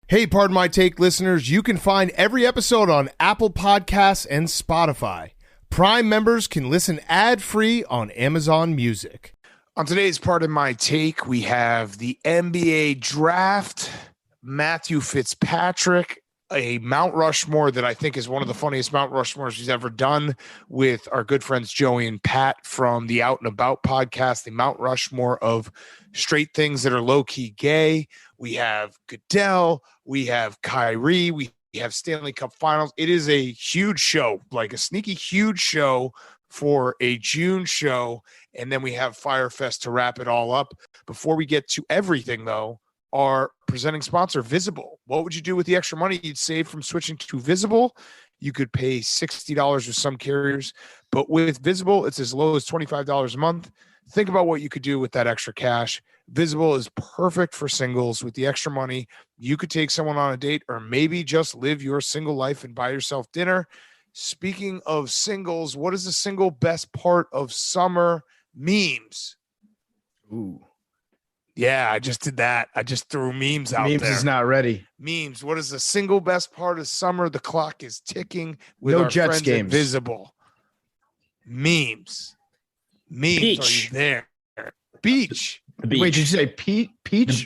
Hey, Pardon My Take listeners, you can find every episode on Apple Podcasts and Spotify. Prime members can listen ad-free on Amazon Music. On today's Pardon My Take, we have the NBA draft, Matthew Fitzpatrick, a Mount Rushmore that I think is one of the funniest Mount Rushmores he's ever done, with our good friends Joey and Pat from the Out and About podcast, the Mount Rushmore of straight things that are low-key gay. We have Goodell, we have Kyrie, we have Stanley Cup Finals. It is a huge show, like a sneaky huge show for a June show, and then we have Fyre Fest to wrap it all up. Before we get to everything, though, our presenting sponsor, Visible. What would you do with the extra money you'd save from switching to Visible? You could pay $60 with some carriers, but with Visible, it's as low as $25 a month. Think about what you could do with that extra cash. Visible is perfect for singles. With the extra money, you could take someone on a date or maybe just live your single life and buy yourself dinner. Speaking of singles, what is the single best part of summer? Memes. Ooh. Yeah, I just did that. I just threw memes out there. Memes is not ready. Memes. What is the single best part of summer? The clock is ticking with No our Jets friends games. at Visible. Memes. Memes. Beach. Are you there? Beach. The beach. Wait, did you say peach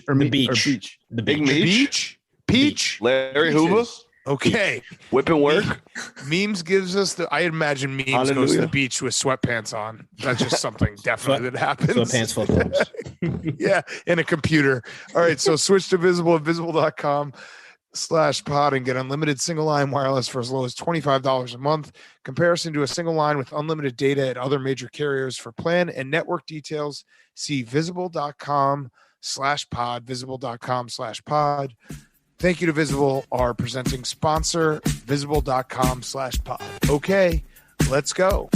or the meat? beach. Or beach? The Big beach. Meech? Beach. Peach. Larry Hoover, Okay. whipping work. Memes gives us the. I imagine memes goes to Hallelujah. the beach with sweatpants on. That's just something definitely that happens. Sweatpants, flip flops. Yeah, and a computer. All right, so switch to Visible at visible.com/pod and get unlimited single line wireless for as low as $25 a month. Comparison to a single line with unlimited data at other major carriers. For plan and network details, see visible.com/pod, visible.com/pod. Thank you to Visible, our presenting sponsor, visible.com/pod. Okay, let's go.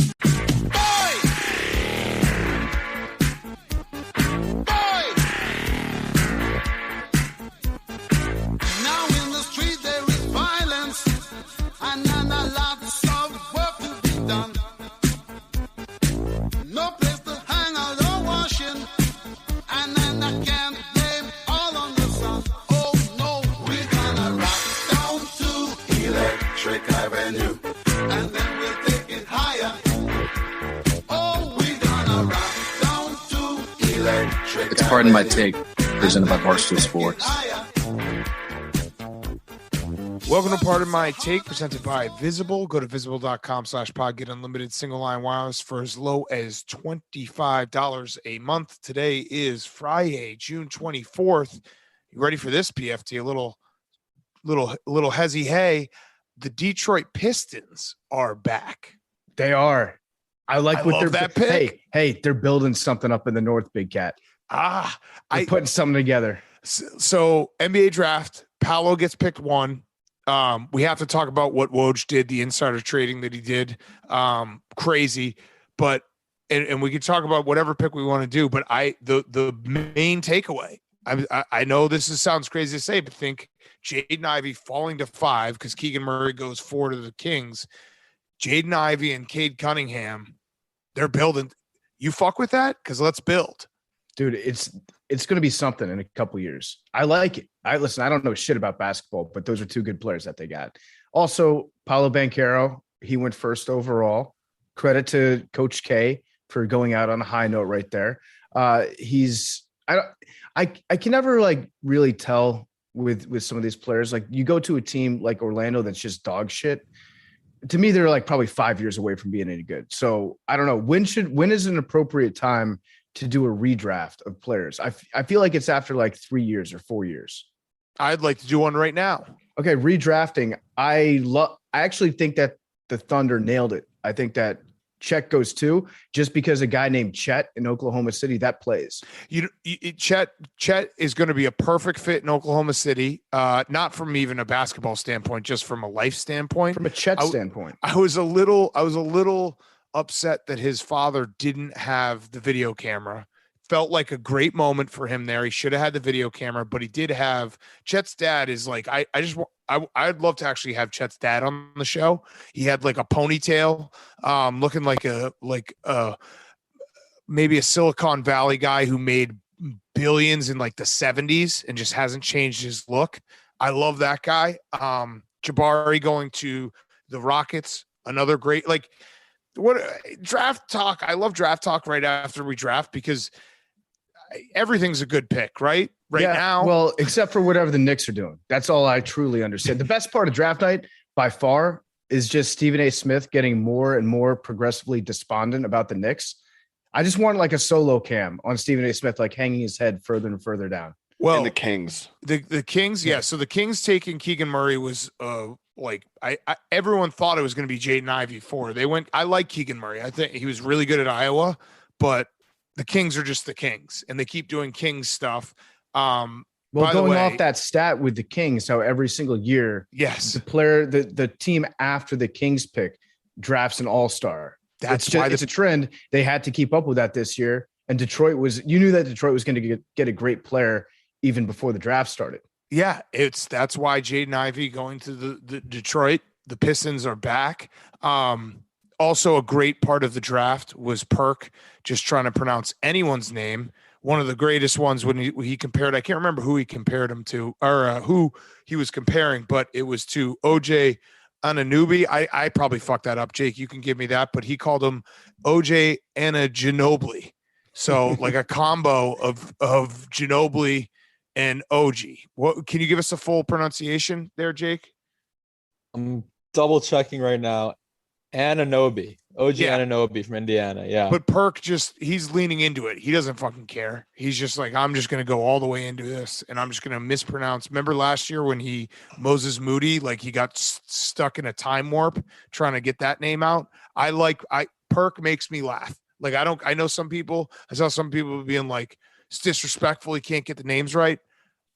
Now in the street there is violence, and lots of work to be done. No place to hang out or washing, and then I can't blame all on the sun. Oh no, we're gonna rock down to Electric Avenue, and then we'll take it higher. Oh, we're gonna rock down to Electric. It's Pardon My Take, presented by Barstool Sports. Welcome to Pardon My Take, presented by Visible. Go to visible.com/pod. Get unlimited single line wireless for as low as $25 a month. Today is Friday, June 24th. You ready for this, PFT? A little hezzy hey. The Detroit Pistons are back. They are. I like I what love they're that pick. Hey, they're building something up in the North, Big Cat. They're putting something together. So NBA draft, Paolo gets picked 1. We have to talk about what Woj did, the insider trading that he did. Crazy, but and we can talk about whatever pick we want to do. But the main takeaway, I know this sounds crazy to say, but think Jaden Ivey falling to 5 because Keegan Murray goes 4 to the Kings. Jaden Ivey and Cade Cunningham, they're building. You fuck with that? Because let's build. Dude, it's going to be something in a couple years. I like it. I don't know shit about basketball, but those are 2 good players that they got. Also, Paolo Banchero, he went first overall. Credit to Coach K for going out on a high note right there. I can never like really tell with some of these players. Like you go to a team like Orlando that's just dog shit. To me, they're like probably 5 years away from being any good. So I don't know. When is an appropriate time to do a redraft of players? I feel like it's after like 3 years or 4 years. I'd like to do one right now. Okay, redrafting. I actually think that the Thunder nailed it. I think that Chet goes too, just because a guy named Chet in Oklahoma City that plays. Chet is going to be a perfect fit in Oklahoma City. Not from even a basketball standpoint, just from a life standpoint. From a Chet standpoint, I was a little upset that his father didn't have the video camera. Felt like a great moment for him there. He should have had the video camera, but he did have Chet's dad is like, I'd love to actually have Chet's dad on the show. He had like a ponytail, looking like maybe a Silicon Valley guy who made billions in like the 70s and just hasn't changed his look. I love that guy. Jabari going to the Rockets, another great, like, what draft talk. I love draft talk right after we draft because everything's a good pick, right? Right now. Well, except for whatever the Knicks are doing. That's all I truly understand. The best part of draft night by far is just Stephen A. Smith getting more and more progressively despondent about the Knicks. I just want like a solo cam on Stephen A. Smith, like hanging his head further and further down. Well, And the Kings. The Kings, yeah. So the Kings taking Keegan Murray was like I everyone thought it was going to be Jaden Ivey for. They went. I like Keegan Murray. I think he was really good at Iowa, but the Kings are just the Kings, and they keep doing Kings stuff. Well, by the going way, off that stat with the Kings, how every single year, yes, the player, the team after the Kings pick drafts an all-star. That's it's why it's a trend. They had to keep up with that this year. And Detroit you knew that Detroit was going to get a great player even before the draft started. Yeah, that's why Jaden Ivey going to the Detroit. The Pistons are back. Also, a great part of the draft was Perk just trying to pronounce anyone's name. One of the greatest ones when he compared, I can't remember who he compared him to or who he was comparing, but it was to OJ Anunoby. I probably fucked that up. Jake, you can give me that, but he called him OJ Ginobili. So like a combo of Ginobili and OG. What can you give us a full pronunciation there, Jake? I'm double checking right now. Anunoby. OG Anunoby from Indiana. Yeah. But Perk he's leaning into it. He doesn't fucking care. He's just like, I'm just going to go all the way into this and I'm just going to mispronounce. Remember last year when Moses Moody, like he got stuck in a time warp trying to get that name out. Perk makes me laugh. Like I know some people, I saw some people being like, it's disrespectful. He can't get the names right.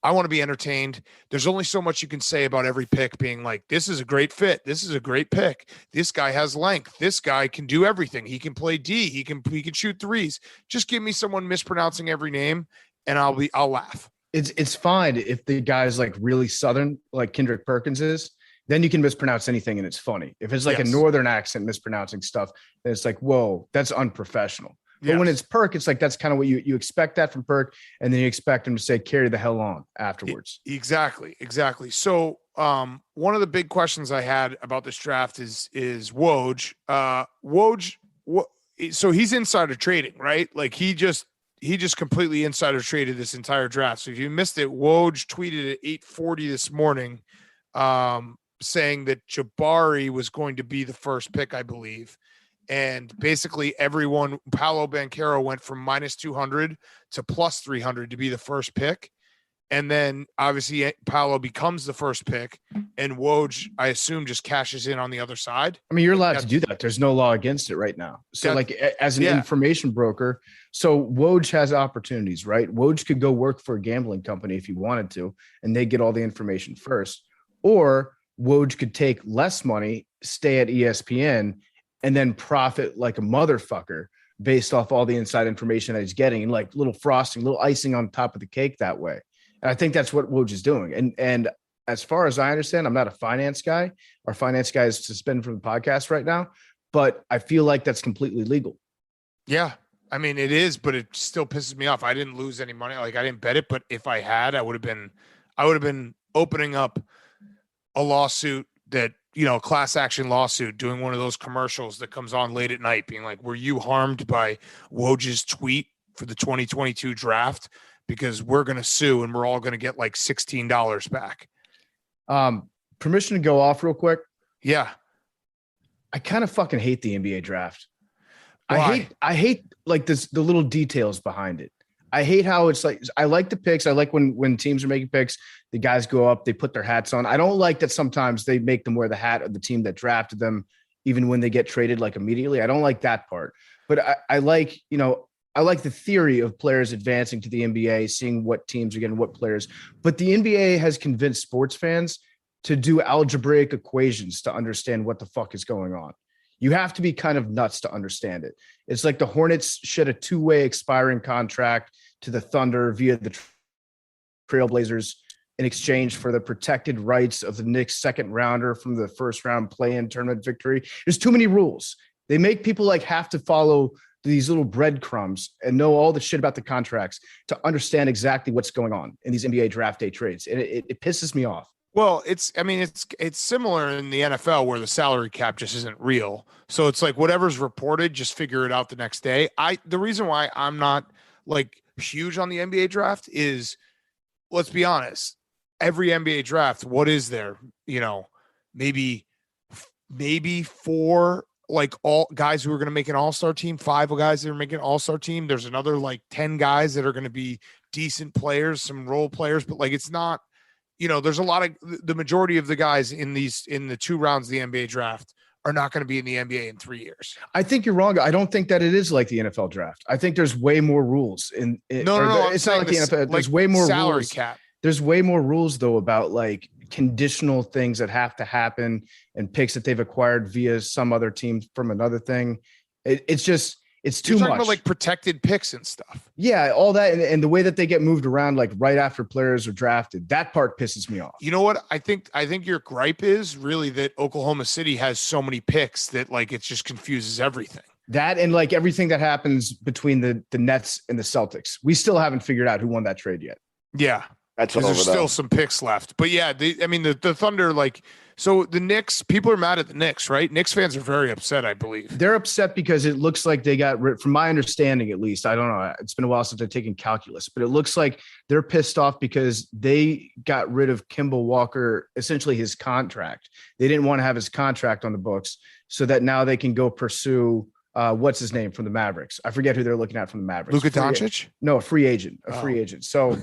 I want to be entertained. There's only so much you can say about every pick being like, this is a great fit. This is a great pick. This guy has length. This guy can do everything. He can play D. He can shoot threes. Just give me someone mispronouncing every name and I'll laugh. It's fine if the guy's like really Southern, like Kendrick Perkins is, then you can mispronounce anything and it's funny. If it's like a Northern accent mispronouncing stuff, then it's like, whoa, that's unprofessional. But when it's Perk, it's like that's kind of what you expect that from Perk, and then you expect him to say carry the hell on afterwards. Exactly. So one of the big questions I had about this draft is Woj. So he's insider trading, right? Like he just completely insider traded this entire draft. So if you missed it, Woj tweeted at 8:40 this morning saying that Jabari was going to be the first pick, I believe. And basically everyone, Paolo Banchero went from -200 to +300 to be the first pick. And then obviously Paolo becomes the first pick and Woj, I assume, just cashes in on the other side. I mean, you're allowed to do that. There's no law against it right now. So like as an information broker, so Woj has opportunities, right? Woj could go work for a gambling company if he wanted to, and they get all the information first. Or Woj could take less money, stay at ESPN, and then profit like a motherfucker based off all the inside information that he's getting, and like little frosting, little icing on top of the cake that way. And I think that's what Woj is doing. And as far as I understand, I'm not a finance guy. Our finance guy is suspended from the podcast right now, but I feel like that's completely legal. Yeah. I mean, it is, but it still pisses me off. I didn't lose any money. Like I didn't bet it, but if I had, I would have been opening up a lawsuit that, a class action lawsuit, doing one of those commercials that comes on late at night being like, were you harmed by Woj's tweet for the 2022 draft? Because we're going to sue and we're all going to get like $16 back. Permission to go off real quick. Yeah. I kind of fucking hate the NBA draft. Why? I hate like the little details behind it. I hate how it's like, I like the picks. I like when teams are making picks, the guys go up, they put their hats on. I don't like that sometimes they make them wear the hat of the team that drafted them, even when they get traded like immediately. I don't like that part, but I like the theory of players advancing to the NBA, seeing what teams are getting what players, but the NBA has convinced sports fans to do algebraic equations to understand what the fuck is going on. You have to be kind of nuts to understand it. It's like the Hornets shed a two-way expiring contract to the Thunder via the Trailblazers in exchange for the protected rights of the Knicks second rounder from the first round play-in tournament victory. There's too many rules. They make people like have to follow these little breadcrumbs and know all the shit about the contracts to understand exactly what's going on in these NBA draft day trades. And it pisses me off. Well, it's similar in the NFL where the salary cap just isn't real. So it's like whatever's reported, just figure it out the next day. The reason why I'm not like huge on the NBA draft is, let's be honest, every NBA draft, what is there? Maybe 4 like all guys who are going to make an all-star team, 5 guys that are making an all-star team. There's another like 10 guys that are going to be decent players, some role players, but like, it's not, there's a lot of the majority of the guys in the 2 rounds of the NBA draft are not going to be in the NBA in 3 years. I think you're wrong. I don't think that it is like the NFL draft. I think there's way more rules No. It's not like the NFL. There's way more salary rules. cap. There's way more rules though about like conditional things that have to happen and picks that they've acquired via some other team from another thing. It's too much. About like protected picks and stuff. Yeah, all that and the way that they get moved around like right after players are drafted. That part pisses me off. You know what? I think your gripe is really that Oklahoma City has so many picks that like it just confuses everything. That and like everything that happens between the Nets and the Celtics. We still haven't figured out who won that trade yet. Yeah. That's there's still some picks left. But yeah, the Thunder, like, so the Knicks, people are mad at the Knicks, right? Knicks fans are very upset, I believe. They're upset because it looks like they got rid, from my understanding, at least, I don't know. It's been a while since I've taken calculus, but it looks like they're pissed off because they got rid of Kimball Walker, essentially his contract. They didn't want to have his contract on the books so that now they can go pursue what's his name from the Mavericks. I forget who they're looking at from the Mavericks. Luka Doncic? No, a free agent. So,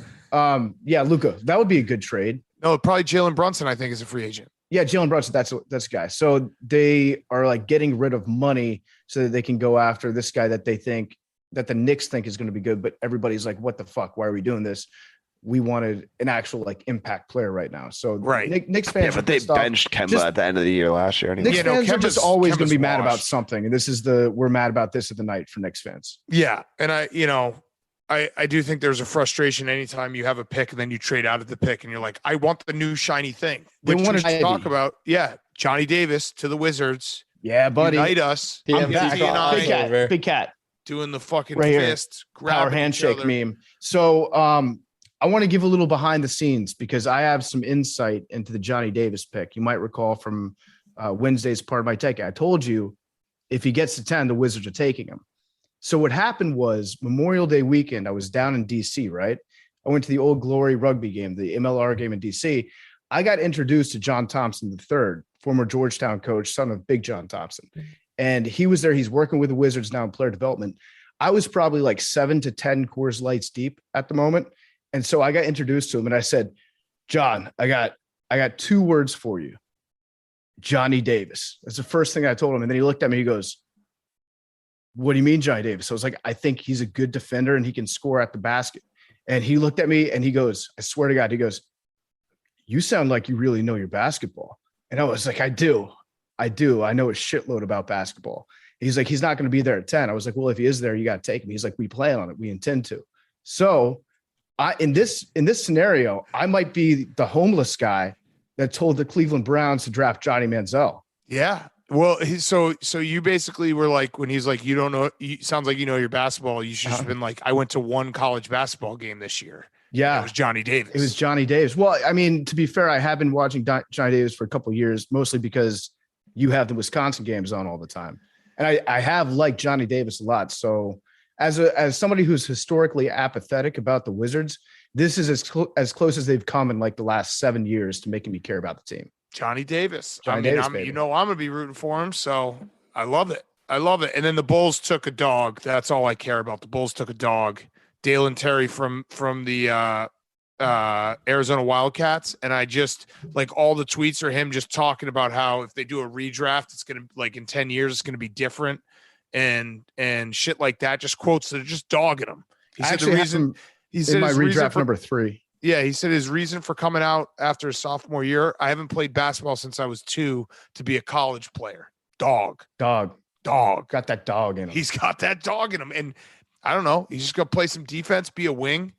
yeah, Luka, that would be a good trade. No, probably Jalen Brunson, I think, is a free agent. Yeah, Jalen Brunson, that's a guy. So they are like getting rid of money so that they can go after this guy that they think that the Knicks think is going to be good. But everybody's like, what the fuck? Why are we doing this? We wanted an actual like impact player right now. So right. Knicks fans, but they benched Kemba at the end of the year last year. Anyway. Knicks fans are just always going to be mad about something. And this is we're mad about this of the night for Knicks fans. Yeah. And I do think there's a frustration anytime you have a pick and then you trade out of the pick and you're like, I want the new shiny thing. They Which want to talk about. Yeah. Johnny Davis to the Wizards. Yeah, buddy. Unite us. I'm back. Big cat. Doing the fucking right fist. Power handshake meme. So I want to give a little behind the scenes because I have some insight into the Johnny Davis pick. You might recall from Wednesday's part of my take. I told you if he gets to 10, the Wizards are taking him. So what happened was Memorial Day weekend, I was down in DC, right? I went to the Old Glory rugby game, the MLR game in DC. I got introduced to John Thompson III, former Georgetown coach, son of Big John Thompson. And he was there. He's working with the Wizards now in player development. I was probably like 7 to 10 Coors Lights deep at the moment. And so I got introduced to him and I said, John, I got 2 words for you. Johnny Davis. That's the first thing I told him. And then he looked at me, he goes, what do you mean, Johnny Davis? So I was like, I think he's a good defender and he can score at the basket. And he looked at me and he goes, I swear to God, he goes, you sound like you really know your basketball. And I was like, I do. I know a shitload about basketball. He's like, he's not going to be there at 10. I was like, well, if he is there, you got to take him. He's like, we plan on it. We intend to. So in this scenario, I might be the homeless guy that told the Cleveland Browns to draft Johnny Manziel. Yeah. Well, so you basically were like, when he's like, you don't know, sounds like you know your basketball. You should have been like, I went to 1 college basketball game this year. Yeah. It was Johnny Davis. It was Johnny Davis. Well, I mean, to be fair, I have been watching Johnny Davis for a couple of years, mostly because you have the Wisconsin games on all the time. And I have liked Johnny Davis a lot. So as somebody who's historically apathetic about the Wizards, this is as close as they've come in like the last 7 years to making me care about the team. Johnny Davis. Davis, I'm going to be rooting for him. So I love it. And then the Bulls took a dog. That's all I care about. The Bulls took a dog. Dalen Terry from the Arizona Wildcats. And I just like all the tweets are him just talking about how if they do a redraft, it's going to like in 10 years, it's going to be different and shit like that. Just quotes that are just dogging him. He said the reason he said my redraft number 3. Yeah, he said his reason for coming out after his sophomore year, I haven't played basketball since I was 2 to be a college player. Dog. Got that dog in him. He's got that dog in him. And I don't know. He's just going to play some defense, be a wing.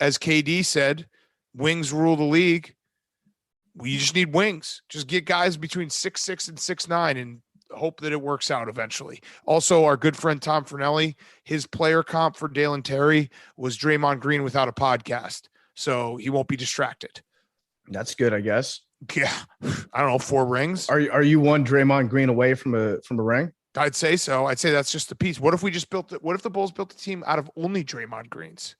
As KD said, wings rule the league. We just need wings. Just get guys between 6'6" and 6'9", and hope that it works out eventually. Also, our good friend Tom Fernelli, his player comp for Dalen Terry was Draymond Green without a podcast, so he won't be distracted. That's good, I guess. Yeah, I don't know, 4 rings. Are you one Draymond Green away from a ring? I'd say so. I'd say that's just the piece. What if we just built it? What if the Bulls built a team out of only Draymond Greens?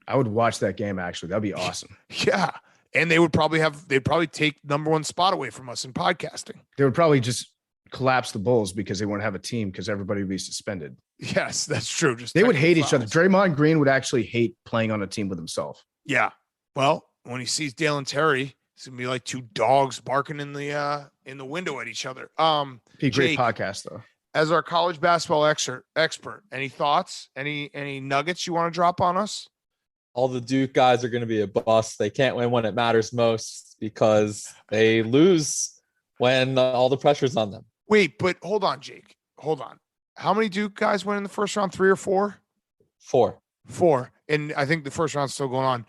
I would watch that game. Actually, that'd be awesome. Yeah, and they'd probably take number 1 spot away from us in podcasting. They would probably just collapse the Bulls because they wouldn't have a team because everybody would be suspended. Yes, that's true. Just they would hate each fouls. other. Draymond Green would actually hate playing on a team with himself. Yeah. Well, when he sees Dalen Terry, it's gonna be like 2 dogs barking in the window at each other. Be a great Jake, podcast though. As our college basketball expert, any thoughts? Any nuggets you want to drop on us? All the Duke guys are going to be a bust. They can't win when it matters most because they lose when all the pressure's on them. Wait, but hold on, Jake. Hold on. How many Duke guys went in the first round? 3 or 4? 4. 4. And I think the first round's still going on.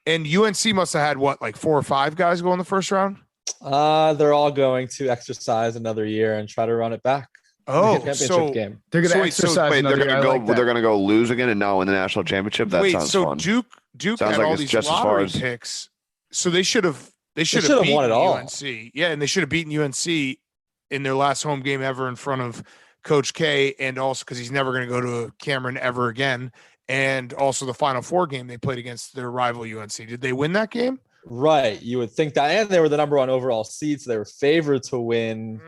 And UNC must have had what, like 4 or 5 guys go in the first round? They're all going to exercise another year and try to run it back. Oh, Championship so game. They're going to wait, exercise. Wait, they're another gonna year. go. I like that. They're gonna go lose again and not win the national championship. That wait, sounds so fun. Duke Sounds had like all it's these just as far lottery as- picks. So they should have should have beaten won it all. UNC. Yeah, and they should have beaten UNC in their last home game ever in front of Coach K, and also because he's never going to go to Cameron ever again. And also the Final Four game they played against their rival UNC. Did they win that game? Right. You would think that. And they were the number 1 overall seed, so they were favored to win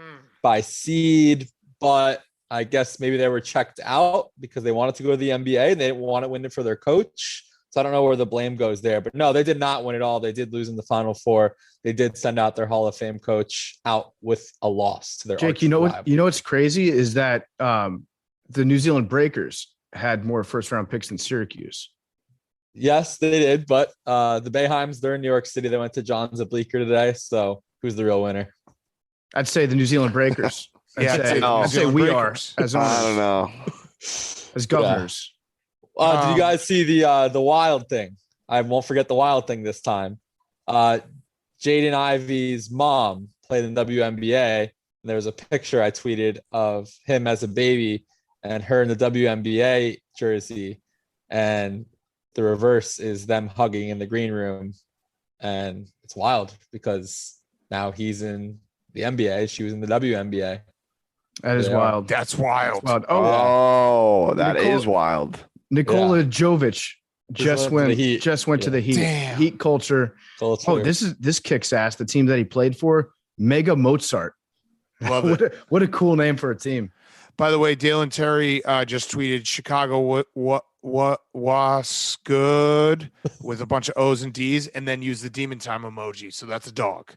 by seed. But I guess maybe they were checked out because they wanted to go to the NBA and they didn't want to win it for their coach. So I don't know where the blame goes there. But no, they did not win it all. They did lose in the Final Four. They did send out their Hall of Fame coach out with a loss to their Jake, you know what's crazy is that the New Zealand Breakers had more first round picks than Syracuse. Yes, they did. But the Bayheims, they're in New York City. They went to John's at Bleecker today. So who's the real winner? I'd say the New Zealand Breakers. Yeah, I'd say we are Breakers. as I don't owners, know. as governors. Did you guys see the wild thing? I won't forget the wild thing this time. Jaden Ivey's mom played in WNBA. And there was a picture I tweeted of him as a baby and her in the WNBA jersey. And the reverse is them hugging in the green room. And it's wild because now he's in the NBA. She was in the WNBA. That is Yeah. wild. That's wild. Wild. Oh, that is Nicole- wild. Nikola Jovic just went to the went Heat. just went to the Heat. Damn. Heat culture. Culture. Oh, this kicks ass. The team that he played for, Mega Mozart. Love it. What a cool name for a team. By the way, Dalen Terry just tweeted Chicago what was good with a bunch of O's and D's and then used the demon time emoji. So that's a dog.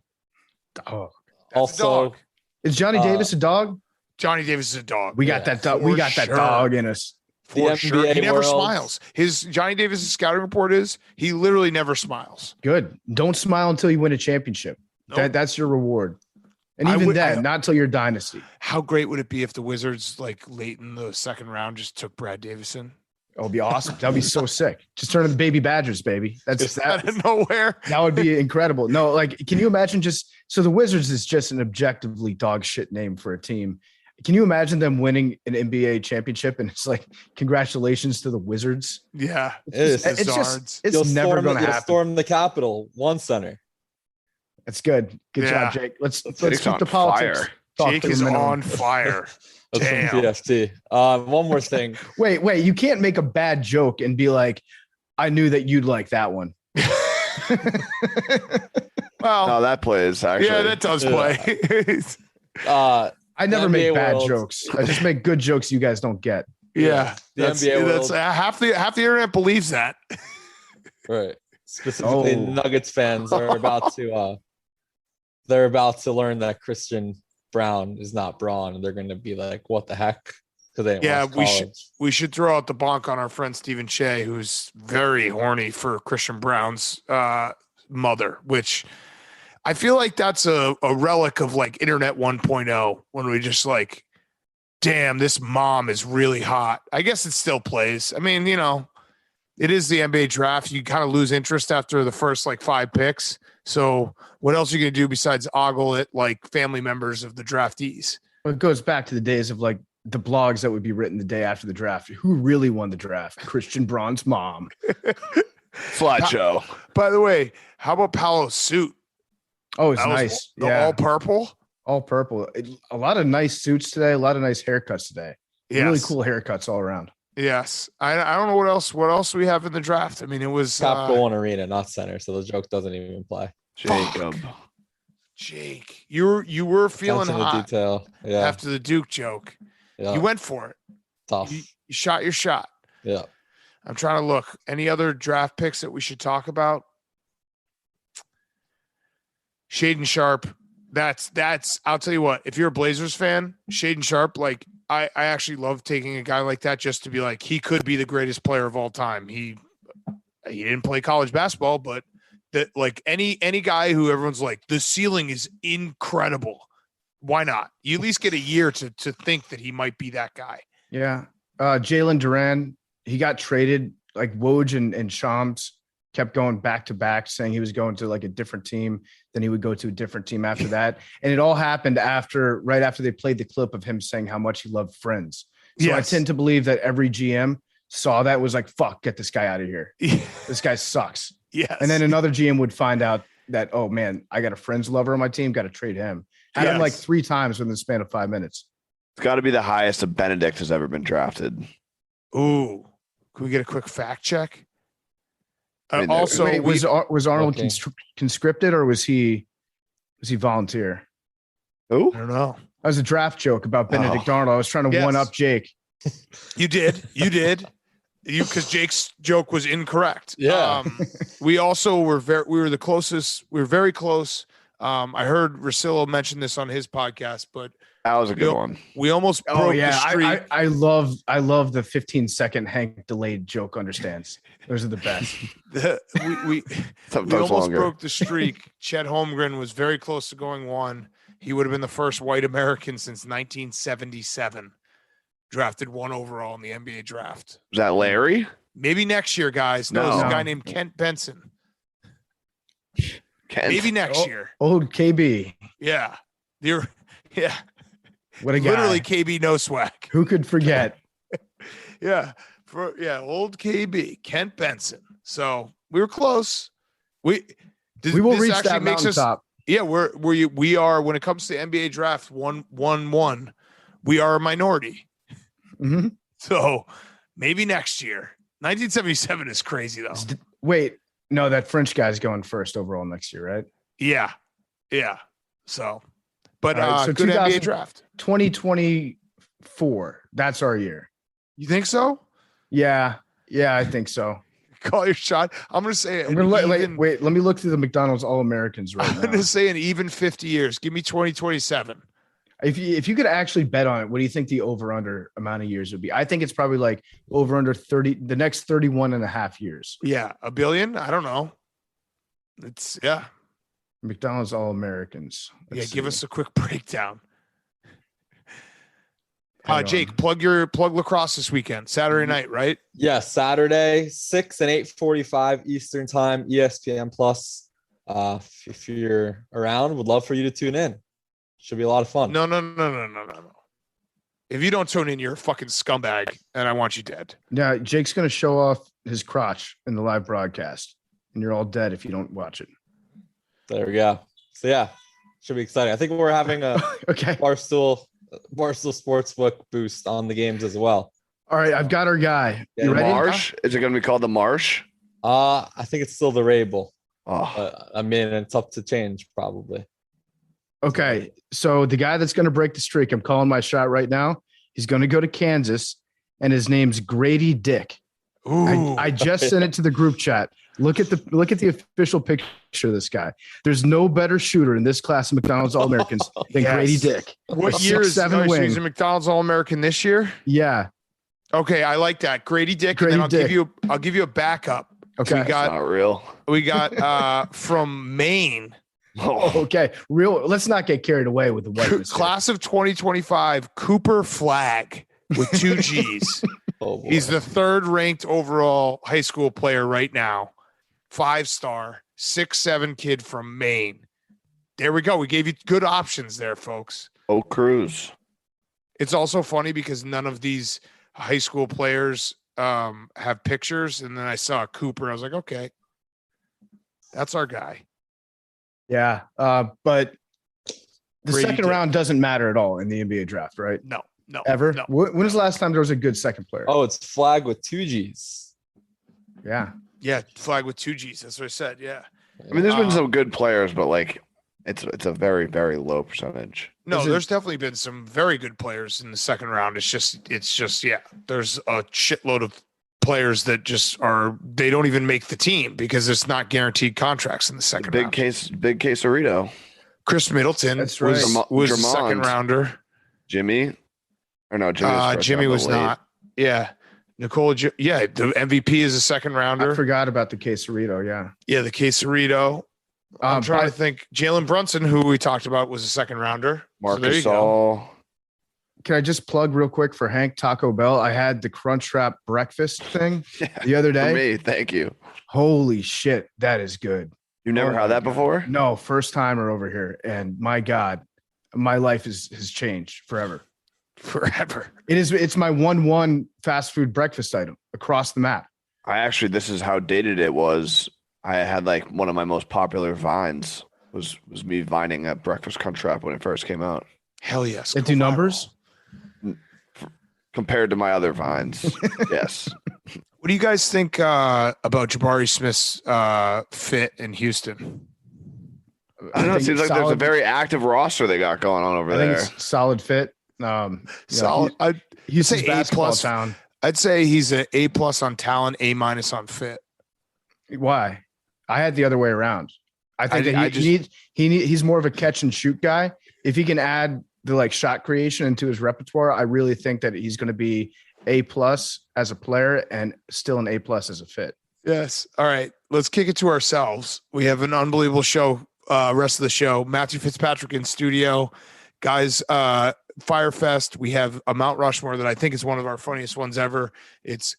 Oh, That's a Also, dog. is Johnny Davis a dog? Johnny Davis is a dog. We got that dog. We for got that sure. dog in us. For the sure. He NBA never world- smiles. His Johnny Davis's scouting report is he literally never smiles. Good. Don't smile until you win a championship. Nope. That's your reward. And I even would- then, not until your dynasty. How great would it be if the Wizards, like late in the second round, just took Brad Davison? It would be awesome. That'd be so sick. Just turn into baby Badgers, baby. That's Just out of nowhere. that would be incredible. No, like, can you imagine so the Wizards is just an objectively dog shit name for a team. Can you imagine them winning an NBA championship and it's like, congratulations to the Wizards? Yeah. It's It's Zards. just, it's You'll never storm going to you'll happen. storm the Capitol, one center. That's good. Good Yeah. job, Jake. Let's Jake's keep on the politics. fire. talk Jake to is a minimum. on fire. That's from Damn. PFT. One more thing. Wait, you can't make a bad joke and be like, I knew that you'd like that one. Well, No, that plays actually. yeah, that does play. I never NBA make bad world. jokes. I just make good jokes you guys don't get. yeah. The That's, NBA that's world. half the internet believes that. Right. Specifically, Oh. Nuggets fans are about to they're about to learn that Christian Brown is not Braun, and they're going to be like, "What the heck?" Because they didn't Yeah, watch we should college. we should throw out the bonk on our friend Stephen Shea, who's very horny for Christian Brown's mother, which I feel like that's a relic of like Internet 1.0 when we just like, damn, this mom is really hot. I guess it still plays. I mean, you know, it is the NBA draft. You kind of lose interest after the first like 5 picks. So what else are you going to do besides ogle at like family members of the draftees? Well, it goes back to the days of like the blogs that would be written the day after the draft. Who really won the draft? Christian Braun's mom. Flat Joe. By the way, how about Paolo's suit? Oh, it's That was nice. the Yeah. all purple. All purple. A lot of nice suits today. A lot of nice haircuts today. Yes. Really cool haircuts all around. Yes. I don't know what else we have in the draft. I mean, it was Top goal in arena, not center, so the joke doesn't even apply. Jacob. Jake. You were feeling Attention to hot detail. Yeah. after the Duke joke. Yeah. You went for it. Tough. You shot your shot. Yeah. I'm trying to look. Any other draft picks that we should talk about? Shaden Sharp. That's I'll tell you what, if you're a Blazers fan, Shaden Sharp, like I actually love taking a guy like that just to be like, he could be the greatest player of all time. He didn't play college basketball, but that like any guy who everyone's like, the ceiling is incredible. Why not? You at least get a year to think that he might be that guy. Yeah. Jalen Duran, he got traded. Like Woj and Shams kept going back to back, saying he was going to like a different team. Then he would go to a different team after that. And it all happened right after they played the clip of him saying how much he loved Friends. So Yes. I tend to believe that every GM saw that, was like, fuck, get this guy out of here. This guy sucks. Yes. And then another GM would find out that, oh man, I got a Friends lover on my team, got to trade him. Had him like 3 times within the span of 5 minutes. It's got to be the highest a Benedict has ever been drafted. Ooh, can we get a quick fact check? I mean, Also, Wait, was Arnold Okay. conscripted or was he volunteer? Who? I don't know. That was a draft joke about Benedict Arnold. I was trying to Yes. one up Jake. You did. Because Jake's joke was incorrect. Yeah. We also were the closest. We were very close. I heard Rosillo mention this on his podcast, but That was a good one. we almost broke Oh yeah, the streak. I love the 15-second Hank delayed joke understands. Those are the best. We Sometimes almost longer. broke the streak. Chet Holmgren was very close to going 1. He would have been the first white American since 1977, drafted 1 overall in the NBA draft. Was that Larry? Maybe next year, guys. No, there's a No. guy named Kent Benson. Kent. Maybe next year. Old KB. Yeah. Yeah. What a guy. Literally KB no swag. Who could forget? Yeah. Old KB, Kent Benson. So we were close. We will this reach actually that makes us- mountaintop. Yeah, we are when it comes to NBA draft 1-1-1, we are a minority. Mhm. So maybe next year. 1977 is crazy though. Wait, no, that French guy's going first overall next year, right? Yeah. Yeah. So but All right, so good 2000 NBA draft. 2024. That's our year. You think so? Yeah, I think so. Call your shot. I'm gonna say I'm gonna wait, let me look through the McDonald's All-Americans right I'm now. gonna say an even 50 years. Give me 2027. If you could actually bet on it, what do you think the over-under amount of years would be? I think it's probably like over under 30, the next 31 and a half years. Yeah, $1 billion. I don't know. It's McDonald's All-Americans. Let's give see. us a quick breakdown. Hang on. Jake, plug lacrosse this weekend, Saturday night, right? Yeah, Saturday, 6 and 8:45 Eastern time, ESPN Plus. If you're around, would love for you to tune in. Should be a lot of fun. No. If you don't tune in, you're a fucking scumbag, and I want you dead. Yeah, Jake's going to show off his crotch in the live broadcast, and you're all dead if you don't watch it. There we go. So yeah, should be exciting. I think we're having a Okay. Barstool Sportsbook boost on the games as well. All right, I've got our guy. Yeah, You The ready? Marsh? Is it going to be called the Marsh? I think it's still the Rabel. Oh, I mean, it's up to change probably. Okay, so the guy that's going to break the streak, I'm calling my shot right now. He's going to go to Kansas, and his name's Grady Dick. Ooh, I just sent it to the group chat. Look at the official picture of this guy. There's no better shooter in this class of McDonald's All-Americans than Yes. Grady Dick. what a year is 6'7" so wing. he's a McDonald's All-American this year? Yeah. Okay, I like that. Grady Dick, Grady and then Dick. I'll give you a backup. Okay. it's not real. We got from Maine, Oh, Okay. Let's not get carried away with the whiteness. class of 2025, Cooper Flagg with 2 G's. Oh, boy. He's the 3rd ranked overall high school player right now. 5-star, 6'7" kid from Maine. There we go. We gave you good options there, folks. Cruz. It's also funny because none of these high school players have pictures. And then I saw Cooper. I was like, okay, that's our guy. Yeah. But the Brady second did. round doesn't matter at all in the NBA draft, right? No. Ever? No. When was the last time there was a good second player? Oh, it's flag with 2 G's. Yeah. Yeah, flag with 2 G's. That's what I said. Yeah. I mean, there's been some good players, but like it's a very, very low percentage. No, there's definitely been some very good players in the second round. It's just yeah. There's a shitload of players that just they don't even make the team because it's not guaranteed contracts in the second round. Big case Cerrito. Chris Middleton That's was right. a Drummond. second rounder. Jimmy. Or no, Jimmy was, first Jimmy round, was but late. not. Yeah. Nikola, the MVP is a second I rounder. forgot about the Quesarito. Yeah. Yeah, the Quesarito. I'm trying to think. Jalen Brunson, who we talked about, was a second rounder. Marc there you go. Gasol. Can I just plug real quick for Hank Taco Bell? I had the Crunchwrap breakfast thing the other For day. me, thank you. Holy shit, that is good. You never had that before? No, first timer over here, and my God, my life has changed forever. Forever. It's my 1-1 fast food breakfast item across the map. This is how dated it was. I had like one of my most popular vines was me vining at Breakfast Crunchwrap when it first came out. Hell yes. It do numbers? Compared to my other vines, yes. What do you guys think about Jabari Smith's fit in Houston? I don't know. It think seems like it's there's a solid. very active roster they got going on over I there. think it's solid fit. Solid. I'd Houston's say basketball A+. town. I'd say he's an A+ on talent, A- on fit. Why? I had the other way around. I think I that he's more of a catch and shoot guy. If he can add the like shot creation into his repertoire, I really think that he's going to be A+ as a player and still an A+ as a fit. Yes. All right. Let's kick it to ourselves. We have an unbelievable show. Rest of the show. Matthew Fitzpatrick in studio. Guys, Fyre Fest. We have a Mt Rushmore that I think is one of our funniest ones ever. It's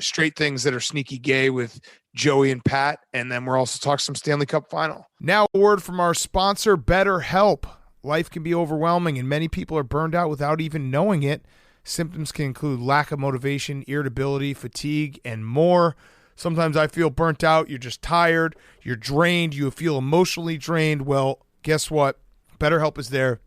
straight things that are sneaky gay with Joey and Pat. And then we're also talking some Stanley Cup final. Now, a word from our sponsor, BetterHelp. Life can be overwhelming, and many people are burned out without even knowing it. Symptoms can include lack of motivation, irritability, fatigue, and more. Sometimes I feel burnt out. You're just tired. You're drained. You feel emotionally drained. Well, guess what? BetterHelp is there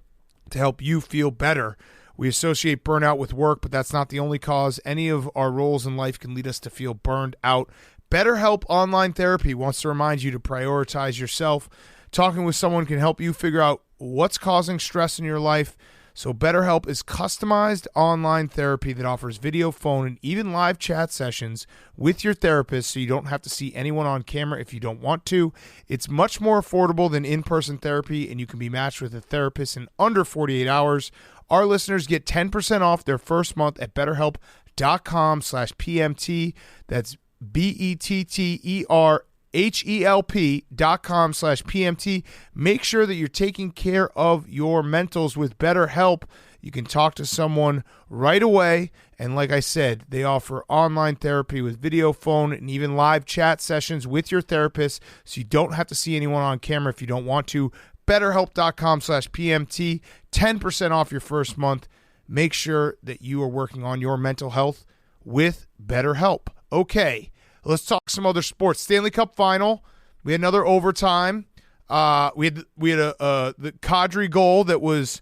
to help you feel better. We associate burnout with work, but that's not the only cause. Any of our roles in life can lead us to feel burned out. BetterHelp Online Therapy wants to remind you to prioritize yourself. Talking with someone can help you figure out what's causing stress in your life. So BetterHelp is customized online therapy that offers video, phone, and even live chat sessions with your therapist so you don't have to see anyone on camera if you don't want to. It's much more affordable than in-person therapy, and you can be matched with a therapist in under 48 hours. Our listeners get 10% off their first month at BetterHelp.com/PMT. That's BetterHelp.com/PMT. Make sure that you're taking care of your mentals with BetterHelp. You can talk to someone right away. And like I said, they offer online therapy with video, phone, and even live chat sessions with your therapist. So you don't have to see anyone on camera if you don't want to. BetterHelp.com/PMT. 10% off your first month. Make sure that you are working on your mental health with BetterHelp. Okay. Let's talk some other sports. Stanley Cup final. We had another overtime. We had the Kadri goal that was,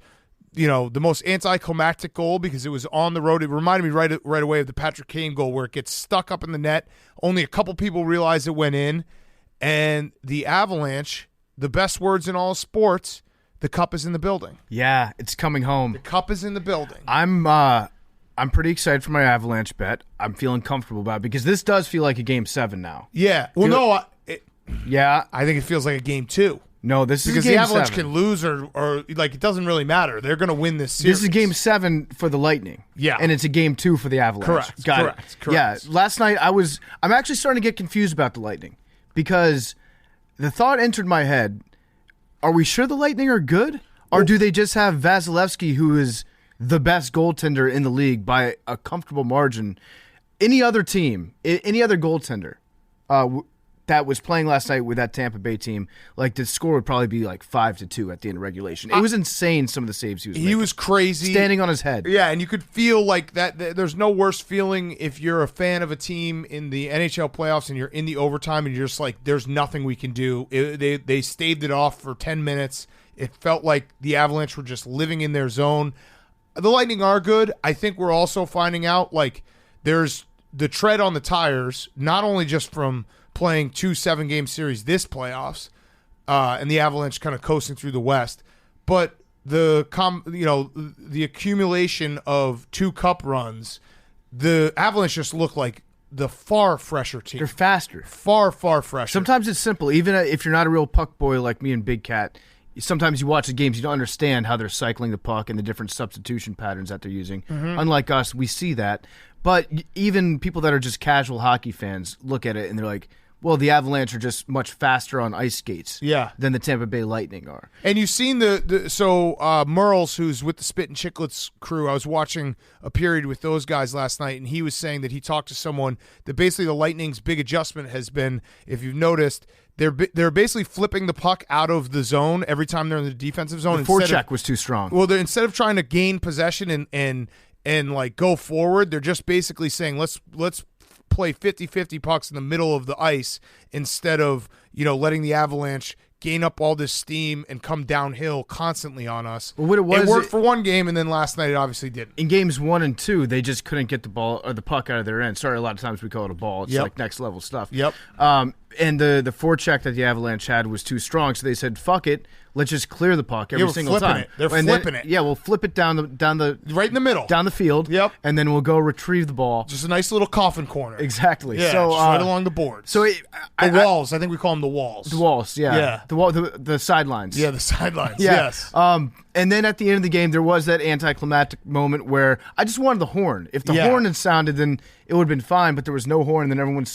the most anticlimactic goal because it was on the road. It reminded me right away of the Patrick Kane goal where it gets stuck up in the net. Only a couple people realize it went in. And the Avalanche, the best words in all sports, the cup is in the building. Yeah, it's coming home. The cup is in the building. I'm pretty excited for my Avalanche bet. I'm feeling comfortable about it because this does feel like a Game 7 now. Yeah. Well, Yeah. I think it feels like a Game 2. No, this Because is Game the Avalanche 7. can lose or like it doesn't really matter. They're going to win this series. This is Game 7 for the Lightning. Yeah. And it's a Game 2 for the Avalanche. Correct. Got Correct. it. Correct. Yeah. Last night I'm actually starting to get confused about the Lightning because the thought entered my head, are we sure the Lightning are good? Or do they just have Vasilevsky, who is the best goaltender in the league by a comfortable margin? Any other team, any other goaltender that was playing last night with that Tampa Bay team, like the score would probably be like 5-2 at the end of regulation. It was insane. Some of the saves he was making. He was crazy, standing on his head. Yeah, and you could feel like that. There's no worse feeling if you're a fan of a team in the NHL playoffs and you're in the overtime and you're just like, there's nothing we can do. They staved it off for 10 minutes. It felt like the Avalanche were just living in their zone. The Lightning are good. I think we're also finding out like there's the tread on the tires, not only just from playing 2 7-game series this playoffs, and the Avalanche kind of coasting through the West, but the accumulation of 2 cup runs, the Avalanche just look like the far fresher team. They're faster, far fresher. Sometimes it's simple, even if you're not a real puck boy like me and Big Cat. Sometimes you watch the games, you don't understand how they're cycling the puck and the different substitution patterns that they're using. Mm-hmm. Unlike us, we see that. But even people that are just casual hockey fans look at it and they're like, well, the Avalanche are just much faster on ice skates than the Tampa Bay Lightning are. And you've seen Merles, who's with the Spit and Chicklets crew, I was watching a period with those guys last night, and he was saying that he talked to someone that basically the Lightning's big adjustment has been, if you've noticed, they're basically flipping the puck out of the zone every time they're in the defensive zone. The forecheck was too strong. Well, instead of trying to gain possession and like go forward, they're just basically saying let's play 50-50 pucks in the middle of the ice instead of letting the Avalanche gain up all this steam and come downhill constantly on us. Well, it worked for one game, and then last night it obviously didn't. In games 1 and 2, they just couldn't get the ball or the puck out of their end. Sorry, a lot of times we call it a ball. It's like next level stuff. Yep. And the forecheck that the Avalanche had was too strong, so they said, "Fuck it, let's just clear the puck every single time." They're flipping it. Yeah, we'll flip it down the right in the middle, down the field. Yep. And then we'll go retrieve the ball. Just a nice little coffin corner. Exactly. Yeah, so just right along the boards. So the walls. I think we call them the walls. The walls. Yeah. Yeah. The sidelines. Yeah, the sidelines. Yeah. Yes. And then at the end of the game, there was that anticlimactic moment where I just wanted the horn. If the horn had sounded, then it would have been fine. But there was no horn, and then everyone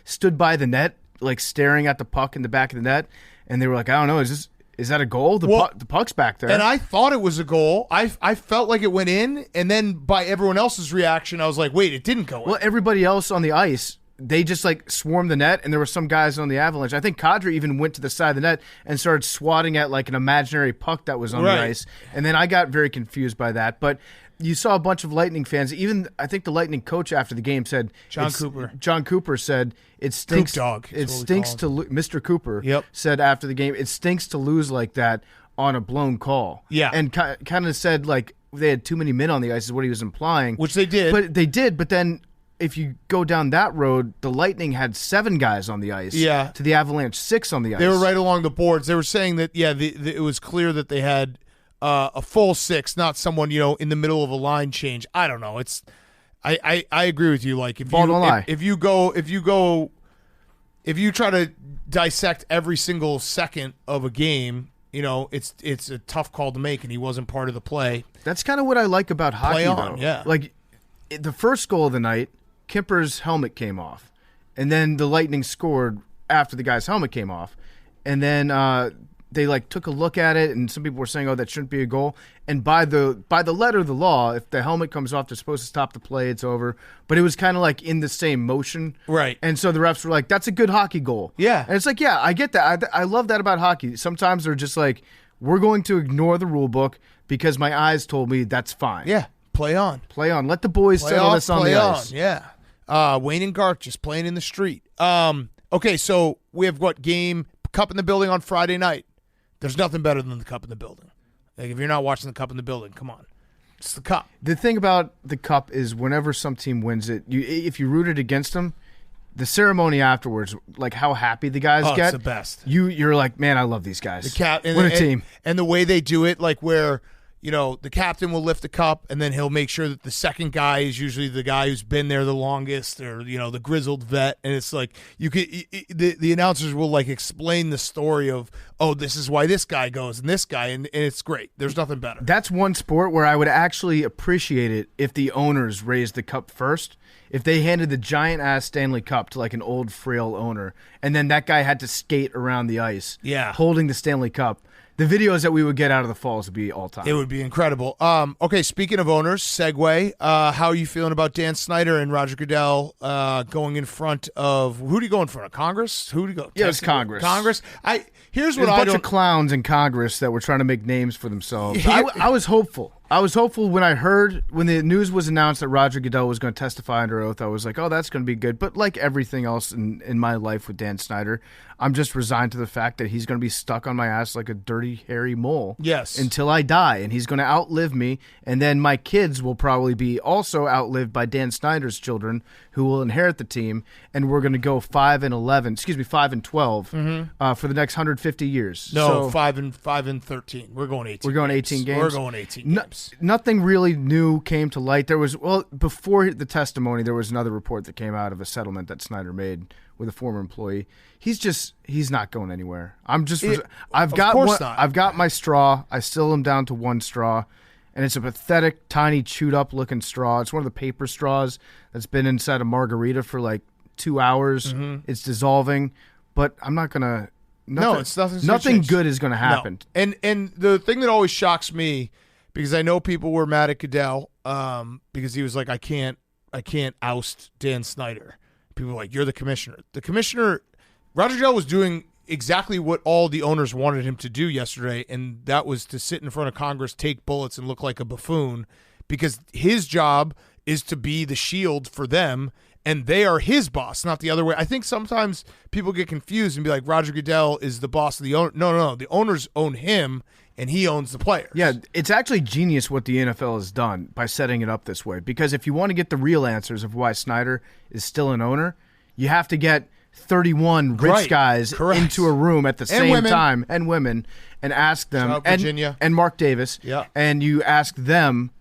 stood by the net, like staring at the puck in the back of the net, and they were like, "I don't know, is that a goal? The puck's back there." And I thought it was a goal. I felt like it went in, and then by everyone else's reaction, I was like, "Wait, it didn't go in." Well, everybody else on the ice, they just like swarmed the net, and there were some guys on the Avalanche. I think Kadri even went to the side of the net and started swatting at like an imaginary puck that was on the ice, and then I got very confused by that. But you saw a bunch of Lightning fans. Even I think the Lightning coach after the game said, John Cooper said, "It stinks. It stinks to Mr. Cooper." Yep. Said after the game, "It stinks to lose like that on a blown call." Yeah. And kind of said like they had too many men on the ice is what he was implying. Which they did. But they did. But then if you go down that road, the Lightning had 7 guys on the ice. Yeah. To the Avalanche 6 on the ice. They were right along the boards. They were saying that it was clear that they had a full 6, not someone in the middle of a line change. I don't know. I agree with you. Like if you try to dissect every single second of a game, it's a tough call to make, and he wasn't part of the play. That's kind of what I like about hockey. Play on, though. yeah. Like the first goal of the night, Kemper's helmet came off, and then the Lightning scored after the guy's helmet came off, and then they took a look at it, and some people were saying, "Oh, that shouldn't be a goal." And by the letter of the law, if the helmet comes off, they're supposed to stop the play. It's over. But it was kind of like in the same motion, right? And so the refs were like, "That's a good hockey goal." Yeah, and it's like, yeah, I get that. I love that about hockey. Sometimes they're just like, "We're going to ignore the rule book because my eyes told me that's fine." Yeah, play on. Let the boys settle this on the ice. Yeah. Wayne and Garth just playing in the street. Okay, so we have game Cup in the building on Friday night. There's nothing better than the Cup in the building. Like if you're not watching the Cup in the building, come on. It's the Cup. The thing about the Cup is whenever some team wins it, if you rooted against them, the ceremony afterwards, like how happy the guys get. It's the best. You're like, man, I love these guys. What a team. And the way they do it, like where the captain will lift the cup, and then he'll make sure that the second guy is usually the guy who's been there the longest, or the grizzled vet. And it's like the announcers will explain the story of, oh, this is why this guy goes and this guy, and it's great. There's nothing better. That's one sport where I would actually appreciate it if the owners raised the cup first. If they handed the giant ass Stanley Cup to an old frail owner, and then that guy had to skate around the ice, holding the Stanley Cup. The videos that we would get out of the falls would be all time. It would be incredible. Okay, speaking of owners, segue. How are you feeling about Dan Snyder and Roger Goodell going in front of who do you go in front of? Congress? Who do you go? Yeah, it's Congress. Congress. Here's what There's a I bunch don't. of clowns in Congress that were trying to make names for themselves. I was hopeful. I was hopeful when the news was announced that Roger Goodell was going to testify under oath. I was like, oh, that's going to be good. But like everything else in my life with Dan Snyder, I'm just resigned to the fact that he's going to be stuck on my ass like a dirty, hairy mole. Yes. Until I die. And he's going to outlive me. And then my kids will probably be also outlived by Dan Snyder's children who will inherit the team. And we're going to go 5 and 12 for the next 150 years. No, So, 5 and 13. We're going 18. We're going games. 18 games? We're going 18 games. Nothing really new came to light. There was, before the testimony, there was another report that came out of a settlement that Snyder made with a former employee. He's not going anywhere. I've got my straw. I still am down to one straw, and it's a pathetic, tiny, chewed up looking straw. It's one of the paper straws that's been inside a margarita for like 2 hours. It's dissolving, but I'm not gonna. Nothing good is going to happen. No. And the thing that always shocks me, because I know people were mad at Goodell, because he was like, I can't oust Dan Snyder. People were like, you're the commissioner. The commissioner, Roger Goodell, was doing exactly what all the owners wanted him to do yesterday, and that was to sit in front of Congress, take bullets, and look like a buffoon, because his job is to be the shield for them, and they are his boss, not the other way. I think sometimes people get confused and be like, Roger Goodell is the boss of the owner. No. The owners own him, and he owns the players. Yeah, it's actually genius what the NFL has done by setting it up this way. Because if you want to get the real answers of why Snyder is still an owner, you have to get 31 rich guys into a room at the same time, and women, and ask them, and Mark Davis, and you ask them,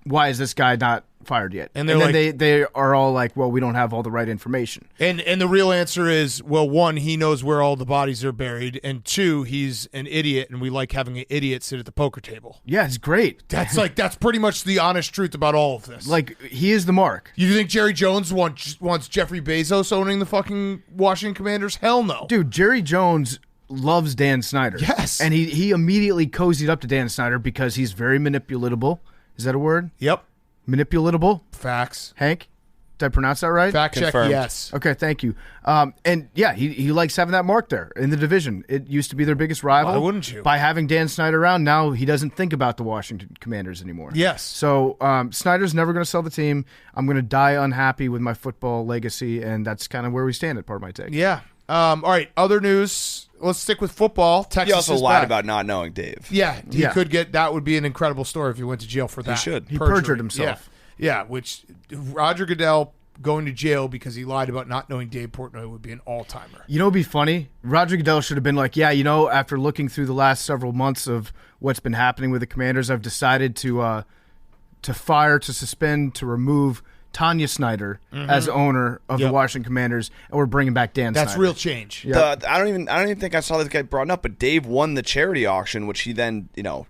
why is this guy not fired yet? And then they are all like, well, we don't have all the right information. And the real answer is, well, one, he knows where all the bodies are buried, and two, he's an idiot, and we like having an idiot sit at the poker table. Yeah, it's great. That's pretty much the honest truth about all of this. Like, he is the mark. You think Jerry Jones wants Jeffrey Bezos owning the fucking Washington Commanders? Hell no. Dude, Jerry Jones loves Dan Snyder. Yes. And he immediately cozied up to Dan Snyder because he's very manipulatable. Is that a word? Yep. Manipulatable? Facts. Hank? Did I pronounce that right? Fact check, yes. Okay, thank you. And yeah, he likes having that mark there in the division. It used to be their biggest rival. Why wouldn't you? By having Dan Snyder around, now he doesn't think about the Washington Commanders anymore. Yes. So Snyder's never going to sell the team. I'm going to die unhappy with my football legacy, and that's kind of where we stand at Part of My Take. Yeah. All right, other news. Let's stick with football. Texas He also is lied back. about not knowing Dave. Yeah, he could get. That would be an incredible story if he went to jail for that. He should. He perjured himself. Yeah, which Roger Goodell going to jail because he lied about not knowing Dave Portnoy would be an all-timer. You know what would be funny? Roger Goodell should have been like, yeah, after looking through the last several months of what's been happening with the Commanders, I've decided to fire, to suspend, to remove Tanya Snyder as owner of the Washington Commanders, and we're bringing back Dan Snyder. That's real change. Yep. I don't even think I saw this guy brought up, but Dave won the charity auction, which he then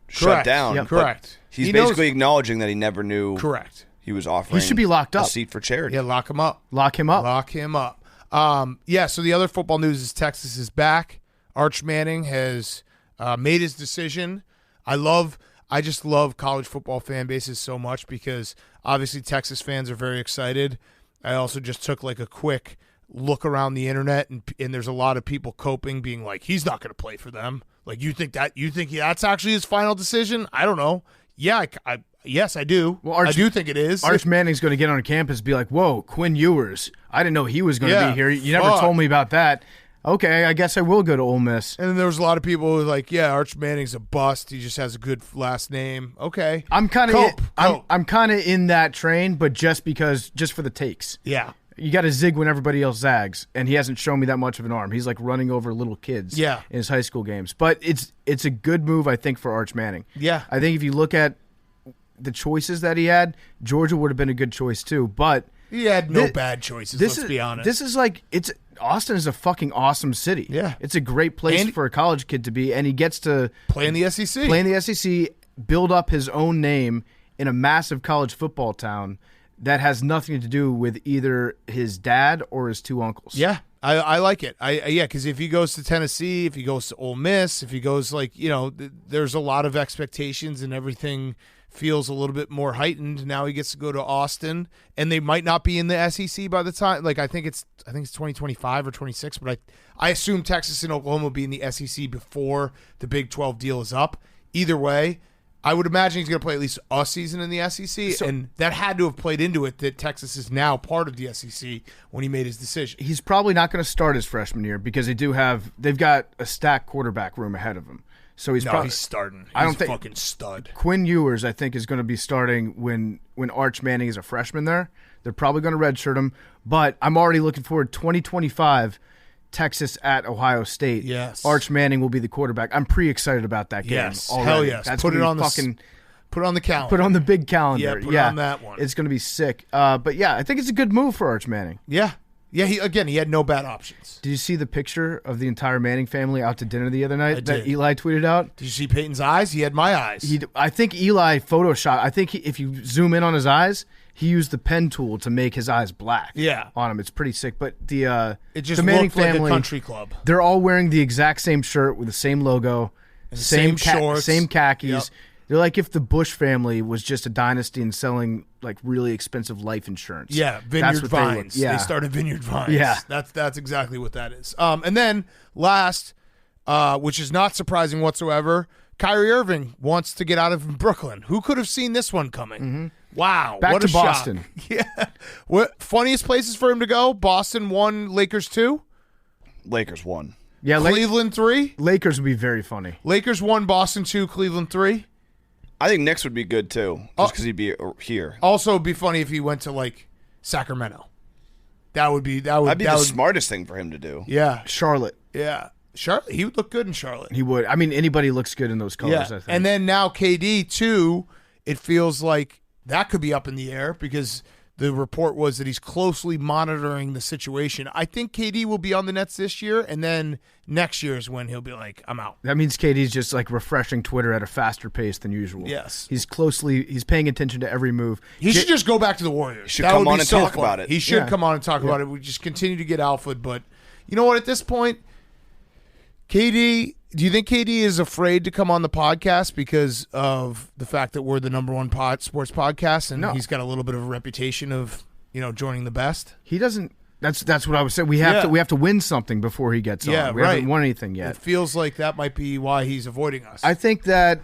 shut down. Yep. Correct. He's basically acknowledging that he never knew. Correct. He was offering. He should be locked up. A seat for charity. Yeah, lock him up. Lock him up. Lock him up. So the other football news is Texas is back. Arch Manning has made his decision. I just love college football fan bases so much because obviously Texas fans are very excited. I also just took like a quick look around the internet, and there's a lot of people coping, being like, he's not going to play for them. Like, you think that's actually his final decision? I don't know. Yeah, yes, I do. Well, I do think it is. Arch Manning's going to get on campus and be like, whoa, Quinn Ewers. I didn't know he was going to be here. You never told me about that. Okay, I guess I will go to Ole Miss. And then there was a lot of people who were like, yeah, Arch Manning's a bust. He just has a good last name. Okay. I'm kind of in that train, but just for the takes. Yeah. You got to zig when everybody else zags, and he hasn't shown me that much of an arm. He's like running over little kids in his high school games. But it's a good move, I think, for Arch Manning. Yeah. I think if you look at the choices that he had, Georgia would have been a good choice too. But he had no bad choices, let's be honest. This is like, Austin is a fucking awesome city. Yeah. It's a great place for a college kid to be, and he gets to play in the SEC. Build up his own name in a massive college football town that has nothing to do with either his dad or his two uncles. Yeah. I like it. Yeah, because if he goes to Tennessee, if he goes to Ole Miss, if he goes there's a lot of expectations and everything feels a little bit more heightened. Now he gets to go to Austin, and they might not be in the SEC by the time. Like I think it's 2025 or 26, but I assume Texas and Oklahoma will be in the SEC before the Big 12 deal is up. Either way, I would imagine he's going to play at least a season in the SEC, and that had to have played into it that Texas is now part of the SEC when he made his decision. He's probably not going to start his freshman year because they've got a stacked quarterback room ahead of him. So he's starting. I don't think fucking stud. Quinn Ewers, I think, is going to be starting when Arch Manning is a freshman there. They're probably going to redshirt him, but I'm already looking forward to 2025, Texas at Ohio State. Yes. Arch Manning will be the quarterback. I'm pretty excited about that game. Yes. Already. Hell yes. That's Put it on fucking. Put it on the calendar. Put it on the big calendar. Yeah, put it on that one. It's going to be sick. But yeah, I think it's a good move for Arch Manning. Yeah. Yeah, he had no bad options. Did you see the picture of the entire Manning family out to dinner the other night that did. Eli tweeted out? Did you see Peyton's eyes? He had my eyes. I think Eli photoshopped. I think if you zoom in on his eyes, he used the pen tool to make his eyes black. Yeah. On him. It's pretty sick. But it just the Manning looked like family, a country club. They're all wearing the exact same shirt with the same logo, and same shorts, same khakis. Yep. They're like if the Bush family was just a dynasty and selling like really expensive life insurance. Yeah, Vineyard Vines. They started Vineyard Vines. Yeah. That's exactly what that is. And then last, which is not surprising whatsoever, Kyrie Irving wants to get out of Brooklyn. Who could have seen this one coming? Mm-hmm. Wow. Back what to a Boston. Shock. Yeah. What funniest places for him to go? Boston 1, Lakers 2? Lakers 1. Yeah, Cleveland 3? Lakers would be very funny. Lakers 1, Boston 2, Cleveland 3? I think Knicks would be good too, just because he'd be here. Also, it'd be funny if he went to like Sacramento. That'd be the smartest thing for him to do. Yeah, Charlotte. Yeah, Charlotte. He would look good in Charlotte. He would. I mean, anybody looks good in those colors. Yeah, I think. and then now KD too. It feels like that could be up in the air because the report was that he's closely monitoring the situation. I think KD will be on the Nets this year, and then next year is when he'll be like, I'm out. That means KD's just like refreshing Twitter at a faster pace than usual. Yes. He's paying attention to every move. He should just go back to the Warriors. Should come on and talk about it. He should come on and talk about it. We just continue to get alpha, but you know what? At this point, KD, do you think KD is afraid to come on the podcast because of the fact that we're the number one sports podcast and he's got a little bit of a reputation of, joining the best? He doesn't. That's what I was saying. We have to win something before he gets on. We haven't won anything yet. It feels like that might be why he's avoiding us. I think that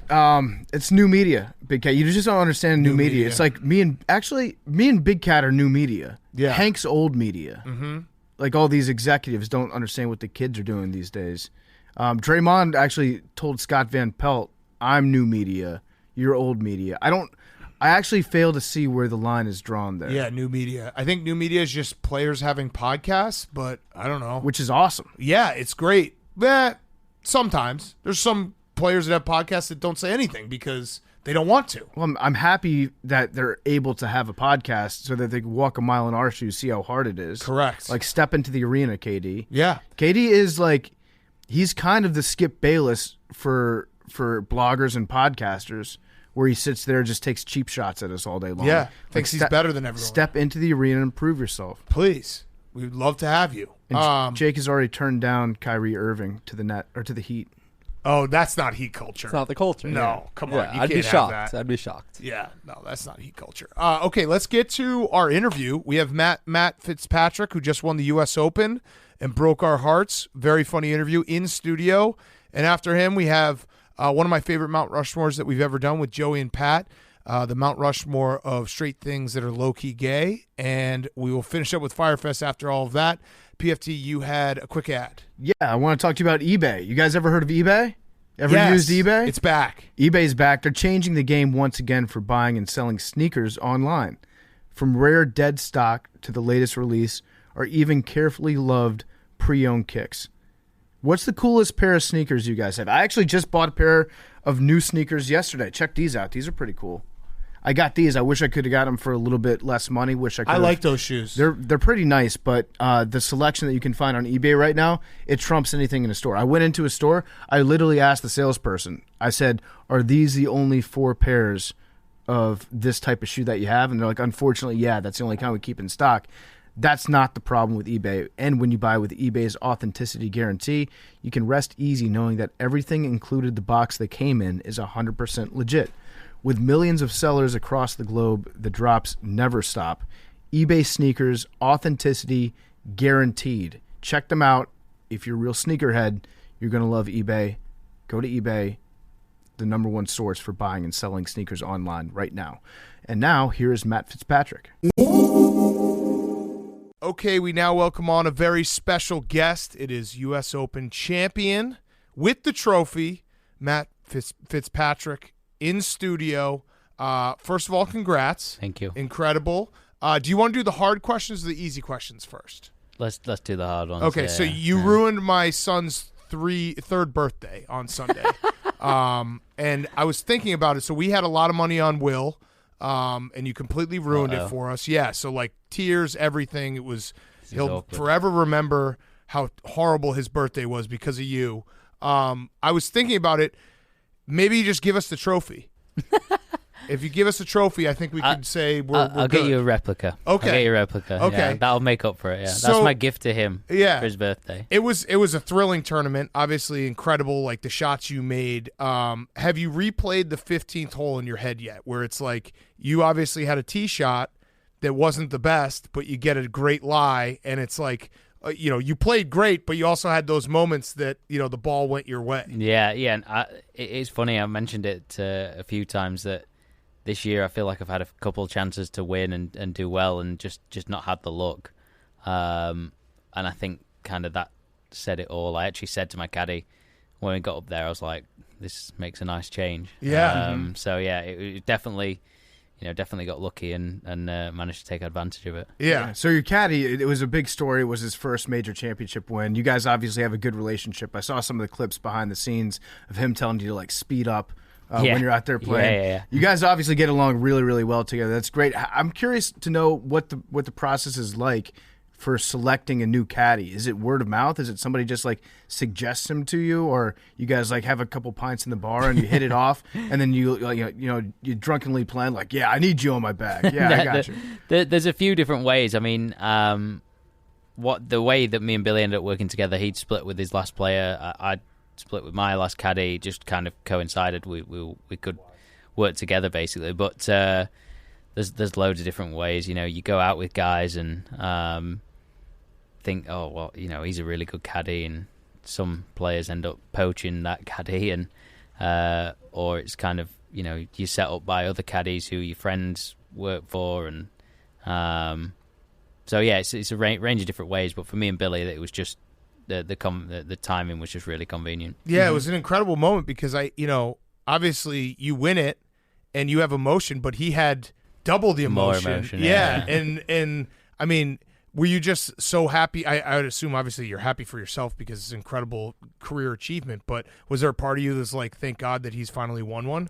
it's new media, Big Cat. You just don't understand new media. It's like me and Big Cat are new media. Yeah. Hank's old media. Mm-hmm. Like all these executives don't understand what the kids are doing these days. Draymond actually told Scott Van Pelt, "I'm new media. You're old media." I actually fail to see where the line is drawn there. Yeah, new media. I think new media is just players having podcasts, but I don't know. Which is awesome. Yeah, it's great. Sometimes. There's some players that have podcasts that don't say anything because they don't want to. Well, I'm happy that they're able to have a podcast so that they can walk a mile in our shoes, see how hard it is. Correct. Like step into the arena, KD. Yeah. KD is like, he's kind of the Skip Bayless for bloggers and podcasters, where he sits there and just takes cheap shots at us all day long. Yeah, thinks he's better than everyone. Step into the arena and prove yourself. Please. We'd love to have you. And Jake has already turned down Kyrie Irving to the net or to the Heat. Oh, that's not Heat culture. It's not the culture. No, come on. Yeah, You I'd be can't have shocked. that. I'd be shocked. Yeah, no, that's not Heat culture. Okay, let's get to our interview. We have Matt Fitzpatrick, who just won the U.S. Open and broke our hearts. Very funny interview in studio. And after him, we have one of my favorite Mt Rushmores that we've ever done with Joey and Pat, the Mt Rushmore of straight things that are low-key gay. And we will finish up with Fyre Fest after all of that. PFT, you had a quick ad. Yeah, I want to talk to you about eBay. You guys ever heard of eBay? Ever Yes, used eBay? It's back. eBay's back. They're changing the game once again for buying and selling sneakers online. From rare dead stock to the latest release, or even carefully loved pre-owned kicks. What's the coolest pair of sneakers you guys have? I actually just bought a pair of new sneakers yesterday. Check these out. These are pretty cool. I got these. I wish I could have got them for a little bit less money. I like those shoes. They're pretty nice, but the selection that you can find on eBay right now, it trumps anything in a store. I went into a store. I literally asked the salesperson. I said, "Are these the only 4 pairs of this type of shoe that you have?" And they're like, "Unfortunately, yeah, that's the only kind we keep in stock." That's not the problem with eBay. And when you buy with eBay's authenticity guarantee, you can rest easy knowing that everything included the box they came in is 100% legit. With millions of sellers across the globe, the drops never stop. eBay sneakers, authenticity guaranteed. Check them out. If you're a real sneakerhead, you're going to love eBay. Go to eBay, the #1 source for buying and selling sneakers online right now. And now, here is Matt Fitzpatrick. Okay, we now welcome on a very special guest. It is U.S. Open champion with the trophy, Matt Fitzpatrick, in studio. First of all, congrats. Thank you. Incredible. Do you want to do the hard questions or the easy questions first? Let's do the hard ones. Okay, so you ruined my son's third birthday on Sunday. And I was thinking about it. So we had a lot of money on Will, and you completely ruined it for us. Yeah, so like tears, everything. It was he'll forever remember how horrible his birthday was because of you. I was thinking about it. Maybe you just give us the trophy. If you give us a trophy, I think we could say we're I'll good. get you a replica. Okay. I'll get you a replica. Okay. Yeah, that'll make up for it. Yeah. So- That's my gift to him for his birthday. It was a thrilling tournament. Obviously incredible, like the shots you made. Have you replayed the 15th hole in your head yet? Where it's like you obviously had a tee shot that wasn't the best, but you get a great lie, and it's like you played great, but you also had those moments that the ball went your way. Yeah. And it's funny. I mentioned it a few times that this year I feel like I've had a couple of chances to win and do well, and just not had the luck. And I think kind of that said it all. I actually said to my caddy when we got up there, I was like, "This makes a nice change." Yeah. So yeah, it definitely got lucky and managed to take advantage of it. Yeah. So your caddy, it was a big story. It was his first major championship win. You guys obviously have a good relationship. I saw some of the clips behind the scenes of him telling you to like speed up when you're out there playing. Yeah. You guys obviously get along really, really well together. That's great. I'm curious to know what the process is like for selecting a new caddy. Is it word of mouth? Is it somebody just like suggests him to you, or you guys like have a couple pints in the bar and you hit it off, and then you drunkenly plan like, yeah, I need you on my back. Yeah, I got you. There's a few different ways. I mean, the way that me and Billy ended up working together, he'd split with his last player. I'd split with my last caddy. Just kind of coincided. We could work together basically. But there's loads of different ways. You go out with guys and think, oh well, he's a really good caddy, and some players end up poaching that caddy, and or it's kind of you're set up by other caddies who your friends work for, and so yeah, it's a range of different ways. But for me and Billy, it was just the timing was just really convenient. Yeah, it was an incredible moment because obviously you win it and you have emotion, but he had double the emotion. More emotion. Yeah. And I mean, were you just so happy? I would assume obviously you're happy for yourself because it's an incredible career achievement, but was there a part of you that's like, thank God that he's finally won one?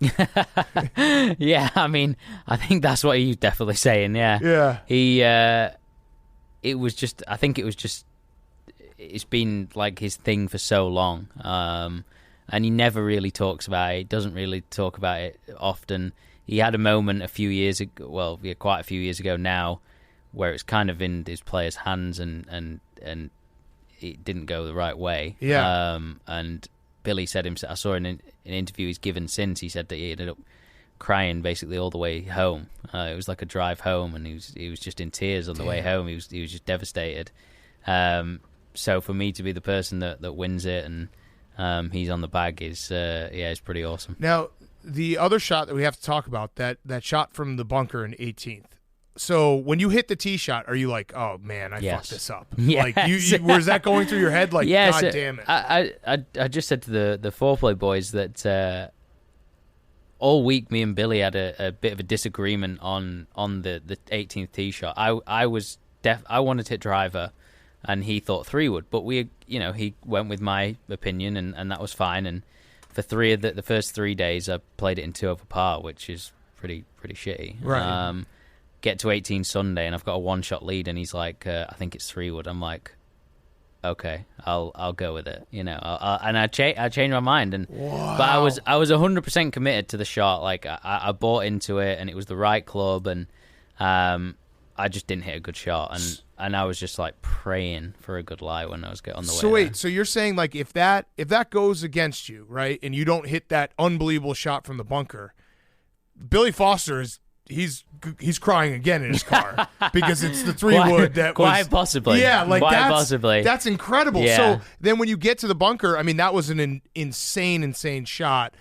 Yeah, I mean, I think that's what he's definitely saying. Yeah. Yeah. I think it's been like his thing for so long, and he never really talks about it. Doesn't really talk about it often. He had a moment a few years ago, well, yeah, quite a few years ago now, where it's kind of in his players' hands, and it didn't go the right way. Yeah. And Billy said himself, I saw in an interview he's given since, he said that he ended up crying basically all the way home. It was like a drive home, and he was just in tears on the way home. He was just devastated. So for me to be the person that wins it and he's on the bag is it's pretty awesome. Now, the other shot that we have to talk about, that shot from the bunker in 18th. So when you hit the tee shot, are you like, oh man, I fucked this up? Yes. Like you was that going through your head? Like, God damn it. I just said to the foreplay boys that all week me and Billy had a bit of a disagreement on the 18th tee shot. I wanted to hit driver, and he thought 3 would, but he went with my opinion, and that was fine. And for the first 3 days, I played it in 2 over par, which is pretty shitty. Right. Get to 18 Sunday, and I've got a 1-shot lead, and he's like, I think it's 3 wood. I'm like, okay, I'll go with it, and I changed my mind, and wow. But I was 100% committed to the shot. Like I bought into it, and it was the right club, and I just didn't hit a good shot, and I was just like praying for a good lie when I was on the way. So wait, so you're saying like if that goes against you, right, and you don't hit that unbelievable shot from the bunker, Billy Foster he's crying again in his car because it's the 3-wood that quite possibly. Yeah, like quite possibly. That's incredible. Yeah. So then when you get to the bunker, I mean, that was an insane shot.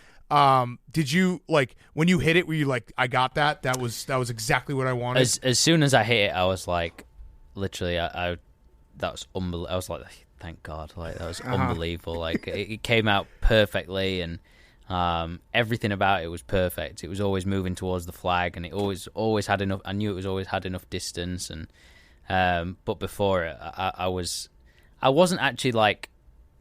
Did you like when you hit it? Were you like, I got that? That was exactly what I wanted. As soon as I hit it, I was like, literally, that was unbelievable. I was like, thank God, like that was unbelievable. Like it came out perfectly, and everything about it was perfect. It was always moving towards the flag, and it always had enough. I knew it was always had enough distance, and but before it, I wasn't actually like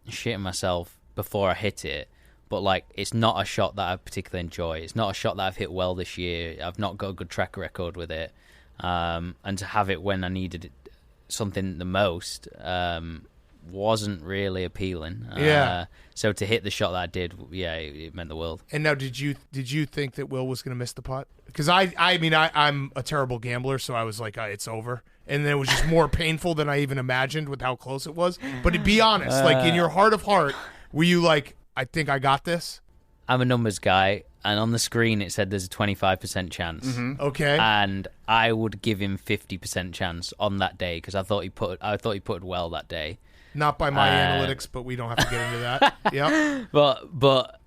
shitting myself before I hit it. But, like, it's not a shot that I particularly enjoy. It's not a shot that I've hit well this year. I've not got a good track record with it. And to have it when I needed something the most wasn't really appealing. Yeah. So to hit the shot that I did, yeah, it meant the world. And now, did you think that Will was going to miss the putt? Because I'm a terrible gambler, so I was like, it's over. And then it was just more painful than I even imagined with how close it was. But to be honest, like in your heart of heart, were you like, I think I got this? I'm a numbers guy, and on the screen it said there's a 25% chance. Mm-hmm. Okay. And I would give him 50% chance on that day because I thought he put well that day. Not by my analytics, but we don't have to get into that. Yeah. But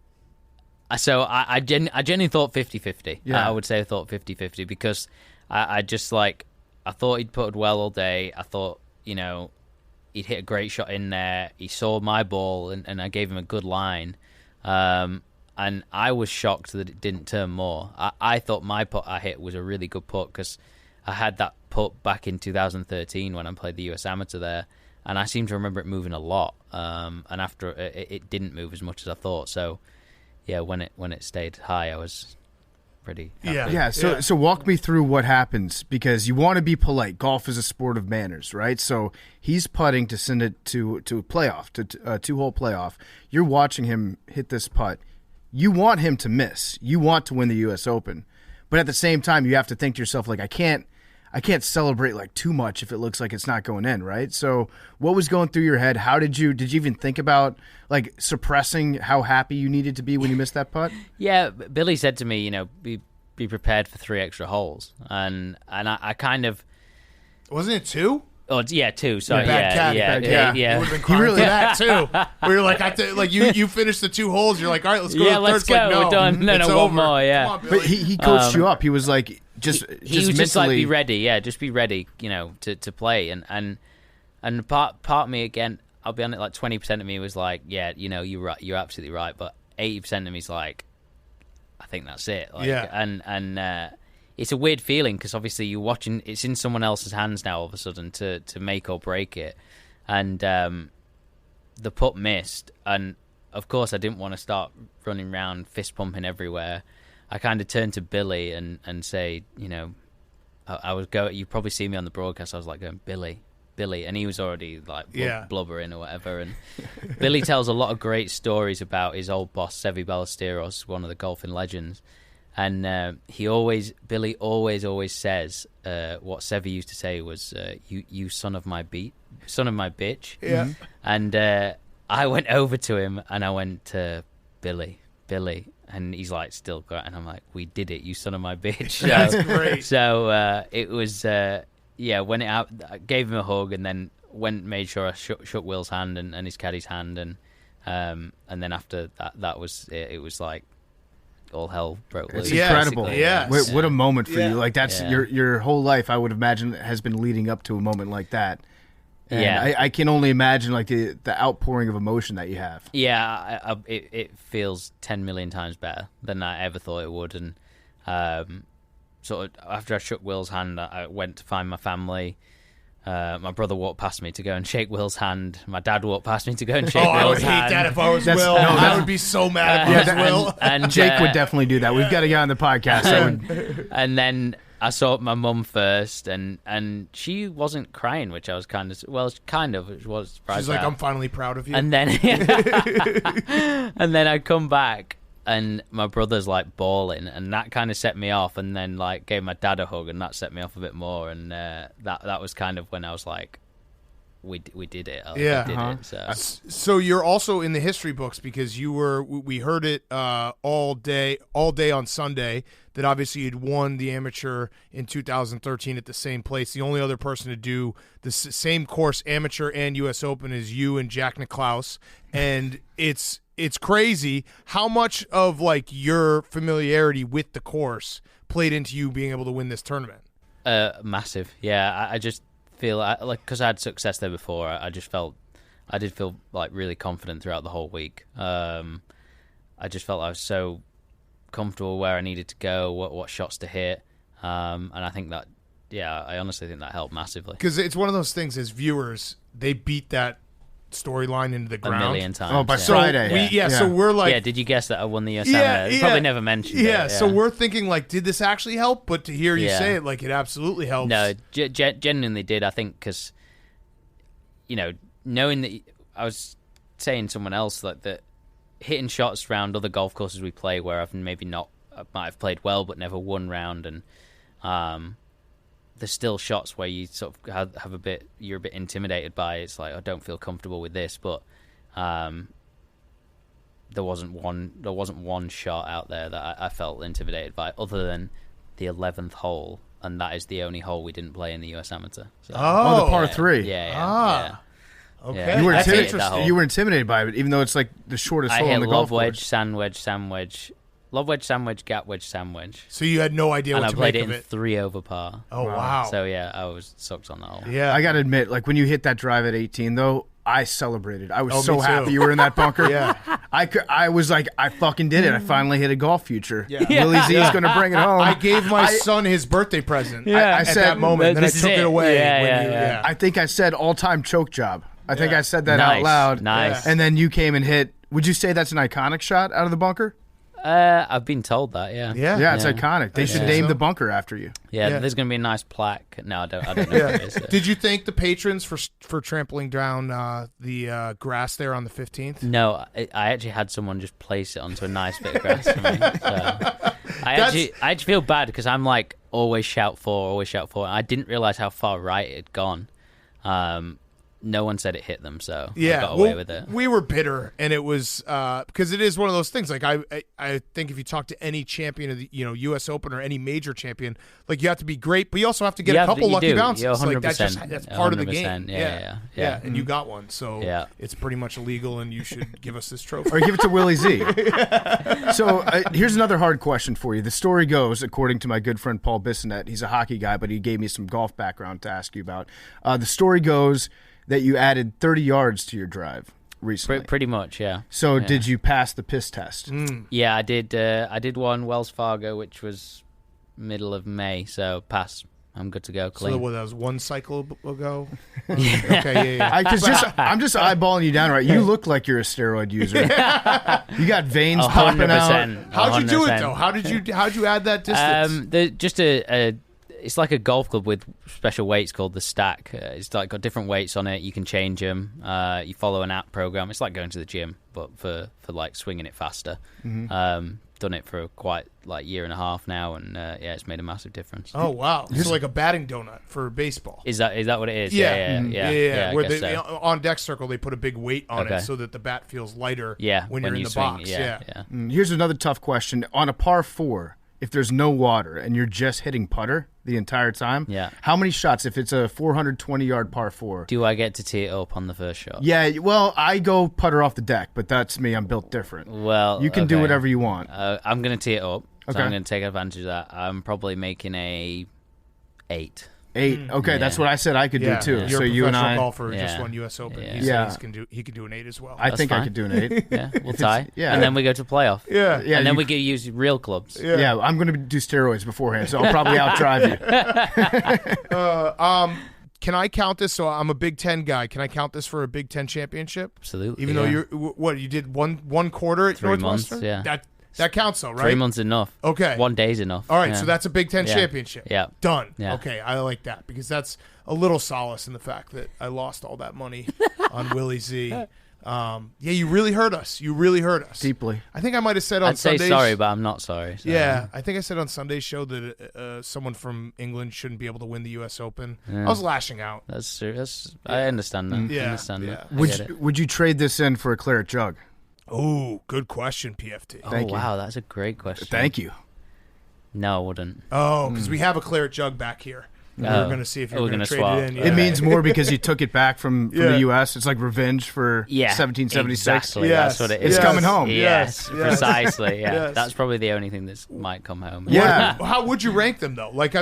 so I genuinely thought 50-50. Yeah. I would say I thought 50-50 because I just like I thought he'd put well all day. I thought, you know, he'd hit a great shot in there. He saw my ball, and I gave him a good line. And I was shocked that it didn't turn more. I thought my putt I hit was a really good putt because I had that putt back in 2013 when I played the US Amateur there, and I seem to remember it moving a lot. And after it didn't move as much as I thought. So, yeah, when it stayed high, I was pretty happy. Yeah. So walk me through what happens because you want to be polite. Golf is a sport of manners, right? So he's putting to send it to a playoff, to a 2-hole playoff. You're watching him hit this putt. You want him to miss. You want to win the U.S. Open, but at the same time, you have to think to yourself like, I can't celebrate like too much if it looks like it's not going in, right? So what was going through your head? How did you even think about like suppressing how happy you needed to be when you missed that putt? Yeah, Billy said to me, you know, be prepared for 3 extra holes, and I kind of Wasn't it 2? Oh, yeah, 2. Sorry, Bad caddy. yeah. You would have been crying for that too. We were like, you finished the 2 holes. You're like, all right, let's go. Yeah, to the let's third. go. Like, no, We're done. No, it's one over. more. Yeah. Come on, Billy. But he coached you up. He was like, he was mentally, just like, be ready. Yeah, just be ready. You know, to play. And part of me again, I'll be honest, like 20% of me was like, yeah, you know, you're right. You're absolutely right. But 80% of me is like, I think that's it. Like, yeah. And it's a weird feeling because obviously you're watching. It's in someone else's hands now. All of a sudden to make or break it. And the putt missed, and of course I didn't want to start running around fist pumping everywhere. I kind of turned to Billy and say, you know, I was going. You probably see me on the broadcast. I was like going, Billy, and he was already like blubbering or whatever. And Billy tells a lot of great stories about his old boss Seve Ballesteros, one of the golfing legends. And Billy always says what Seve used to say was, "You son of my bitch." Yeah. And I went over to him and I went to Billy, and he's like still got, and I'm like, "We did it, you son of my bitch." So, That's great. So it was when I gave him a hug and then made sure I shook Will's hand and his caddy's hand, and then after that was it. It was like all hell broke loose. It's incredible. Basically. Yeah. What a moment for you. Like that's Yeah. your whole life, I would imagine, has been leading up to a moment like that. And Yeah. I can only imagine like the outpouring of emotion that you have. Yeah, it feels 10 million times better than I ever thought it would. And sort of after I shook Will's hand, I went to find my family. My brother walked past me to go and shake Will's hand. My dad walked past me to go and shake I would Will's hate hand. that if I was Will. I would be so mad if I was Will. And Jake would definitely do that. We've got a guy on the podcast that would. And then I saw my mum first, and she wasn't crying, which I was kind of surprised. She's like, about. I'm finally proud of you. And then and then I come back, and my brother's like bawling, and that kind of set me off. And then like gave my dad a hug, and that set me off a bit more. And that was kind of when I was like, we did it. We did it. So you're also in the history books because we heard it all day on Sunday that obviously you'd won the amateur in 2013 at the same place. The only other person to do the same course, amateur and U.S. Open, is you and Jack Nicklaus, and it's crazy how much of like your familiarity with the course played into you being able to win this tournament. Massive, yeah. I just feel like because I had success there before, I did feel like really confident throughout the whole week. I just felt I was so comfortable where I needed to go, what shots to hit, and I think that, I honestly think that helped massively. Because it's one of those things as viewers, they beat that storyline into the ground a million times. Oh, by Friday. So we're like, did you guess that I won the US Amateur? Probably never mentioned it. So we're thinking like, did this actually help? But to hear you say it, like, it absolutely helps. No, genuinely did. I think because, knowing that I was saying to someone else like that, hitting shots around other golf courses we play where I've maybe not, I might have played well but never won round, and there's still shots where you sort of have you're a bit intimidated by it. It's like, I don't feel comfortable with this, but there wasn't one shot out there that I felt intimidated by, other than the 11th hole, and that is the only hole we didn't play in the US Amateur. So, the par 3. Yeah. Okay. Yeah. You were intimidated by it, even though it's like the shortest hole in the golf wedge, course. sand wedge, lob wedge, sand wedge, gap wedge, sand wedge. So you had no idea and what I to played make it of in it. 3 over par. Oh, wow. So I was sucked on that hole. Yeah. I got to admit, like when you hit that drive at 18, though, I celebrated. I was so me too. happy you were in that bunker. Yeah. I was like, I fucking did it. I finally hit a golf future. Yeah. Willie Z is going to bring it home. I gave my son his birthday present I at said, that moment. Then I took it away. Yeah. I think I said all-time choke job. I think I said that Nice. out loud. Nice. And then you came and hit. Would you say that's an iconic shot out of the bunker? I've been told that, yeah. Yeah, it's iconic. They should name the bunker after you. Yeah, there's going to be a nice plaque. No, I don't know if it is. Did you thank the patrons for trampling down the grass there on the 15th? No, I actually had someone just place it onto a nice bit of grass for me. So I actually feel bad because I'm like, always shout for. And I didn't realize how far right it had gone. No one said it hit them, so I got away with it. We were bitter, and it was because it is one of those things. Like I think if you talk to any champion of the U.S. Open or any major champion, like you have to be great, but you also have to get a couple lucky bounces. Yeah, 100%. Like that's part of the game. Yeah. And you got one, so it's pretty much illegal, and you should give us this trophy or give it to Willie Z. So here's another hard question for you. The story goes, according to my good friend Paul Bissonette, he's a hockey guy, but he gave me some golf background to ask you about. The story goes that you added 30 yards to your drive recently. Pretty much, yeah. So did you pass the piss test? Yeah, I did. I did one Wells Fargo, which was middle of May, so pass. I'm good to go. Clean. So that was one cycle ago. Yeah. Okay, yeah. I'm just eyeballing you down, right? You look like you're a steroid user. You got veins popping out. How'd you do it though? How'd you add that distance? It's like a golf club with special weights called the Stack. It's like got different weights on it. You can change them. You follow an app program. It's like going to the gym, but for like swinging it faster. Done it for quite like year and a half now, and it's made a massive difference. Oh wow! So like a batting donut for baseball. Is that what it is? Yeah. Where they, on deck circle they put a big weight on it so that the bat feels lighter. When you're in the swing, box. Here's another tough question: on a par 4, if there's no water and you're just hitting putter the entire time, how many shots? If it's a 420-yard par 4, do I get to tee it up on the first shot? Yeah, well, I go putter off the deck, but that's me. I'm built different. Well, you can do whatever you want. I'm going to tee it up, so I'm going to take advantage of that. I'm probably making a 8. 8. Okay, that's what I said I could do too. You're so a you and I, golfer just won U.S. Open. He can do an 8 as well. I think I could do an 8. We'll tie. And then we go to playoff. And then we can use real clubs. Yeah, I'm going to do steroids beforehand, so I'll probably outdrive you. Can I count this? So I'm a Big Ten guy. Can I count this for a Big Ten championship? Absolutely. Even though you did one quarter at 3 Northwestern? months. That counts though, right? 3 months enough. Okay. 1 day's enough. All right, so that's a Big Ten championship. Yeah. Done. Yeah. Okay, I like that because that's a little solace in the fact that I lost all that money on Willie Z. You really hurt us. You really hurt us Deeply. I think I might have said on I'd say Sunday's, sorry, but I'm not sorry. So. Yeah, I think I said on Sunday's show that someone from England shouldn't be able to win the U.S. Open. Yeah. I was lashing out. That's true. I understand that. Yeah, I understand yeah. that. I get it. Would you trade this in for a claret jug? Oh, good question, PFT. Oh, wow, that's a great question. Thank you. No, I wouldn't. Oh, because we have a claret jug back here. We were going to see if you were going to trade swap. it in. It means more because you took it back from Yeah. the U.S. It's like revenge for 1776. Exactly. Yes. That's what it It's is. coming home. Yes, Yes. precisely. Yeah, Yes. that's probably the only thing that might come home. Yeah. How would you rank them though? Like,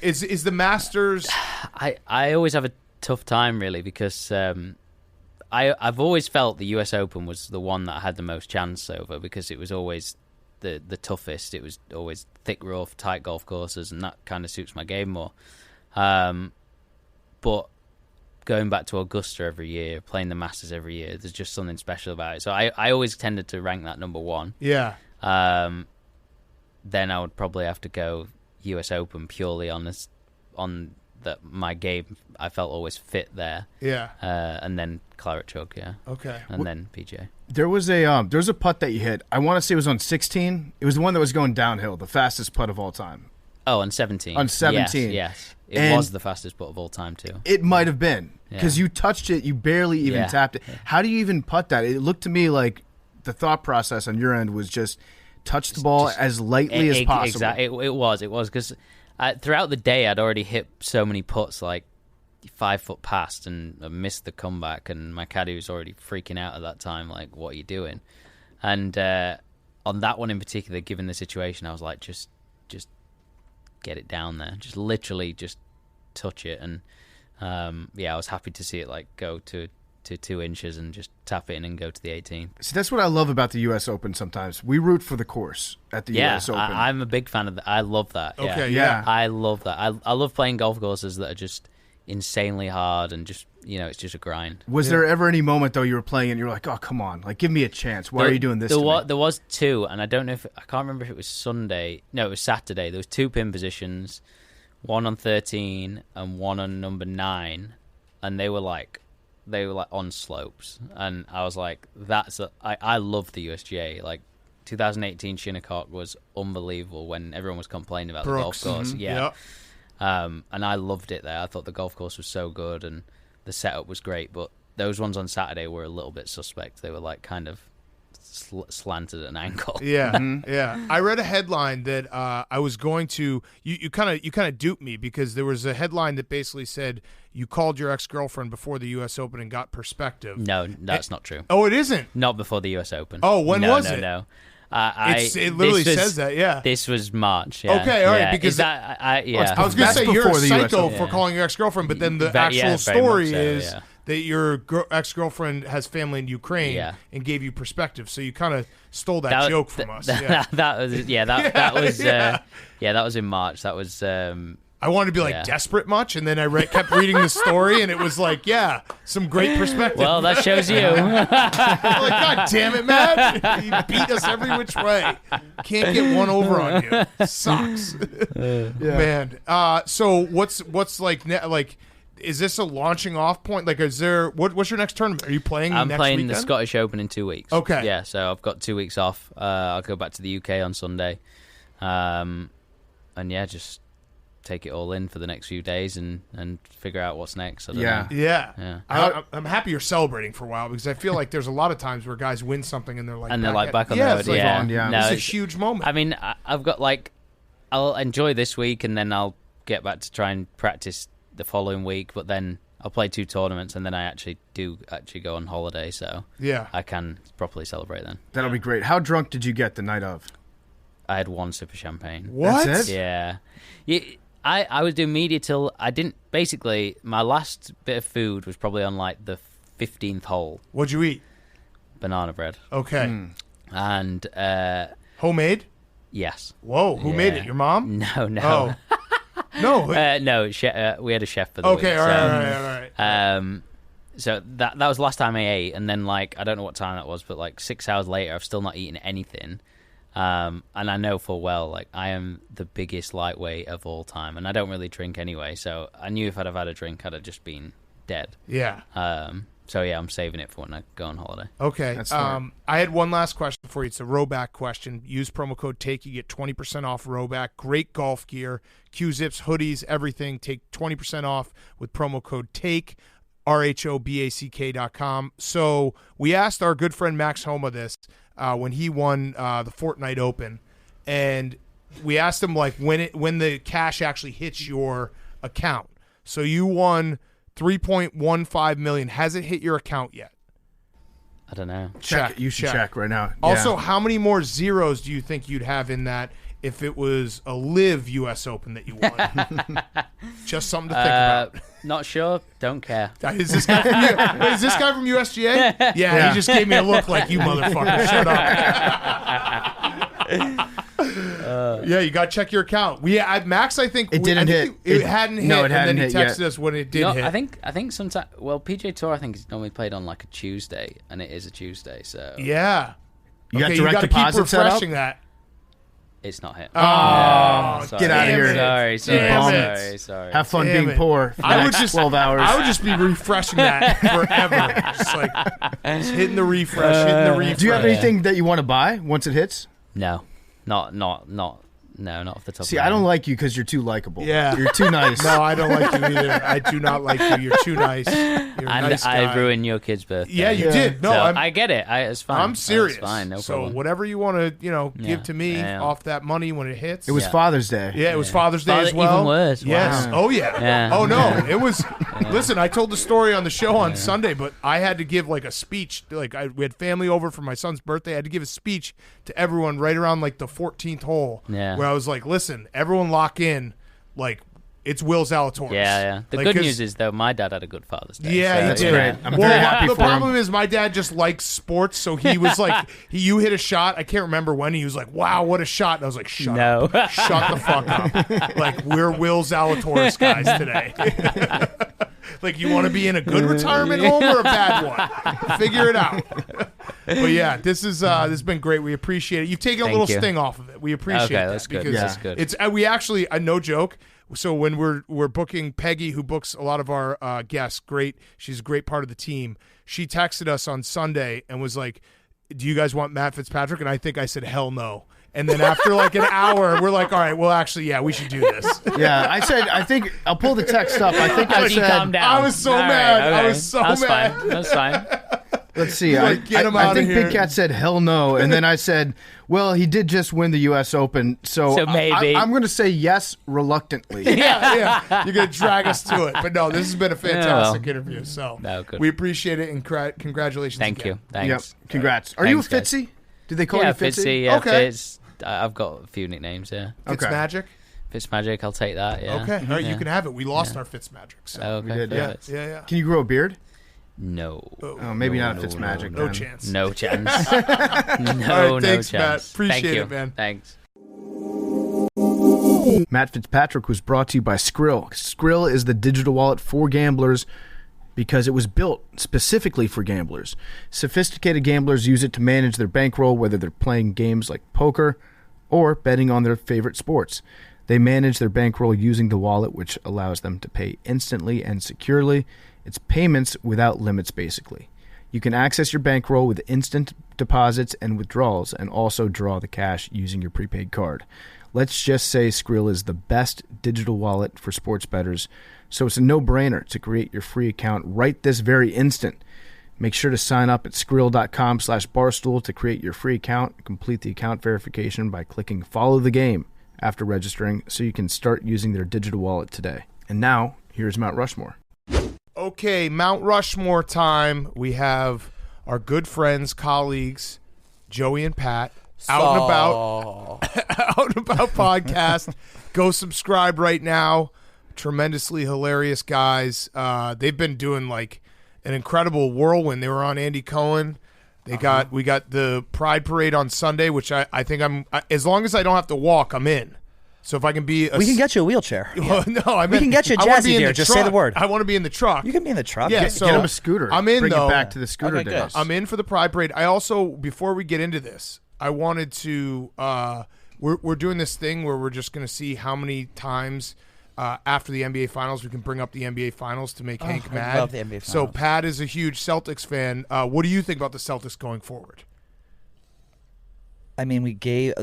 is the Masters? I always have a tough time really because I've always felt the U.S. Open was the one that I had the most chance over because it was always the toughest. It was always thick, rough, tight golf courses, and that kind of suits my game more. But going back to Augusta every year, playing the Masters every year, there's just something special about it. So I always tended to rank that number one. Yeah. Then I would probably have to go U.S. Open purely on that my game I felt always fit there. Yeah. And then claret jug, yeah. Okay. And then PJ. There was a putt that you hit. I want to say it was on 16. It was the one that was going downhill, the fastest putt of all time. Oh, on 17. On 17. Yes. It And was the fastest putt of all time, too. It might have been because Yeah. you touched it, you barely even Yeah. tapped it. How do you even putt that? It looked to me like the thought process on your end was just touch the ball as lightly as possible. Exactly. It was because throughout the day I'd already hit so many putts, like 5 foot past, and I missed the comeback, and my caddy was already freaking out at that time, like, what are you doing? And on that one in particular, given the situation, I was like, just get it down there, just literally just touch it. And I was happy to see it like go to 2 inches and just tap it in and go to the 18th. See, that's what I love about the U.S. Open sometimes. We root for the course at the U.S. Open. I'm a big fan of that. I love that. Okay, yeah. I love that. I love playing golf courses that are just insanely hard and just, it's just a grind. Was there ever any moment, though, you were playing and you were like, oh, come on, like, give me a chance. Why are you doing this to me? There was 2, and I don't know I can't remember if it was Sunday. No, it was Saturday. There was 2 pin positions, one on 13 and one on number 9, and they were like on slopes, and I was like, I love the USGA. Like 2018 Shinnecock was unbelievable when everyone was complaining about Brooks. the golf course. Mhm. Yeah. Yep. And I loved it there. I thought the golf course was so good and the setup was great, but those ones on Saturday were a little bit suspect. They were like kind of slanted at an angle. Yeah, yeah. I read a headline that I was going to. You kind of duped me because there was a headline that basically said you called your ex-girlfriend before the U.S. Open and got perspective. No, that's not true. Oh, it isn't. Not before the U.S. Open. Oh, when was it? No. It literally says that. Yeah. This was March. Yeah. Okay, all right. Yeah. Because Is that, I I was going to say you're a before the US psycho Open. for calling your ex-girlfriend, but then the Very actual much story so, is yeah. that your ex-girlfriend has family in Ukraine Yeah. and gave you perspective. So you kind of stole that joke from us. Yeah. That was that was in March. That was I wanted to be like Yeah. desperate much, and then I kept reading the story, and it was like, yeah, some great perspective. well, that shows you. I'm like, God damn it, man! You beat us every which way. Can't get one over on you. Sucks, man. So what's like is this a launching off point? Like, is there what's your next tournament? Are you playing? I'm next playing weekend? the Scottish Open in 2 weeks. Okay. Yeah, so I've got 2 weeks off. I'll go back to the UK on Sunday, and yeah, just take it all in for the next few days and figure out what's next. I don't know. Yeah. Yeah. I'm happy you're celebrating for a while because I feel like there's a lot of times where guys win something and they're like, back on the yeah, road. it's like, Yeah, yeah. No, this is a it's- huge moment. I mean, I've got I'll enjoy this week and then I'll get back to try and practice the following week. But then I'll play 2 tournaments and then I actually go on holiday, so yeah. I can properly celebrate then. That'll be great. How drunk did you get the night of? I had 1 sip of champagne. What? That's it? Yeah. I was doing media till I didn't. Basically, my last bit of food was probably on like the 15th hole. What'd you eat? Banana bread. Okay. And Homemade? yes. Whoa. Who made it? Your mom? No. Oh. No. No. We had a chef for the Okay. week. All so, right. So that was the last time I ate, and then I don't know what time that was, but 6 hours later, I've still not eaten anything. And I know full well, I am the biggest lightweight of all time, and I don't really drink anyway. So I knew if I'd have had a drink, I'd have just been dead. Yeah. So yeah, I'm saving it for when I go on holiday. Okay. That's smart. I had one last question for you. It's a Rowback question. Use promo code TAKE. You get 20% off Rowback. Great golf gear, Q-zips, hoodies, everything. Take 20% off with promo code TAKE, RHOBACK.com. So we asked our good friend Max Homa this when he won the Fortnite Open, and we asked him like when the cash actually hits your account. So you won $3.15 million. Has it hit your account yet? I don't know. Check. You should check right now. Also, Yeah. how many more zeros do you think you'd have in that if it was a live U.S. Open that you won? Just something to think about. Not sure. Don't care. Is this guy from, wait, is this guy from USGA? Yeah, he just gave me a look like, you motherfucker, shut up. Yeah, you got to check your account. Max, I think It didn't hit. It hadn't hit. No, it hadn't and then hit he texted yet. us when it did No, hit. I think sometimes. Well, PJ Tour I think is normally played on like a Tuesday, and it is a Tuesday, so Yeah. You got okay, direct you got to deposit keep set up? refreshing that. it's not hit. Oh, Sorry. get outta here. Sorry. Have fun Damn being it. poor for the I would next just 12 hours. I would just be refreshing that forever. Just like just hitting the refresh, hitting the refresh. Do you have anything that you want to buy once it hits? No, not off the top. See, of my I don't head. like you because you're too likable. Yeah. You're too nice. No, I don't like you either. I do not like you. You're too nice. You're a And nice guy. I ruined your kid's birthday. Yeah, you did. No, So I'm, I get it. It's fine. I'm serious. It's fine. No so problem. whatever you want to, give Yeah. to me Yeah. off that money when it hits. It was Yeah. Father's Day. Yeah, it was Father's Day Father- as well. even worse. Yes. Wow. Oh yeah. Yeah. Oh no. It was. Listen, I told the story on the show on Sunday, but I had to give like a speech. Like we had family over for my son's birthday. I had to give a speech to everyone right around like the 14th hole. Yeah. Where I was like, listen, everyone lock in. Like it's Will Zalatoris. Yeah. The Like, good 'cause- news is though, my dad had a good Father's Day. Yeah, so, he That's did. great. I'm very happy the for him. problem is my dad just likes sports, so he was like, you hit a shot. I can't remember when. He was like, "Wow, what a shot!" And I was like, "Shut up, shut the fuck up." Like we're Will Zalatoris guys today. Like you want to be in a good retirement home or a bad one? Figure it out. But yeah, this has been great. We appreciate it. You've taken a Thank little you. sting off of it. We appreciate Okay, that that's good. because That's good. it's we actually no joke. So when we're booking Peggy, who books a lot of our guests, she's a great part of the team. She texted us on Sunday and was like, "Do you guys want Matt Fitzpatrick?" And I think I said, "Hell no." And then after like an hour, we're like, "All right, well, actually, yeah, we should do this." Yeah, I think I'll pull the text up. I think I How did you said, calm down? I was so All right, mad. I okay. was so That's mad. Fine. That's fine. let's see. Like, get him I outta think here. Big Cat said hell no, and then I said, well, he did just win the U.S. Open, so maybe. I'm going to say yes reluctantly. Yeah. You're gonna drag us to it, but no, this has been a fantastic well. interview. So No, good. we appreciate it and congratulations. Thank again. you. Thanks. Yep. Congrats. Are you a Thanks, guys. Fitzy? Did they call Yeah, you Fitzy? Fitzy. Yeah, Okay. Fitz. I've got a few nicknames. Yeah. Fitz Okay. Magic. Fitzmagic. I'll take that. Yeah. Okay, all right, you Yeah. can have it. We lost our Fitz Magic. So. Okay. did, yeah, perfect. yeah. Can you grow a beard? No. Oh, maybe not a Fitzmagic. No then. chance. No chance. No, All right, thanks, no Matt. chance. Appreciate Thank you. it, man. Thanks. Matt Fitzpatrick was brought to you by Skrill. Skrill is the digital wallet for gamblers because it was built specifically for gamblers. Sophisticated gamblers use it to manage their bankroll, whether they're playing games like poker or betting on their favorite sports. They manage their bankroll using the wallet, which allows them to pay instantly and securely. It's payments without limits, basically. You can access your bankroll with instant deposits and withdrawals, and also draw the cash using your prepaid card. Let's just say Skrill is the best digital wallet for sports bettors, so it's a no-brainer to create your free account right this very instant. Make sure to sign up at Skrill.com/Barstool to create your free account. Complete the account verification by clicking Follow the Game after registering so you can start using their digital wallet today. And now, here's Mount Rushmore. Okay, Mount Rushmore time. We have our good friends, colleagues, Joey and Pat, out and about podcast. Go subscribe right now. Tremendously hilarious guys. They've been doing like an incredible whirlwind. They were on Andy Cohen. We got the Pride Parade on Sunday, which I think as long as I don't have to walk, I'm in. So if I can be we can get you a wheelchair. Well, no, I mean, We can get you a I wanna jazzy be in deer. the Just say the truck. word. I want to be in the truck. You can be in the truck. Yeah, Get- so Get him a scooter. I'm in, Bring though. it back to the scooter Okay, days. good. I'm in for the Pride Parade. I also, before we get into this, I wanted to. We're doing this thing where we're just going to see how many times after the NBA Finals, we can bring up the NBA Finals to make Hank mad. I love the NBA So Finals. Pat is a huge Celtics fan. What do you think about the Celtics going forward? I mean,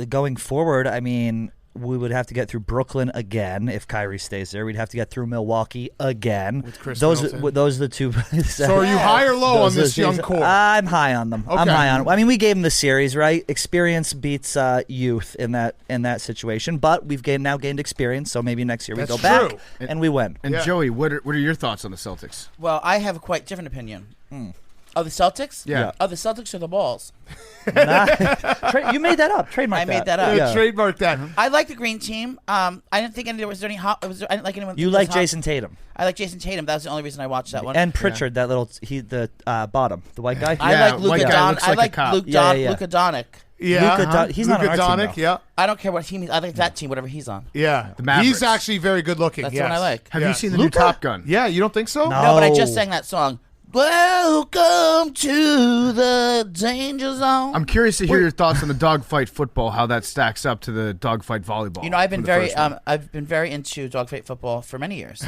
going forward. I mean, we would have to get through Brooklyn again if Kyrie stays there. We'd have to get through Milwaukee again. With Chris those Middleton. are the two. So are you high or low on this young core? I'm high on them. I'm Okay. high on them. I mean, we gave them the series, right? Experience beats youth in that situation, but we've now gained experience. So maybe next year we That's go back true. and we win. And Yeah. Joey, what are your thoughts on the Celtics? Well, I have a quite different opinion. Oh, the Celtics? Yeah. Oh, the Celtics are the balls. You made that up. Trademark. I made that up. Yeah. Trademark that. I like the green team. I didn't think there was any hot. I didn't like anyone. You that like was hot. Jason Tatum I like Jason Tatum. That was the only reason I watched that one. and Pritchard, that little the bottom, the white guy. I Yeah, like white Luka guy Don. looks I like a like cop. Yeah. Luka Doncic. Yeah. He's not on Luka our team, Doncic, though. yeah. I don't care what team. I like that team, whatever he's on. Yeah. The Mavericks. He's actually very good looking. That's yes. the one I like. Have Yeah. you seen the new Top Gun? Yeah, you don't think so? No. No, but I just sang that song. Welcome to the danger zone. I'm curious to hear your thoughts on the dogfight football, how that stacks up to the dogfight volleyball. You know, I've been from the very, first one. I've been very into dogfight football for many years.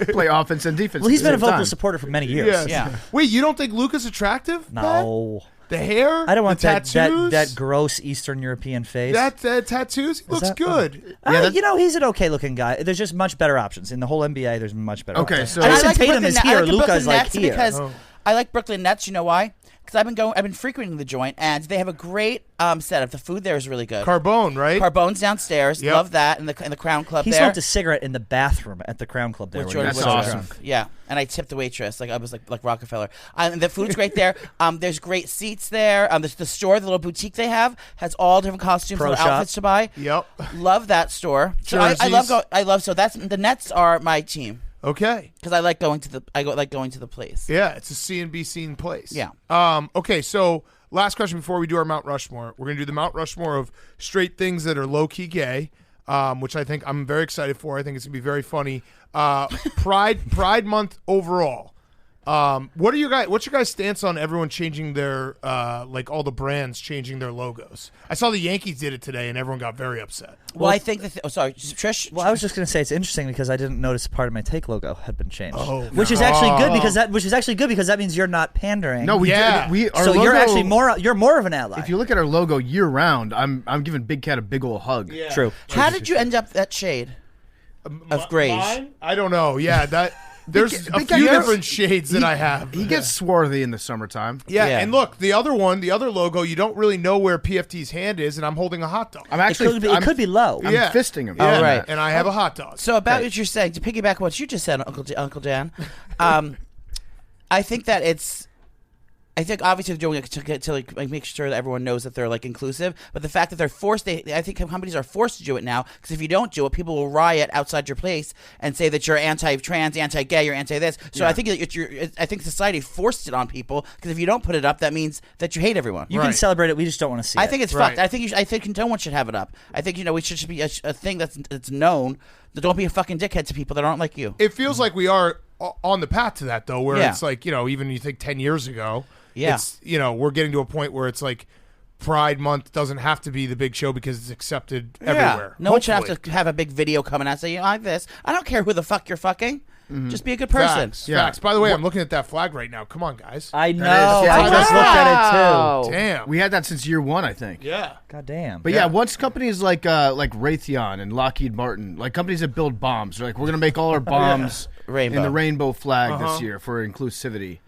Play offense and defense. Well, he's at the been a same vocal time. supporter for many years. Yes. Yeah. Wait, you don't think Luca's attractive? No, Pat? The hair? I don't want the that tattoos? gross Eastern European face. That tattoos? He looks that- good. You know, he's an okay-looking guy. There's just much better options in the whole NBA. There's much better. Okay, options. so- And Jason like the Tatum Brooklyn is Nets- I here. like the Luca's Brooklyn like Nets here. because I like Brooklyn Nets. You know why? Because I've been frequenting the joint, and they have a great setup. The food there is really good. Carbone, right? Carbone's downstairs. Yep. Love that, and the Crown Club He there. smoked a cigarette in the bathroom at the Crown Club there. With when he Jordan was That's Woodruff. awesome. Yeah, and I tipped the waitress like I was like Rockefeller. And the food's great there. There's great seats there. The store, the little boutique they have, has all different costumes, Pro little shop. outfits to buy. Yep. Love that store. So I love. So that's the Nets are my team Okay. because I like going to the place. Yeah, it's a see and be seen place. Yeah. Okay, so last question before we do our Mount Rushmore. We're going to do the Mount Rushmore of straight things that are low-key gay, which I think I'm very excited for. I think it's going to be very funny. Pride Month overall. What's your guys' stance on everyone changing their like all the brands changing their logos? I saw the Yankees did it today, and everyone got very upset. Well, I think that. Sorry, Trish. Well, I was just going to say it's interesting because I didn't notice part of my take logo had been changed, Oh, which is actually good because that means you're not pandering. No, Yeah. our so logo, you're actually more of an ally. If you look at our logo year round, I'm giving Big Cat a big old hug. Yeah. True. How did you end up that shade of grays? Mine? I don't know. Yeah, that there's a Big Cat few gets- different shades that I have. He gets swarthy in the summertime. Yeah, Yeah. and look, the other logo, you don't really know where PFT's hand is, and I'm holding a hot dog. I'm It actually could be low. I'm Yeah. fisting him. Yeah, right. and I have a hot dog. So about what you're saying, to piggyback what you just said, Uncle Dan, I think that I think obviously they're doing it to like make sure that everyone knows that they're like inclusive, but the fact that they're forced, I think companies are forced to do it now because if you don't do it, people will riot outside your place and say that you're anti-trans, anti-gay, you're anti-this. So I think I think society forced it on people because if you don't put it up, that means that you hate everyone. You can celebrate it. We just don't want to see it. I think it's Right. fucked. I think no one should have it up. I think we should be a thing that's known. Don't be a fucking dickhead to people that aren't like you. It feels like we are on the path to that, though, where Yeah. it's like, even you think 10 years ago, Yeah. it's, we're getting to a point where it's like Pride Month doesn't have to be the big show because it's accepted everywhere. No one should Hopefully. have to have a big video coming out and say, I like this. I don't care who the fuck you're fucking. Just be a good person. Facts. Facts. By the way, I'm looking at that flag right now. Come on, guys. I know. Yeah, I just looked at it too. Damn. We had that since year one, I think. Yeah. God damn. But yeah, once companies like Raytheon and Lockheed Martin, like companies that build bombs, they're like, we're gonna make all our bombs Rainbow. in the rainbow flag this year for inclusivity.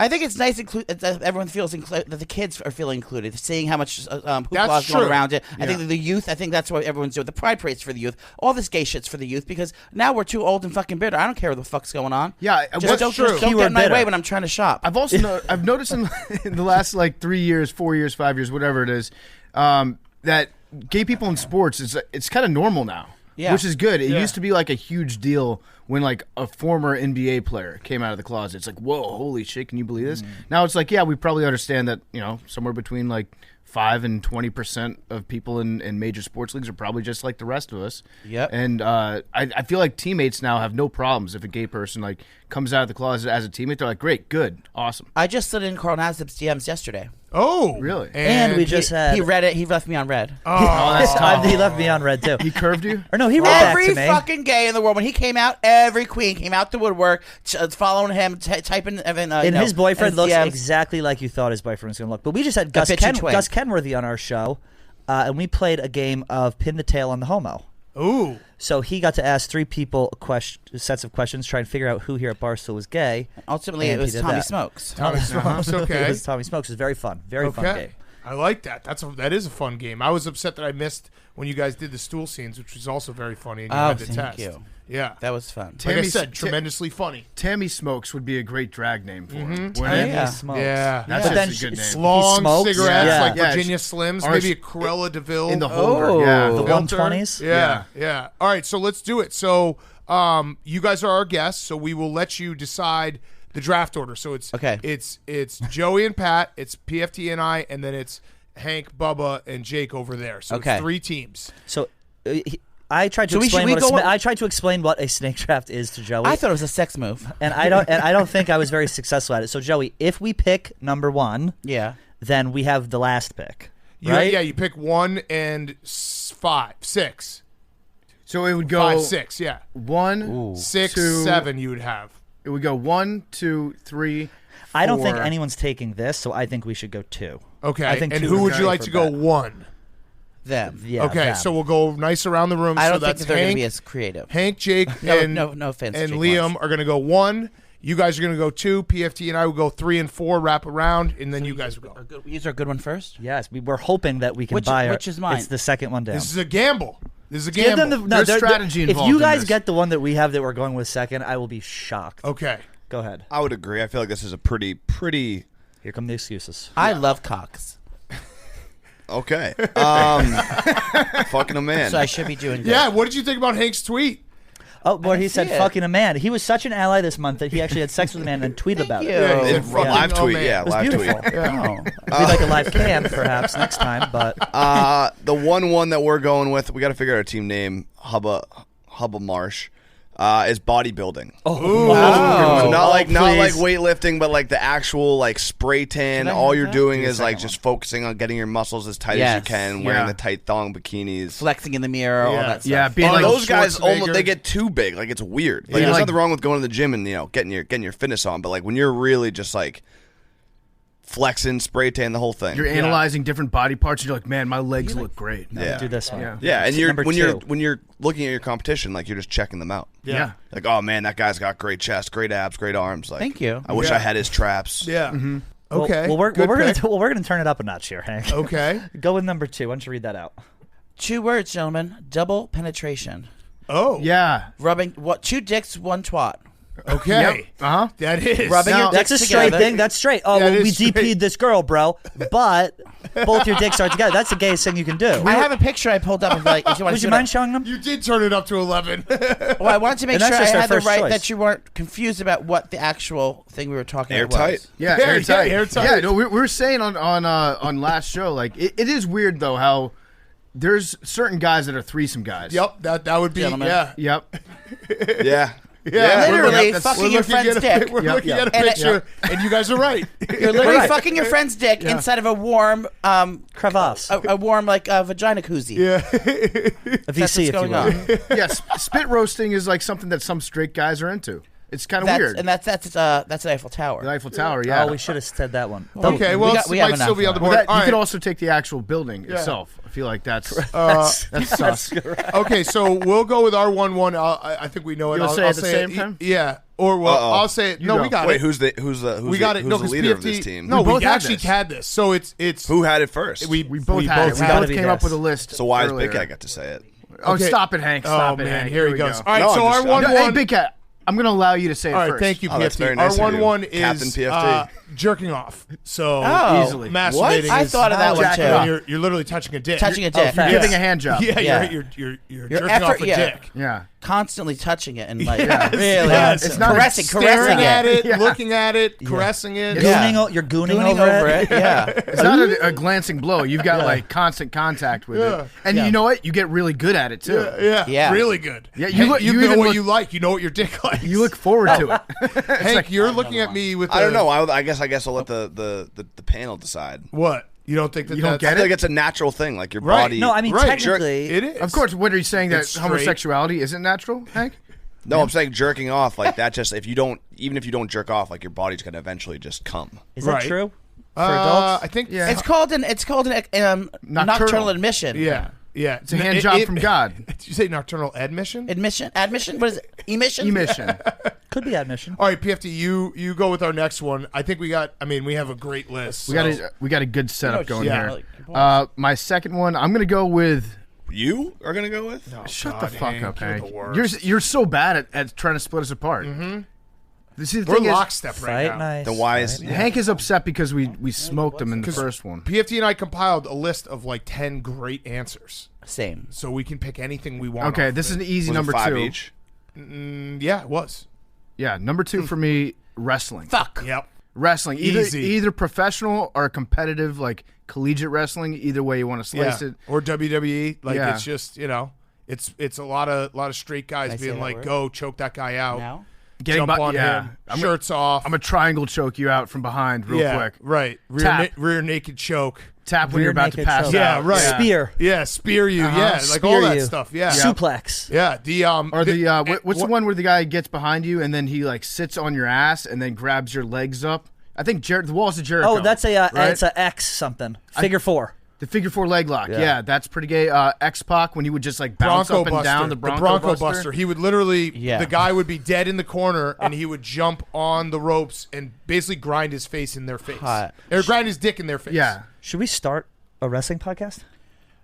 I think it's nice that everyone feels that the kids are feeling included, seeing how much hoopla That's is going true. around it. I think that the youth, I think that's what everyone's doing. The Pride Parade's for the youth. All this gay shit's for the youth because now we're too old and fucking bitter. I don't care what the fuck's going on. Yeah, Just don't get in my way when I'm trying to shop. I've also I've noticed in the last like 3 years, 4 years, 5 years, whatever it is, that gay people in sports it's kind of normal now. Yeah. Which is good. It used to be like a huge deal when like a former NBA player came out of the closet. It's like, whoa, holy shit, can you believe this? Now it's like, yeah, we probably understand that, somewhere between like 5 and 20% of people in major sports leagues are probably just like the rest of us. Yep. And I feel like teammates now have no problems if a gay person like comes out of the closet as a teammate. They're like, great, good, awesome. I just slid in Carl Nassib's DMs yesterday. Oh, really? And we just had. He read it. He left me on red. Oh, that's tough. He left me on red too. He curved you? Or no, he wrote back Every to me. fucking gay in the world. When he came out, every queen came out the woodwork, following him, typing. And his boyfriend looks DMs. exactly like you thought his boyfriend was going to look. But we just had A bitchy twin. Gus Kenworthy on our show, and we played a game of Pin the Tail on the Homo. Ooh. So he got to ask 3 people sets of questions, try and figure out who here at Barstool was gay. Ultimately, and it was he did Tommy that. Smokes. Tommy Smokes, okay. It was Tommy Smokes. It was very fun. Very fun game. I like that. That is a fun game. I was upset that I missed when you guys did the stool scenes, which was also very funny. And you had the thank test. you. Yeah, That was fun. like I Tammy said, tremendously funny. Tammy Smokes would be a great drag name for him. yeah. Smokes. Yeah, That's But then just a good name. long smokes? cigarettes Yeah. like Yeah, Virginia Slims, or maybe a Cruella DeVille In the holder, Oh. yeah. The filter. 120s? Yeah. All right, so let's do it. So, you guys are our guests, so we will let you decide the draft order. So it's Okay. It's Joey and Pat, it's PFT and I, and then it's Hank, Bubba, and Jake over there. So Okay. it's 3 teams. So I tried to So we explain should- what we go- I tried to explain what a snake draft is to Joey. I thought it was a sex move. and I don't think I was very successful at it. So Joey, if we pick number 1, Yeah. then we have the last pick. You, Right? Yeah, you pick 1 and 5, 6. So it would go 5, 6, yeah. 1, 6, 2, 7 you would have. It would go 1, 2, 3. I don't think 4. anyone's taking this, so I think we should go 2. Okay, I think and 2 who is would you great like for to go Bet. 1? Them. Yeah. Okay, them. so we'll go nice around the room. I don't so think that's that they're going to Hank, be as creative. Hank, Jake, No, and no offense, and Jake Liam Marsh. are going to go 1. You guys are going to go 2. PFT and I will go 3 and 4, wrap around, and then you guys will go. Use our good one first. Yes, we were hoping that we can Which- buy which is mine? It's the second one down. This is a gamble. This is a Give gamble. them the, no, There's they're- strategy If involved you in guys this. get the one that we have that we're going with second, I will be shocked. Okay. Go ahead. I would agree. I feel like this is a pretty Here come the excuses. I love cocks, okay. Fucking a man. so I should be doing good. Yeah, what did you think about Hank's tweet? Oh, boy, he didn't said see it. fucking a man. He was such an ally this month that he actually had sex with a man and tweeted about you. it. Yeah, he In said fucking live oh, tweet, man. yeah, It was live beautiful. tweet. Oh. We'd like a live cam, perhaps, next time, but The one that we're going with, we got to figure out a team name. Hubba Marsh. Is bodybuilding. Oh, So not like please. weightlifting, but like the actual like spray tan. Can I All have you're that? doing Do the is like second just focusing on getting your muscles as tight as Yes. you can, wearing Yeah. the tight thong bikinis. Flexing in the mirror, all Yeah. that stuff. Yeah, being And like those guys Schwarzenegger. almost they get too big. Like it's weird. Like Yeah. there's Like- nothing wrong with going to the gym and getting your fitness on, but like when you're really just like flexing, spray tan, the whole thing. You're analyzing different body parts, and you're like, man, my legs look great. Yeah. do this one. Yeah. Yeah, and Number when 2. you're looking at your competition, like you're just checking them out. Yeah. Like, oh man, that guy's got great chest, great abs, great arms. Like, Thank you. I wish Yeah. I had his traps. Yeah. Well- Okay. Well, we're Good pick. gonna turn it up a notch here, Hank. Okay. Go with number 2. Why don't you read that out? 2 words, gentlemen. Double penetration. Oh. Yeah. Rubbing 2 dicks, 1 twat. Okay. Yep. Uh-huh. That is. Rubbing your That's a dicks straight together. thing. That's straight. Oh, That well, we is straight. DP'd this girl, bro. But both your dicks are together. That's the gayest thing you can do. I have a picture I pulled up. Of like, if you want Would to you mind showing them? You did turn it up to 11. Well, I wanted to make And sure that's I just our had the first right choice. that you weren't confused about what the actual thing we were talking about Airtight. was. Yeah, Yeah, airtight. yeah, airtight. Yeah, no, we were saying on last show, like it is weird though how there's certain guys that are threesome guys. Yep. That would be. Gentlemen. Yeah. Yep. Yeah. Yeah. Literally that's- fucking We're your looking friend's at a, dick. We're Yep, looking yep. at a And it- picture, and you guys are right. You're literally Right. fucking your friend's dick inside of a warm, Crevasse. a warm like vagina koozie. Yeah. A That's VC, what's if you going will. on. Yes, spit roasting is like something that some straight guys are into. It's kind of That's, weird. and that's an Eiffel Tower. The Eiffel Tower, yeah. Oh, we should have said that one. Okay. Well, got- we it have might still enough be on the now. Well, board. that, All you right. could also take the actual building itself. I feel like that's sus. Okay, so we'll go with our 1-1. I think we know it. You'll I'll, say it I'll at the say same it. time? Yeah. Or well, Uh-oh. I'll say it. No, go. we got Wait, it. who's the We got it. No, who's the because leader PFT. of this team? No, We we both had actually this. had this. So it's Who had it first? we both had it. We had both it. came up with a list. So why does earlier. Big Cat get to say it? Oh, Okay. stop it, Hank. Stop oh it, man, Hank. here he we goes. go. All right, No, so I'm our just- 1-1. Hey, Big Cat, I'm going to allow you to say it All right, first. thank you, Oh, that's PFT. very nice our of you. 1-1 is Captain PFT. Jerking off. So Oh. Easily. masturbating. I is thought of that one Jack too. it when off. you're literally touching a dick. Touching a dick. fast. Giving a hand job. Yeah, Yeah. you're Your jerking effort- off a yeah. dick. Yeah. constantly touching it and like Yes, really yes. It's not caressing Staring at it, Yeah. looking at it, caressing it. You're gooning over it. Yeah. It's not a glancing blow. You've got like constant contact with it, and you know what? You get really good at it too. Yeah. Really good. Yeah, you you know even what look- you like. You know what your dick likes. You look forward to it. Hank, you're looking at me with. I don't know. I guess I'll let the panel decide. What? You don't think that You don't that's get I feel it? like it's a natural thing. Like your Right. body. No, I mean Right. technically, It is. Of course. What are you saying that It's straight. homosexuality isn't natural, Hank? No, I'm saying jerking off like that. Just even if you don't jerk off, like your body's gonna eventually just come. is that Right. true for adults? I think. Yeah. It's called an nocturnal admission. Yeah. Yeah. It's a hand job from God. Did you say nocturnal admission? Admission? What is it? Emission? Emission. Could be admission. All right, PFT, you go with our next one. I think we have a great list. We got a good setup going yeah. here. My second one, I'm gonna go with. You are gonna go with? Shut God, the fuck Hank, up, you're Hank. the worst. You're so bad at trying to split us apart. Mm-hmm. This is the We're thing is, lockstep right Fight now. nice. Then why is Hank is upset because we smoked him in the first one. PFT and I compiled a list of like 10 great answers, Same. so we can pick anything we want. Okay, off this of is it. an easy was it number 5 two. each? Yeah, it was. Yeah, number two for me, wrestling. Fuck. Yep. Wrestling, Easy. either professional or competitive, like collegiate wrestling. Either way you want to slice Yeah. it. Or WWE. Like Yeah. it's just it's a lot of straight guys Can I say being that like, word? go choke that guy out, Now? Getting jump bu- on yeah. him, shirts off. I'm a triangle choke you out from behind real yeah, quick. right. Tap. Rear naked choke. Tap when Rear you're about to naked pass choke. Yeah, out. right. Spear. Yeah, spear you. Yeah, like all Spear that you. stuff. Yeah. Suplex. Yeah. The Or what's the one where the guy gets behind you and then he like sits on your ass and then grabs your legs up? I think the walls of Jericho. Oh, that's right? it's a X something. Figure 4. The figure 4 leg lock. Yeah, that's pretty gay. X-Pac when he would just like bounce Bronco up and Buster. down the Bronco, Buster. He would literally, Yeah. the guy would be dead in the corner, and he would jump on the ropes and basically grind his face in their face, Hot. or grind his dick in their face. Yeah. Should we start a wrestling podcast?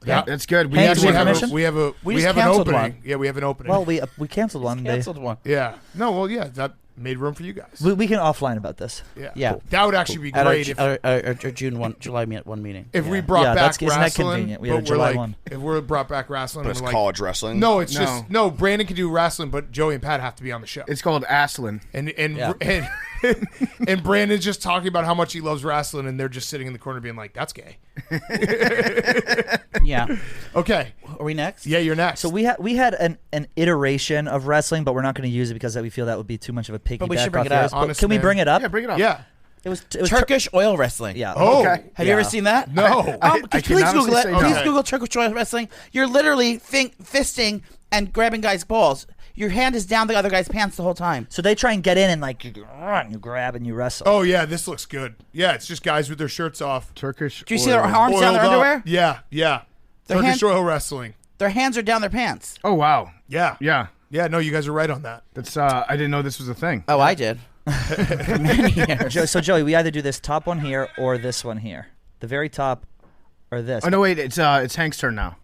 Yeah, that's good. We Hank, actually do we have have permission? we have a We we just have an canceled opening. one. Yeah, we have an opening. Well, we canceled one. Canceled one. yeah. No, well, yeah, that made room for you guys. We can offline about this. Yeah, Yeah. That would actually be At great if our July 1 meeting. if we brought Yeah, back isn't that wrestling. convenient? We had a But we're July like, 1. if we're brought back wrestling, But and it's we're like, college wrestling. no, it's No. just no. Brandon can do wrestling, but Joey and Pat have to be on the show. It's called Aslan. And Yeah. and Brandon's just talking about how much he loves wrestling, and they're just sitting in the corner being like, "That's gay." Yeah. Okay, Are we next? yeah, you're next. So we had an iteration of wrestling, but we're not going to use it because we feel that would be too much of a piggyback. But we should bring off it up. yours. But Honest can we man. bring it up? Yeah, bring it up. yeah. It was Turkish oil wrestling. Yeah. Oh, Okay. Have you ever seen that? no. I Please can honestly Google it. say Please no. Google Turkish oil wrestling. You're literally fisting and grabbing guys' balls. Your hand is down the other guy's pants the whole time. So they try and get in and like you grab and you wrestle. Oh yeah, this looks good. Yeah, it's just guys with their shirts off. Turkish. Do you see their oil. arms down their Oiled up. underwear? Yeah, yeah. Their Turkish hand- oil wrestling. Their hands are down their pants. Oh wow. Yeah, Yeah. yeah. No, you guys are right on that. That's I didn't know this was a thing. Oh, I did. For many years. So Joey, we either do this top one here or this one here. The very top or this. Oh no, wait, it's Hank's turn now.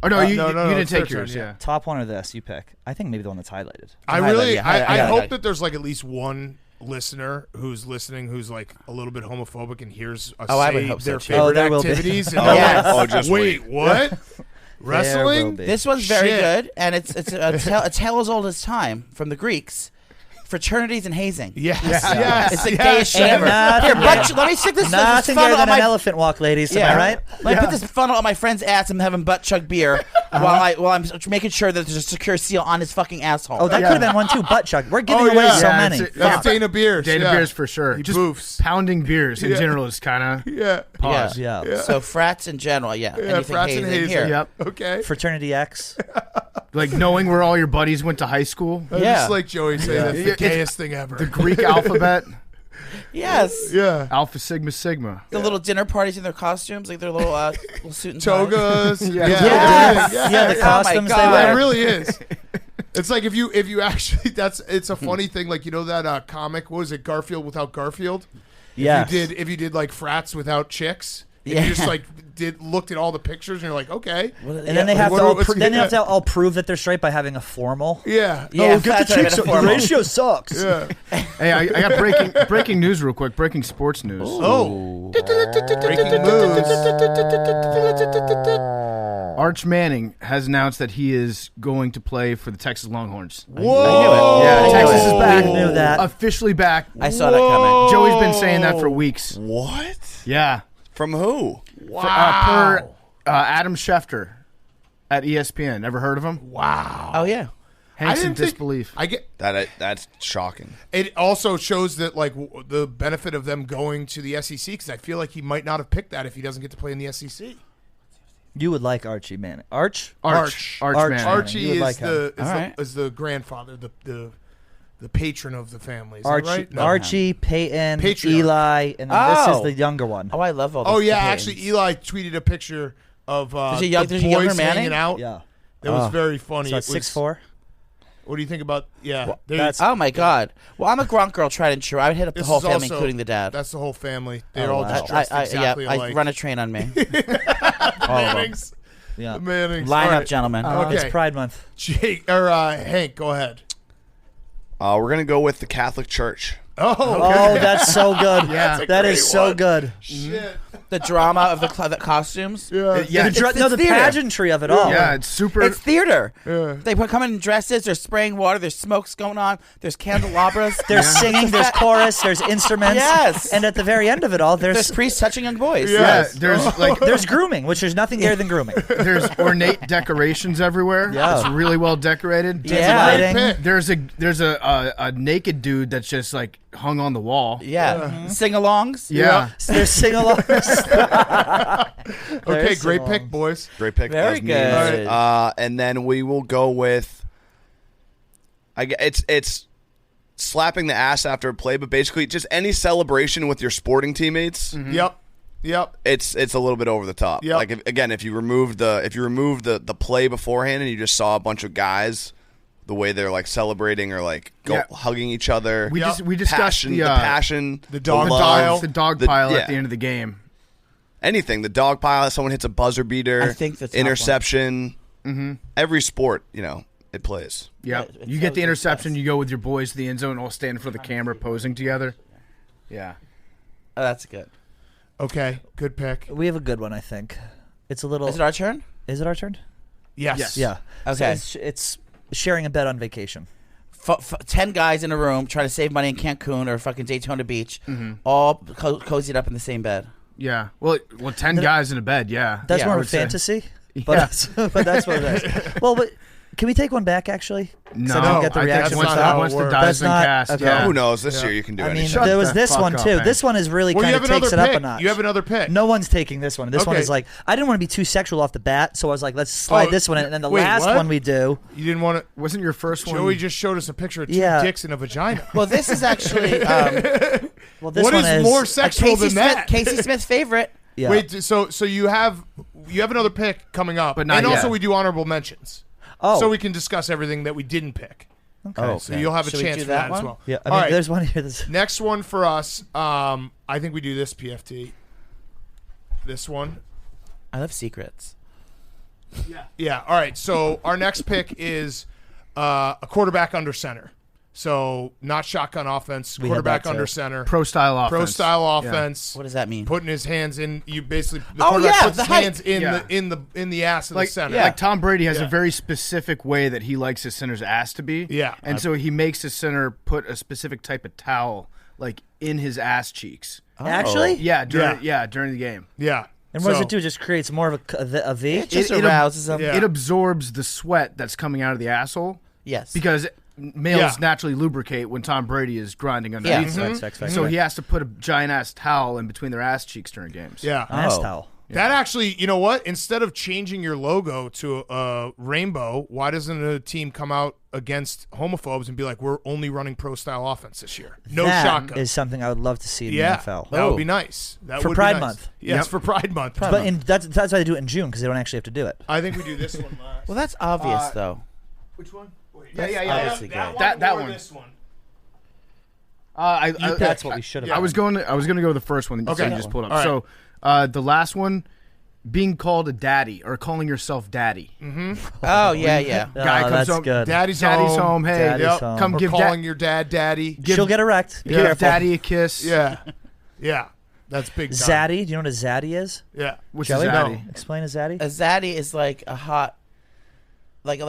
Oh no, you no, didn't it's their take yours. turn, Yeah. Top one or this, you pick. I think maybe the one that's highlighted. I Highlight, really, yeah, highlight, I highlight. hope that there's like at least one listener who's listening who's like a little bit homophobic and hears us Oh, I would say hope so, their too. Oh, favorite there will be. activities. And Oh, they're yes. like, Oh, just wait, what? There will Wrestling? be. This one's very Shit. good, and it's a tale as old as time from the Greeks. Fraternities and hazing. Yes, yes. It's the yes. gayest shit ever. Nothing Here, let me stick this Nothing funnel better on than an my elephant walk, ladies. Yeah. Am I right? Let me put this funnel on my friend's ass and have him butt chug beer while I'm making sure that there's a secure seal on his fucking asshole. Oh, that could have been one too. Butt chug. We're giving Oh, away yeah. so Yeah, many. it's- That's Dana Beers. Dana yeah. beers for sure. He Just boofs. pounding beers in Yeah. general is kind of Yeah. pause. Yeah. So frats in general, yeah. Yeah, Anything frats and hazing hazing. here. Yep. Okay. Fraternity X. Like knowing where all your buddies went to high school. I Yeah. just like Joey saying that's Yeah, the it's- gayest thing ever. The Greek alphabet. Yes. yeah. Alpha Sigma Sigma. The little dinner parties in their costumes, like their little little suit and tie. Togas. Yeah. Yes. Yeah. Yeah, the Oh my costumes they God. Yeah, it wear. really is. It's like if you actually it's a funny thing, like you know that comic, what was it, Garfield without Garfield? Yes. If you did like frats without chicks. And Yeah. you just like looked at all the pictures and you're like, okay. And then they have What- to all what's- then they have to all prove that they're straight by having a formal. Yeah. Yeah, Oh, get frats the are chicks. in a formal. sucks. Yeah. Hey, I got breaking news real quick. Breaking sports news. Oh. Breaking moves. Arch Manning has announced that he is going to play for the Texas Longhorns. I knew it. Yeah, I Texas knew is it. back. I knew that. Officially back. I saw that coming. Joey's been saying that for weeks. What? Yeah. From who? Per Adam Schefter at ESPN. Ever heard of him? Wow. Oh yeah. Hanks in didn't think- disbelief. I get. That's shocking. It also shows that like the benefit of them going to the SEC because I feel like he might not have picked that if he doesn't get to play in the SEC. You would like Archie Manning. Arch Arch Manning. Archie You would is like him. is the grandfather, the patron of the family. Is that Archie, right? No. Archie, Peyton, Patriarch. Eli, and then this is Oh. the younger one. Oh, I love all this. Oh yeah, actually, Eli tweeted a picture of There's a the young- there's a younger boys Manning? hanging out. Yeah. That was very funny. So It it's was- 6'4". What do you think about? Yeah, Well, there- that's- Oh my God. Well, I'm a Gronk girl, tried and true. I would hit up the this whole is family, also- including the dad. That's the whole family. They're Oh, all wow. just dressed exactly I alike. run a train on me. All of them. Mannings. Yeah. The Mannings. Line All up, right. gentlemen. Okay. It's Pride Month. Jake or Hank, go ahead. We're gonna go with the Catholic Church. Oh, Oh, that's so good. Yeah. That is so good. shit. The drama of the costumes. Yeah. Yeah, The theater. pageantry of it all. yeah, it's super. It's theater. Yeah. They come in dresses. There's spraying water. There's smokes going on. There's candelabras. There's singing, there's chorus, there's instruments. Yes. And at the very end of it all, There's there's priests touching young boys. yeah, there's like there's grooming, which there's nothing there than grooming. there's ornate decorations everywhere. Yeah. It's really well decorated. Yeah. Lighting. There's a naked dude that's just like hung on the wall. Yeah. Sing-alongs. Yeah. There's sing-alongs. Okay, There's great some, pick, boys. Great pick. Very That was me. good. And then we will go with. It's slapping the ass after a play, but basically just any celebration with your sporting teammates. Yep. It's a little bit over the top. Yep. Like if you remove the play beforehand and you just saw a bunch of guys, the way they're like celebrating or like hugging each other. We discussed passion, the passion, the dog love, pile. the dog pile at the end of the game. anything. The dog pile. Someone hits a buzzer beater. I think the top interception. Every sport, it plays. Yeah, it you get feels the like interception. this. You go with your boys to the end zone, all stand for the camera, posing together. Yeah. Oh, that's good. Okay, good pick. We have a good one, I think. It's a little. Is it our turn? Is it our turn? Yes. Yeah. Okay. So it's sharing a bed on vacation. 10 guys in a room trying to save money in Cancun or fucking Daytona Beach, all cozied up in the same bed. Yeah. Well, 10 guys in a bed. Yeah. That's Yeah, more I of a would say. fantasy. Yeah. But that's what it is. Well, but can we take one back, actually? 'Cause No, I didn't get the I think reaction. that's once, not how it once the works. dies That's been not- cast. okay. Yeah. Who knows? This year you can do I mean, anything. there was this fuck one up, too. Hank. This one is really Well, you kind have of takes it another up a pick. notch. You have another pick. No one's taking this one. This one Okay. is like I didn't want to be too sexual off the bat, so I was like, let's slide Oh, this one in. And then the wait, last what? one we do. You didn't want to. Wasn't your first one? Joey just showed us a picture of two Yeah. dicks and a vagina. Well, this is actually Well, this What one is more sexual Casey than that? Casey Smith's favorite. Yeah. Wait, so you have another pick coming up, But not and also yet. we do honorable mentions. Oh. So we can discuss everything that we didn't pick. Oh, So you'll have a Should we chance do for that that one? as well. Yeah. I All mean, right. there's one here. That's, Next one for us. I think we do this PFT. This one. I love secrets. Yeah. All right. So our next pick is a quarterback under center. So not shotgun offense. We had Quarterback that too. under center. pro style offense. Pro style Yeah. offense. What does that mean? Putting his hands in. You basically the Oh, quarterback yeah, puts the his height. hands in Yeah. in the ass of Like, the center. like Tom Brady has Yeah. a very specific way that he likes his center's ass to be. Yeah. And so he makes his center put a specific type of towel like in his ass cheeks. actually. Yeah, during the game. Yeah. And what does So- it do? It just creates more of a V. It just it- arouses them. Yeah. It absorbs the sweat that's coming out of the asshole Yes. because males Yeah. naturally lubricate when Tom Brady is grinding underneath. Yeah. them. So he has to put a giant ass towel in between their ass cheeks during games. Yeah. Ass Oh. towel. That actually, you know what? Instead of changing your logo to a rainbow, why doesn't a team come out against homophobes and be like, we're only running pro style offense this year? No That shotgun. is something I would love to see in Yeah, the NFL. that would be nice. That For would be Pride nice. Month. Yes, Yep. for Pride Month. But that's why they do it in June because they don't actually have to do it. I think we do this one last. Well, that's obvious, though. Which one? obviously That good. one That or one. this one? That's what we should have. I was going to go with the first one that Okay. you just pulled up. All right. So the last one, being called a daddy or calling yourself daddy. Oh, yeah. Guy comes that's home, good. Daddy's Daddy's home. home. Hey, Daddy's Yep. home. Or give calling your dad daddy. She'll get erect. Be give careful. daddy a kiss. Yeah. Yeah. That's big time. Zaddy. Do you know what a zaddy is? Yeah. What's Joey? a zaddy? No. Explain a zaddy. A zaddy is like a hot, like a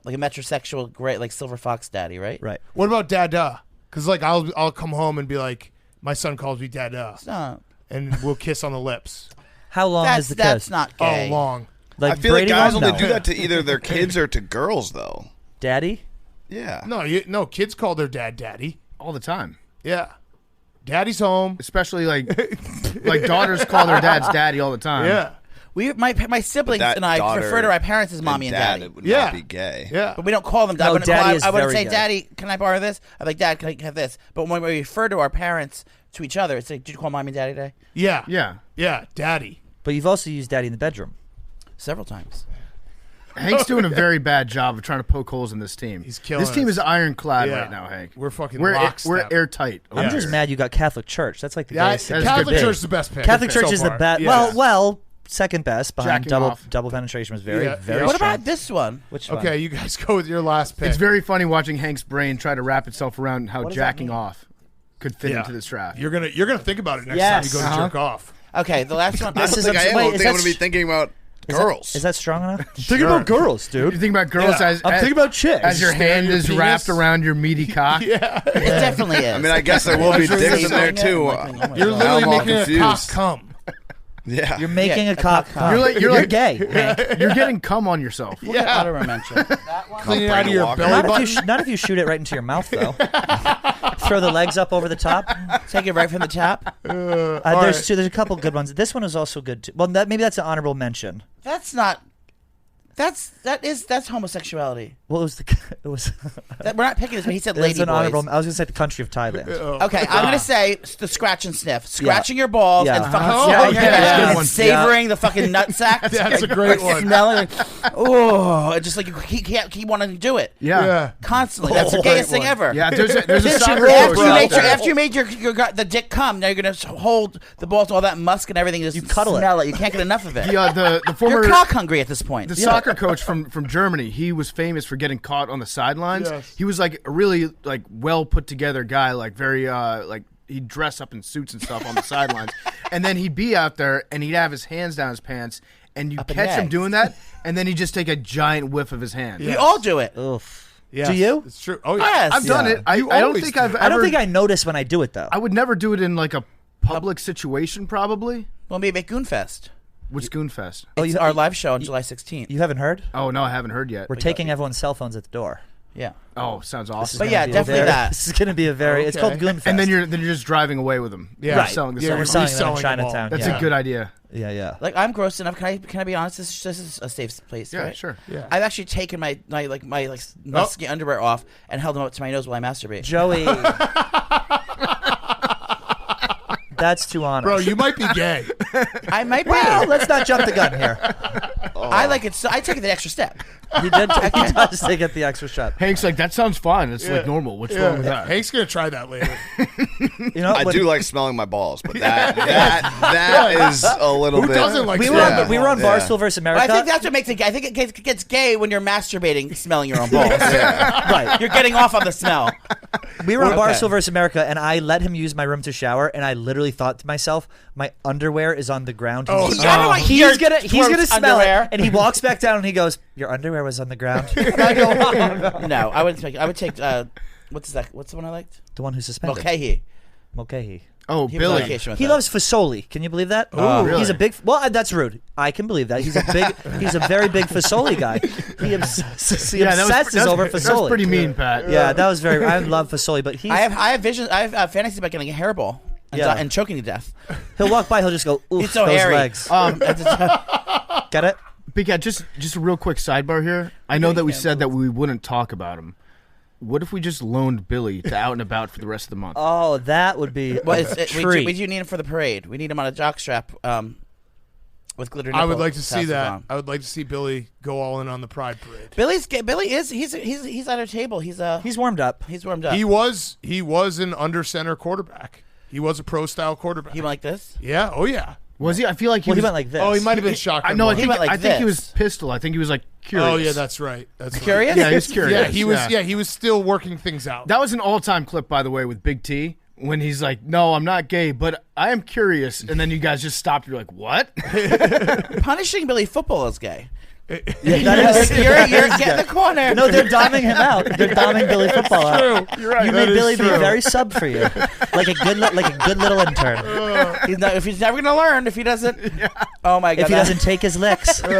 metrosexual, great like silver fox daddy, right? Right. What about dada? Because like I'll come home and be like, my son calls me dada, It's not. and we'll kiss on the lips. How long is the That's kiss? not gay. Oh, long. Like I feel Brady like guys one? only No. do that to either their kids or to girls, though. Daddy. Yeah. No, kids call their dad daddy. All the time. Yeah. Daddy's home. Especially like daughters call their dads daddy all the time. Yeah. My siblings that and I daughter refer to our parents as mommy and dad, daddy. It would Yeah. not be gay. Yeah. But we don't call them dad. No, daddy is I wouldn't very say, gay. Daddy, can I borrow this? I'm like, Dad, can I have this? But when we refer to our parents to each other, it's like, did you call mommy and daddy today? Yeah. Yeah. Yeah. Daddy. But you've also used daddy in the bedroom. Several times. Hank's doing a very bad job of trying to poke holes in this team. He's killing This team us. is ironclad Yeah. right now, Hank. We're fucking We're lockstep. airtight. I'm just mad you got Catholic Church. That's like the Yeah, gayest. That's Catholic big. Church is the best pick. Catholic Church so is the far. best. Yeah. Well, second best behind Jacking off. double penetration was very Yeah, very yeah. What strong. about this one? Which one? Okay, you guys go with your last pick. It's very funny watching Hank's brain try to wrap itself around how What does that jacking mean? off could fit Yeah. into this draft. You're gonna think about it next Yes. time you go to jerk off. Okay, the last one. I don't is think a- I am. wait, I is think I'm that going to be sh- thinking about Is girls. Is that strong enough? Sure. about girls, You dude. think about girls Yeah. as I'm thinking about chicks. as your hand your is penis. wrapped around your meaty cock. Yeah. It definitely is. I mean, I guess there will be You're dicks in there saying too. it, I'm like, You're oh my literally I'm all making a cock confused. come. Yeah. You're making Yeah, a cock. a cock. You're like gay. Hank. You're getting cum on yourself. Yeah. Honorable mention. Clean it out of your Walker. belly Not if, button. you not if you shoot it right into your mouth, though. Throw the legs up over the top. Take it right from the top. There's right. There's a couple good ones. This one is also good too. Well, maybe that's an honorable mention. That's not. That's homosexuality. Well, it was. We're not picking this, but he said It's lady an boys. honorable. I was gonna say the country of Thailand. Okay, I'm gonna say the scratch and sniff, scratching your balls Yeah. and fucking Oh, smelling yeah, your yeah, head yeah. and savoring the fucking nutsack. That's a great one. Smelling, oh, it's just like he wanted to do it Yeah. constantly. That's the gayest thing ever. Yeah, there's a soccer After coach. you made your the dick come, now you're gonna hold the balls, all that musk and everything. Just You cuddle it. smell it. You can't get enough of it. The former You're cock hungry at this point. the soccer coach from Germany, he was famous for getting caught on the sidelines. Yes. He was like a really like well put together guy, like very like he'd dress up in suits and stuff on the sidelines. And then he'd be out there and he'd have his hands down his pants and you Up in catch him neck. doing that and then he'd just take a giant whiff of his hand. We all do it. Oof. Yes, Do you? It's true. Oh yeah. Yes. I've done it. I You don't always think do. I've ever I don't think I notice when I do it though. I would never do it in like a public situation probably. Well, maybe at Goonfest. What's Goonfest? It's our live show on July 16th. You haven't heard? Oh no, I haven't heard yet. We're taking everyone's cell phones at the door. Yeah. Oh, sounds This is awesome. But gonna yeah, be a definitely very- that. This is going to be a very. It's called Okay. Goonfest. And then you're just driving away with them. Yeah. You're selling the Yeah, cell we're phone. selling them in reselling them all. Chinatown. That's yeah. a good idea. Yeah. Like I'm gross enough. Can I be honest? This is a safe place. Yeah, right? sure. Yeah. I've actually taken my musky underwear off and held them up to my nose while I masturbate. Joey. That's too honest. Bro, you might be gay. I might be. Well, let's not jump the gun here. I like it. So I take it the extra step. He does take it the extra shot. Hank's like, that sounds fine. It's like normal. What's wrong with that? Hank's gonna try that later. You know, I when- do like smelling my balls, but that is a little Who bit. doesn't like we were smelling on, we were on Yeah. Barstool versus But America. I think that's what makes it gay. I think it gets gay when you're masturbating, smelling your own balls. right. You're getting off on the smell. We were on Okay. Barstool versus America, and I let him use my room to shower, and I literally thought to myself, my underwear is on the ground. Oh, He's, no. I don't like he's your gonna gross smell underwear. it, and he walks back down, and he goes, "Your underwear was on the ground." And I go, "Oh." No, I wouldn't take. I would take. What's that? What's the one I liked? The one who's suspended. Mulcahy. Mulcahy. Oh, He was on Billy. vacation with He us. loves Fasoli. Can you believe that? really? He's a big. Well, that's rude. I can believe that. He's a big. He's a very big Fasoli guy. He obsesses over Fasoli. That's pretty mean, Pat. Yeah, that was very. I love Fasoli, but he's. I have visions. I have fantasies about getting a hairball and, Yeah. and choking to death. He'll walk by. He'll just go. Oof, He's so those hairy. legs. Get it? Big Cat, just a real quick sidebar here. I know that we said that we wouldn't talk about him. What if we just loaned Billy to out and about for the rest of the month? Oh, that would be Well, a we treat. do need him for the parade. We need him on a jockstrap with glitter. I would nipple like to see tassels that. on. I would like to see Billy go all in on the Pride Parade. Billy is he's at our table. He's warmed up. He's warmed up. He was an under center quarterback. He was a pro style quarterback. He went like this. Yeah. Oh yeah. Was he? I feel like he Well, he was. went like this. Oh, he might have been shotgun. I know. I ball. think, went like I think he was this. pistol. I think he was like curious. Oh yeah, that's right. That's Curious? Right. Yeah, he was curious. Yeah, he was. Yeah, he was still working things out. That was an all-time clip, by the way, with Big T, when he's like, "No, I'm not gay, but I am curious," and then you guys just stopped. You're like, "What?" Punishing Billy Football is gay. Yeah, that is, You're get in the corner. No, they're doming him out. They're doming Billy Football out. True. You're right. You That made is Billy be true. very sub for you, like a good little intern. If he's never gonna learn, if he doesn't, oh my god, If he doesn't take his licks, All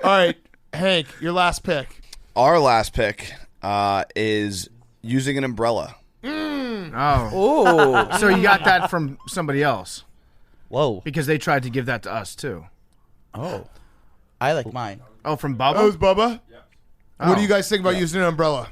right, Hank, your last pick. Our last pick is using an umbrella. Oh, so you got that from somebody else? Whoa! Because they tried to give that to us too. Oh, I like mine. Oh, from Bubba. That was Bubba. Oh. What do you guys think about using an umbrella?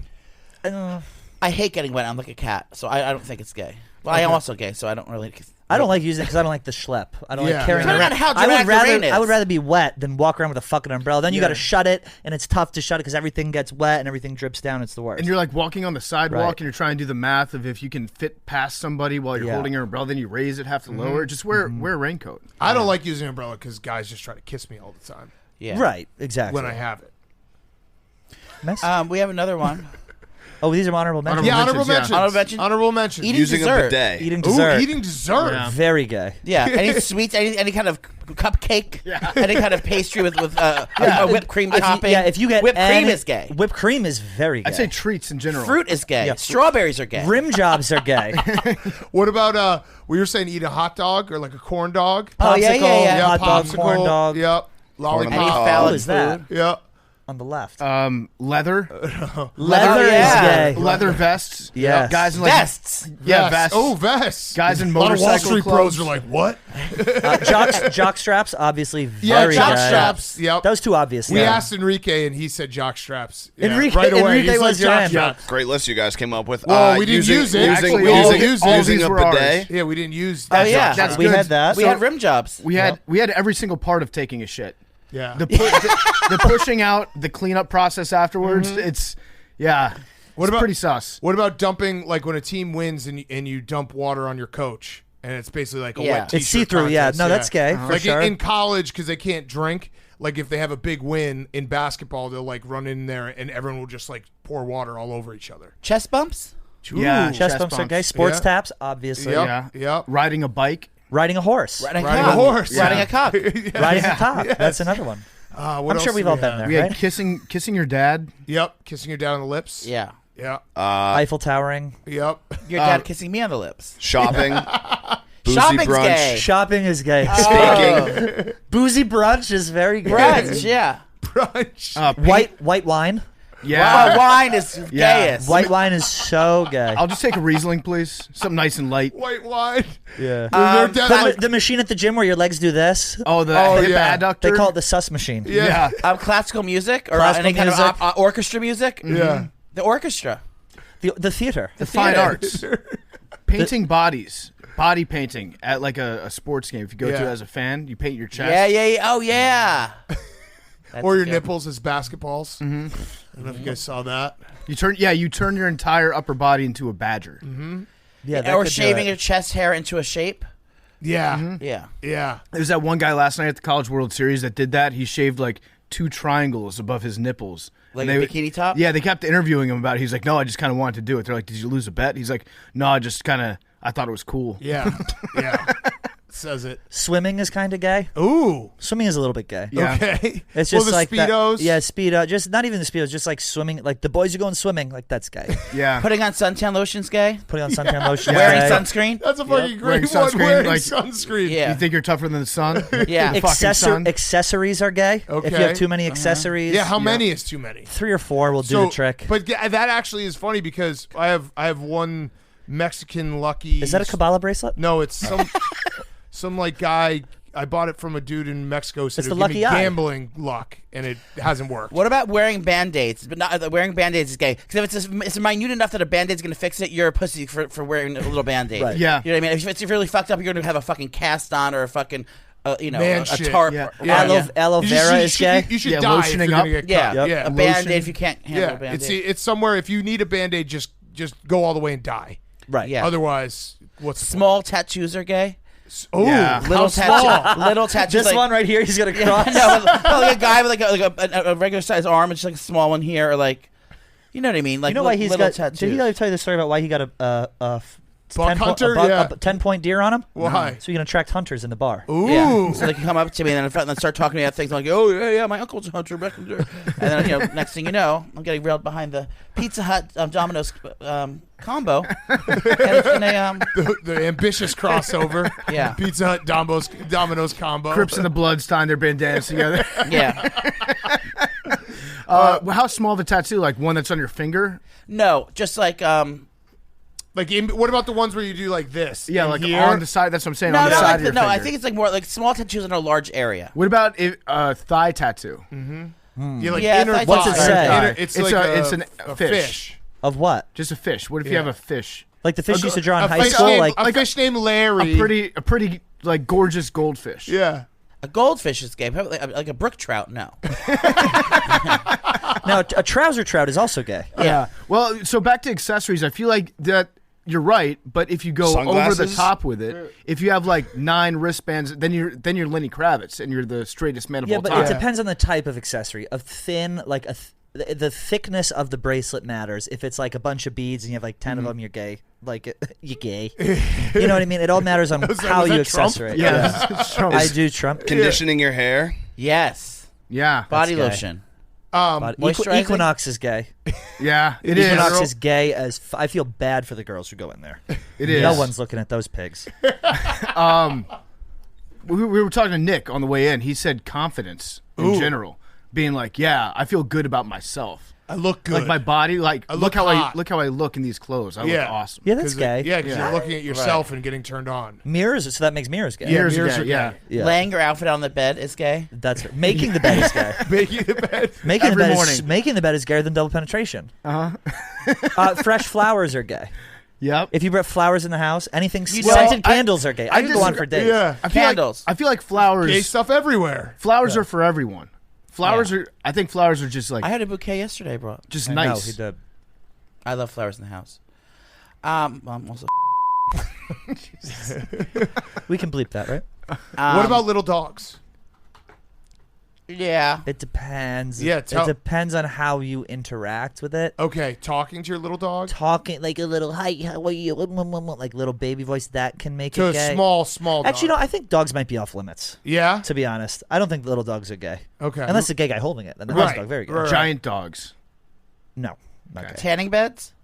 I hate getting wet. I'm like a cat, so I don't think it's gay. Well, I am also gay, so I don't really. I don't like using it because I don't like the schlep. I don't Yeah. like carrying it Depending around. on how I would dramatic the rain is. I would rather be wet than walk around with a fucking umbrella. Then you Yeah. got to shut it, and it's tough to shut it because everything gets wet and everything drips down. It's the worst. And you're like walking on the sidewalk, Right. and you're trying to do the math of if you can fit past somebody while you're Yeah. holding your umbrella, then you raise it, have to lower it. Just wear a raincoat. I don't like using an umbrella because guys just try to kiss me all the time Yeah. Right, exactly. when I have it. Mess- We have another one. oh, these are honorable mentions. Yeah, honorable mentions, mentions. yeah. Honorable mention? Honorable mentions. Eating Using dessert. a bidet. Eating Ooh, dessert. eating dessert. Yeah. Very gay. Yeah, any sweets, any kind of cupcake, any kind of pastry with a whipped cream topping. If you get whipped cream any- is gay. Whipped cream is very gay. I'd say treats in general. Fruit is gay. Yeah. Strawberries are gay. Rim jobs are gay. What about we were saying eat a hot dog or like a corn dog? Oh, yeah, yeah, Popsicle, yeah. hot dog, popsicle. corn dog. Yep. Any Lollipop. phallic What is that? food. Yep. On the left. Leather, Leather yeah. is gay. leather vests. Yes. guys in like Vests. Yeah, Vest. vests. Oh, vests. Guys in A lot of Wall motorcycle Street clothes. pros are like, what? Jock straps, obviously Yeah, very jock gay. straps. Yep. That was too obvious. We yeah. asked Enrique, and he said jock straps. Yeah, Enrique- right away. Enrique He's was like, your jock man. straps. Great list you guys came up with. Well, we didn't use it. Actually, we all didn't use all it. these Using a were ours. bidet. Yeah, we didn't use Oh that. yeah, jock That's we good. had that. we had rim jobs. We had every single part of taking a shit. Yeah. The pushing out, the cleanup process afterwards. It's What pretty sus. What about dumping, like when a team wins and you dump water on your coach, and it's basically like a Yeah. wet t-shirt It's see-through, yeah. contest, No, that's gay, for Like sure. in college, because they can't drink, like if they have a big win in basketball, they'll like run in there and everyone will just like pour water all over each other. Chest bumps. Yeah, Chest bumps are gay. Sports Yeah. taps, obviously. Yep. Yeah. Yep. Riding a bike. Riding a horse. Riding Riding a horse. Riding a cock. Riding a top. That's another one. What I'm else sure do we've we all been have? there. We had Right? kissing your dad. Yep. Kissing your dad on the lips. Yeah. Yeah. Eiffel towering. Yep. Your dad kissing me on the lips. Shopping. Boozy Shopping's brunch. gay. Shopping is gay. Speaking. Boozy brunch is very gay. Brunch, yeah. Brunch. White wine. Yeah. Wine is Yeah. gayest. White wine is so gay. I'll just take a Riesling, please. Something nice and light. White wine. Yeah. Their dad- The machine at the gym where your legs do this. Oh, the hip yeah. adductor. They call it the sus machine. yeah. Classical music or Classical any kind music. of orchestra music. Yeah. The orchestra. The theater. The fine theater. arts. Painting bodies. Body painting at like a sports game. If you go to Yeah. it as a fan, you paint your chest. Yeah. Oh yeah. That's Or your good. nipples as basketballs. Mm-hmm. I don't know if you guys saw that. You turn your entire upper body into a badger. Mm-hmm. Yeah. that Or could do shaving it. your chest hair into a shape. Yeah. Yeah. Yeah. There was that one guy last night at the College World Series that did that. He shaved like 2 triangles above his nipples. Like And a bikini top? Yeah, they kept interviewing him about it. He's like, no, I just kind of wanted to do it. They're like, did you lose a bet? He's like, no, I just kind of, I thought it was cool. Yeah. Yeah. Says it. Swimming is kind of gay. Ooh. Swimming is a little bit gay. Yeah. Okay. It's just the like that- Speedos. Yeah, speedo. Just not even the speedos. Just like swimming. Like the boys are going swimming. Like that's gay. Yeah. Putting on suntan lotion's gay. Putting on suntan lotion. Wearing gay. sunscreen. That's a fucking Wearing great one. sunscreen, Wearing like- sunscreen. Yeah. You think you're tougher than the sun? Yeah. The fucking sun. Accessories are gay. If you Okay. have too many accessories. Yeah. How many is too many? 3 or 4 will do the trick. But that actually is funny because I have one Mexican lucky. Is that a Kabbalah bracelet? No, it's some like guy. I bought it from a dude in Mexico. Said It's it the would give me lucky eye. gambling luck, and it hasn't worked. What about wearing band-aids? But not wearing band-aids is gay. Because if it's minute enough that a band-aid's going to fix it, you're a pussy for wearing a little band-aid. Right. Yeah. You know what I mean? If it's really fucked up, you're going to have a fucking cast on or a fucking, Man a shit. tarp. Yeah. Yeah. Aloe vera is gay. You should Yeah, die if lotioning you're gonna up. get Yeah. cut. Yep. Yeah. A band-aid Lotion. if you can't handle a Yeah. band-aid. It's somewhere. If you need a band-aid, just go all the way and die. Right. Yeah. Otherwise, what's the Small tattoos are gay. Oh, Yeah. Little tattoo. Little tattoos. This like, one right here, he's gonna Yeah, cross. no, like a guy with a regular size arm and just like a small one here, or like, you know what I mean? Like you know why he's little got? tattoos. Did he tell you the story about why he got a Buck hunter? Yeah. 10-point deer on him? Why? So you can attract hunters in the bar. Ooh. Yeah. So they can come up to me and then start talking to me about things like, oh, yeah, my uncle's a hunter. And then, next thing you know, I'm getting railed behind the Pizza Hut Domino's combo. And it's gonna, the ambitious crossover. Yeah. Pizza Hut Domino's combo. Crips and the Bloods tying their bandanas together. Yeah. How small of a tattoo? Like one that's on your finger? No, just like what about the ones where you do like this? Yeah, in like here? on the side. That's what I'm saying. no, on the not side like of your no. I finger. think it's like more like small tattoos in a large area. What about thigh tattoo? Yeah, like Yeah, inner thigh What's it tattoo. say? It's It's like a fish. Of what? Just a fish. What if you Yeah. have a fish? Like the fish you used to draw in a high fish school? named, Like a fish named Larry. A pretty like gorgeous goldfish. Yeah. A goldfish is gay. Probably like a brook trout. No. now, a trouser trout is also gay. Yeah. Well, so back to accessories. I feel like that you're right, but if you go over the Sunglasses? top with it, if you have like 9 wristbands, then you're Lenny Kravitz and you're the straightest man of Yeah, all but time. it depends on the type of accessory. A thin, like the thickness of the bracelet matters. If it's like a bunch of beads and you have like 10 of them, you're gay. Like you're gay. You know what I mean? It all matters on how you accessorate. Yeah. I do Trump. Conditioning your hair. Yes. Yeah. Body gay. lotion. Moisturizing? Equinox is gay. Yeah, it is. Equinox is gay as I feel bad for the girls who go in there. It is. No one's looking at those pigs. We were talking to Nick on the way in. He said confidence in general, being like, "Yeah, I feel good about myself. I look good. Like my body. Like I look look how hot. I look in these clothes. I look awesome. Yeah, that's gay. Yeah, because you're looking at yourself and getting turned on. Mirrors, so that makes mirrors gay. Yeah, mirrors are are gay. Yeah. Laying your outfit on the bed is gay. That's making the bed is gay. Making the bed. Making Every the bed morning. is making the bed is gayer than double penetration. Fresh flowers are gay. Yep. If you put flowers in the house, anything Well, scented candles are gay. I can go on disagree. for days. Yeah. Candles. I feel like flowers. Gay stuff everywhere. Flowers are for everyone. Flowers are. I think flowers are just like I had a bouquet yesterday, bro. just I know, nice. he did. I love flowers in the house. I'm also. We can bleep that, right? What about little dogs? Yeah. It depends. Yeah, it depends on how you interact with it. Okay, talking to your little dog Talking like a little hi, how are you? Like little baby voice that can make to it a gay. small dog. Actually, no. I think dogs might be off limits. Yeah. To be honest, I don't think little dogs are gay. Okay. Unless the gay guy holding it, then the Right, house dog very gay. right. Giant dogs. No, not gay. Tanning beds.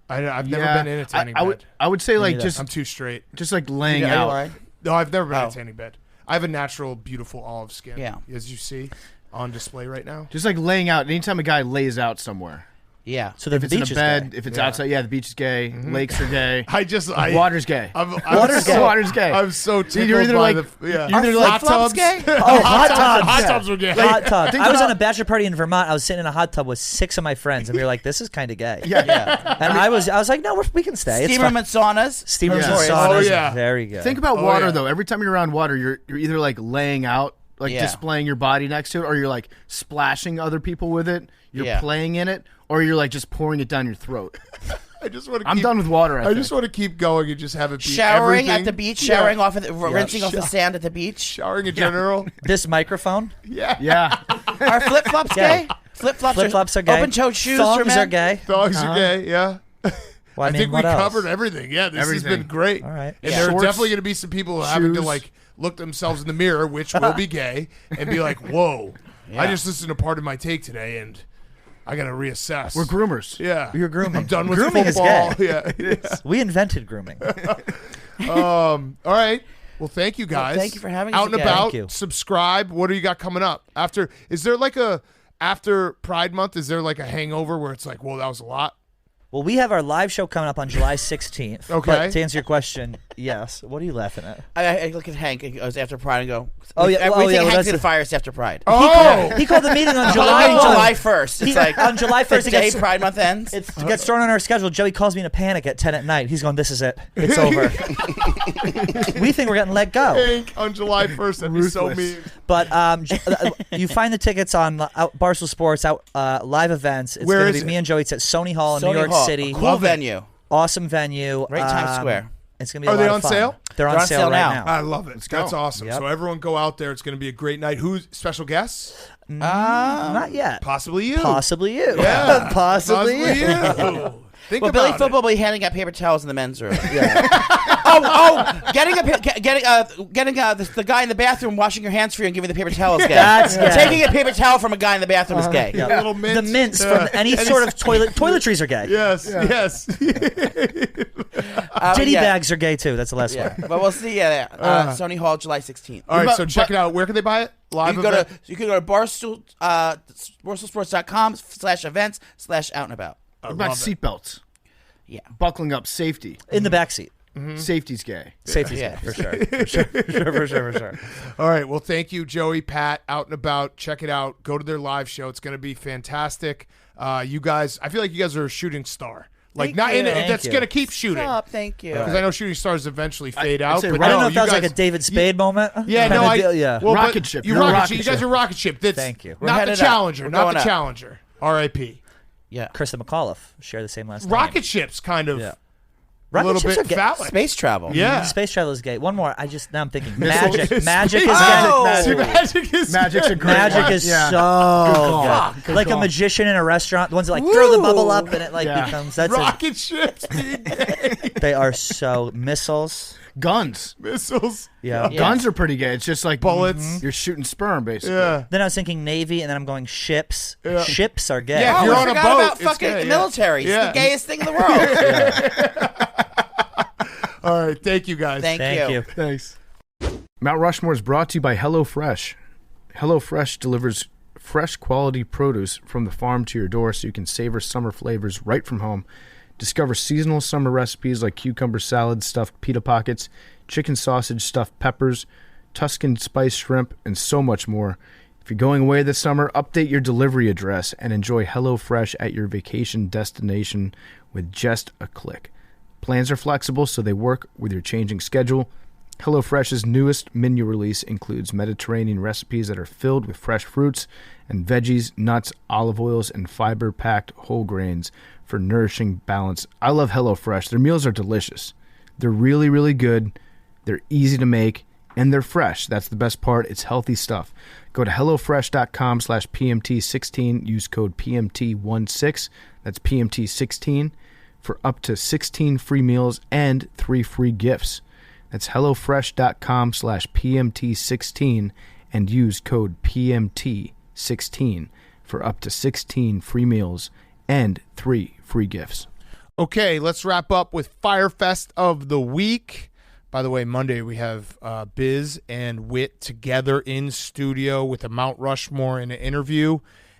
I've never Yeah, been in a tanning I would. bed. I would say like neither. just I'm too straight. laying Yeah, out. all right. No, I've never been in Oh. a tanning bed. I have a natural, beautiful olive skin. Yeah. As you see on display right now. Just like laying out. Anytime a guy lays out somewhere, Yeah. So the if it's in beach a is bed, gay. if it's Yeah. outside, yeah, the beach is gay. Lakes are gay. Water's gay. Water's gay. Water's gay. I'm so tickled You're either by like yeah. you're either Flip like flops gay. Oh, hot tubs. Hot tubs were gay. Hot tub. think I was about- on a bachelor party in Vermont. I was sitting in a hot tub with 6 of my friends, and we were like, "This is kind of gay." yeah. And I was like, "No, we can stay." It's Steam room fine. and saunas. Steamers and Notorious. saunas. Oh, yeah. Very good. Think about Oh, water yeah. though. Every time you're around water, you're either like laying out, like Yeah. displaying your body next to it, or you're like splashing other people with it. You're Yeah. playing in it, or you're like just pouring it down your throat. I just want to. I'm done with water. I just want to keep going and just have it be Showering everything. at the beach. Yeah. Showering off of the, rinsing off the sand at the beach. Showering in general. this microphone. Yeah. Yeah. Are flip flops Gay. gay? Flip flops are gay. Open-toed shoes Thongs for men. are gay. Dogs are gay. Yeah. Well, I mean, think we what else? covered everything. Yeah, this Everything. has been great. All right. And Yeah. there are Shorts, definitely going to be some people having to shoes. like look themselves in the mirror, which will be gay, and be like, "Whoa, I just listened to part of my take today, and I got to reassess." We're groomers. Yeah, You're grooming. I'm done with Grooming is football. gay. Yeah. We invented grooming. All right. Well, thank you guys. thank you for having us Out and again. about. Thank you. Subscribe. What do you got coming up after? Is there like a after Pride Month? Is there like a hangover where it's like, whoa, that was a lot? Well, we have our live show coming up on July 16th. Okay. But to answer your question, yes. What are you laughing at? I look at Hank. It goes after Pride and go. Oh, yeah, We well, think yeah, well, Hank's that's gonna the- fire us after Pride. Oh, He called the meeting on July July 1st. It's He- like on July 1st, the it day gets- Pride Month ends. It gets thrown on our schedule. Joey calls me in a panic at 10 at night. He's going, "This is it. It's over." We think we're getting let go. Hank on July 1st. That'd be so mean. But you find the tickets on Barstool Sports live events. It's Where going is to be it? me and Joey. It's at Sony Hall in Sony New York Hall, City. a cool venue. Awesome venue. Right, Times Square. It's going to be Are a they lot on of fun. sale? They're on sale right now. I love it. That's awesome. Yep. So everyone go out there. It's going to be a great night. Who's special guests? Not yet. Possibly you. Possibly you. Yeah. Possibly you. you. Think Well, about Billy it. Football will be handing out paper towels in the men's room. Getting the guy in the bathroom washing your hands for you and giving the paper towel is gay. That's gay. Taking a paper towel from a guy in the bathroom is gay. Yeah. Little mints. The mints from any sort of toiletries are gay. Yes, yes. Ditty yeah. bags are gay too. That's the last Yeah, one. but we'll see you there. Sony Hall, July 16th. All right, so check it out. Where can they buy it? Live You can event? go to barstoolsports.com/events/out and about. What about seatbelts? Yeah. Buckling up, safety. In the back seat. Safety's gay. Safety's Yeah. gay, for sure. For sure. All right. Well, thank you, Joey, Pat, Out and About. Check it out. Go to their live show. It's going to be fantastic. You guys, I feel like you guys are a shooting star. Like, Thank you. that's going to keep shooting. Stop, thank you. Because I know shooting stars eventually fade out. say But I don't no, know if you that was guys, like a David Spade moment. Yeah, Kinda no, deal, yeah. Well, Rocket but ship. You You're a rocket rocket ship. You ship. guys are rocket ship. That's Thank you. We're not the headed up. Challenger. We're Not going the up. Challenger. R.I.P. Yeah. Krista McAuliffe share the same last name. Rocket ship's kind of Yeah. a Rocket little ships bit are gay. phallic. Space travel. Yeah. Space travel is gay. One more. Now I'm thinking Missiles. magic. Magic is gay. Oh! See, magic is Magic's a great Magic one. is Yeah. so call. good. Good like call. a magician in a restaurant. The ones that like throw the bubble up and it like Yeah. becomes. That's rocket ships. They are so missiles. Guns. Missiles. Yeah. Guns are pretty gay. It's just like Bullets. You're shooting sperm, basically. Yeah. Then I was thinking Navy, and then I'm going ships. Yeah. Ships are gay. Yeah, Oh, if you're I on a forgot boat, about it's fucking gay, yeah. military. It's Yeah. the gayest thing in the world. All right. Thank you, guys. Thank you. Thanks. Mount Rushmore is brought to you by HelloFresh. HelloFresh delivers fresh quality produce from the farm to your door so you can savor summer flavors right from home. Discover seasonal summer recipes like cucumber salad, stuffed pita pockets, chicken sausage, stuffed peppers, Tuscan spice shrimp, and so much more. If you're going away this summer, update your delivery address and enjoy HelloFresh at your vacation destination with just a click. Plans are flexible, so they work with your changing schedule. HelloFresh's newest menu release includes Mediterranean recipes that are filled with fresh fruits and veggies, nuts, olive oils, and fiber-packed whole grains for nourishing balance. I love HelloFresh. Their meals are delicious. They're really, really good. They're easy to make, and they're fresh. That's the best part. It's healthy stuff. Go to HelloFresh.com/PMT16. Use code PMT16. That's PMT16 for up to 16 free meals and 3 free gifts. That's HelloFresh.com/PMT16 and use code PMT16 for up to 16 free meals and 3 free gifts. Okay, let's wrap up with Fyre Fest of the week. By the way, Monday we have Biz and Wit together in studio with a Mount Rushmore in an interview.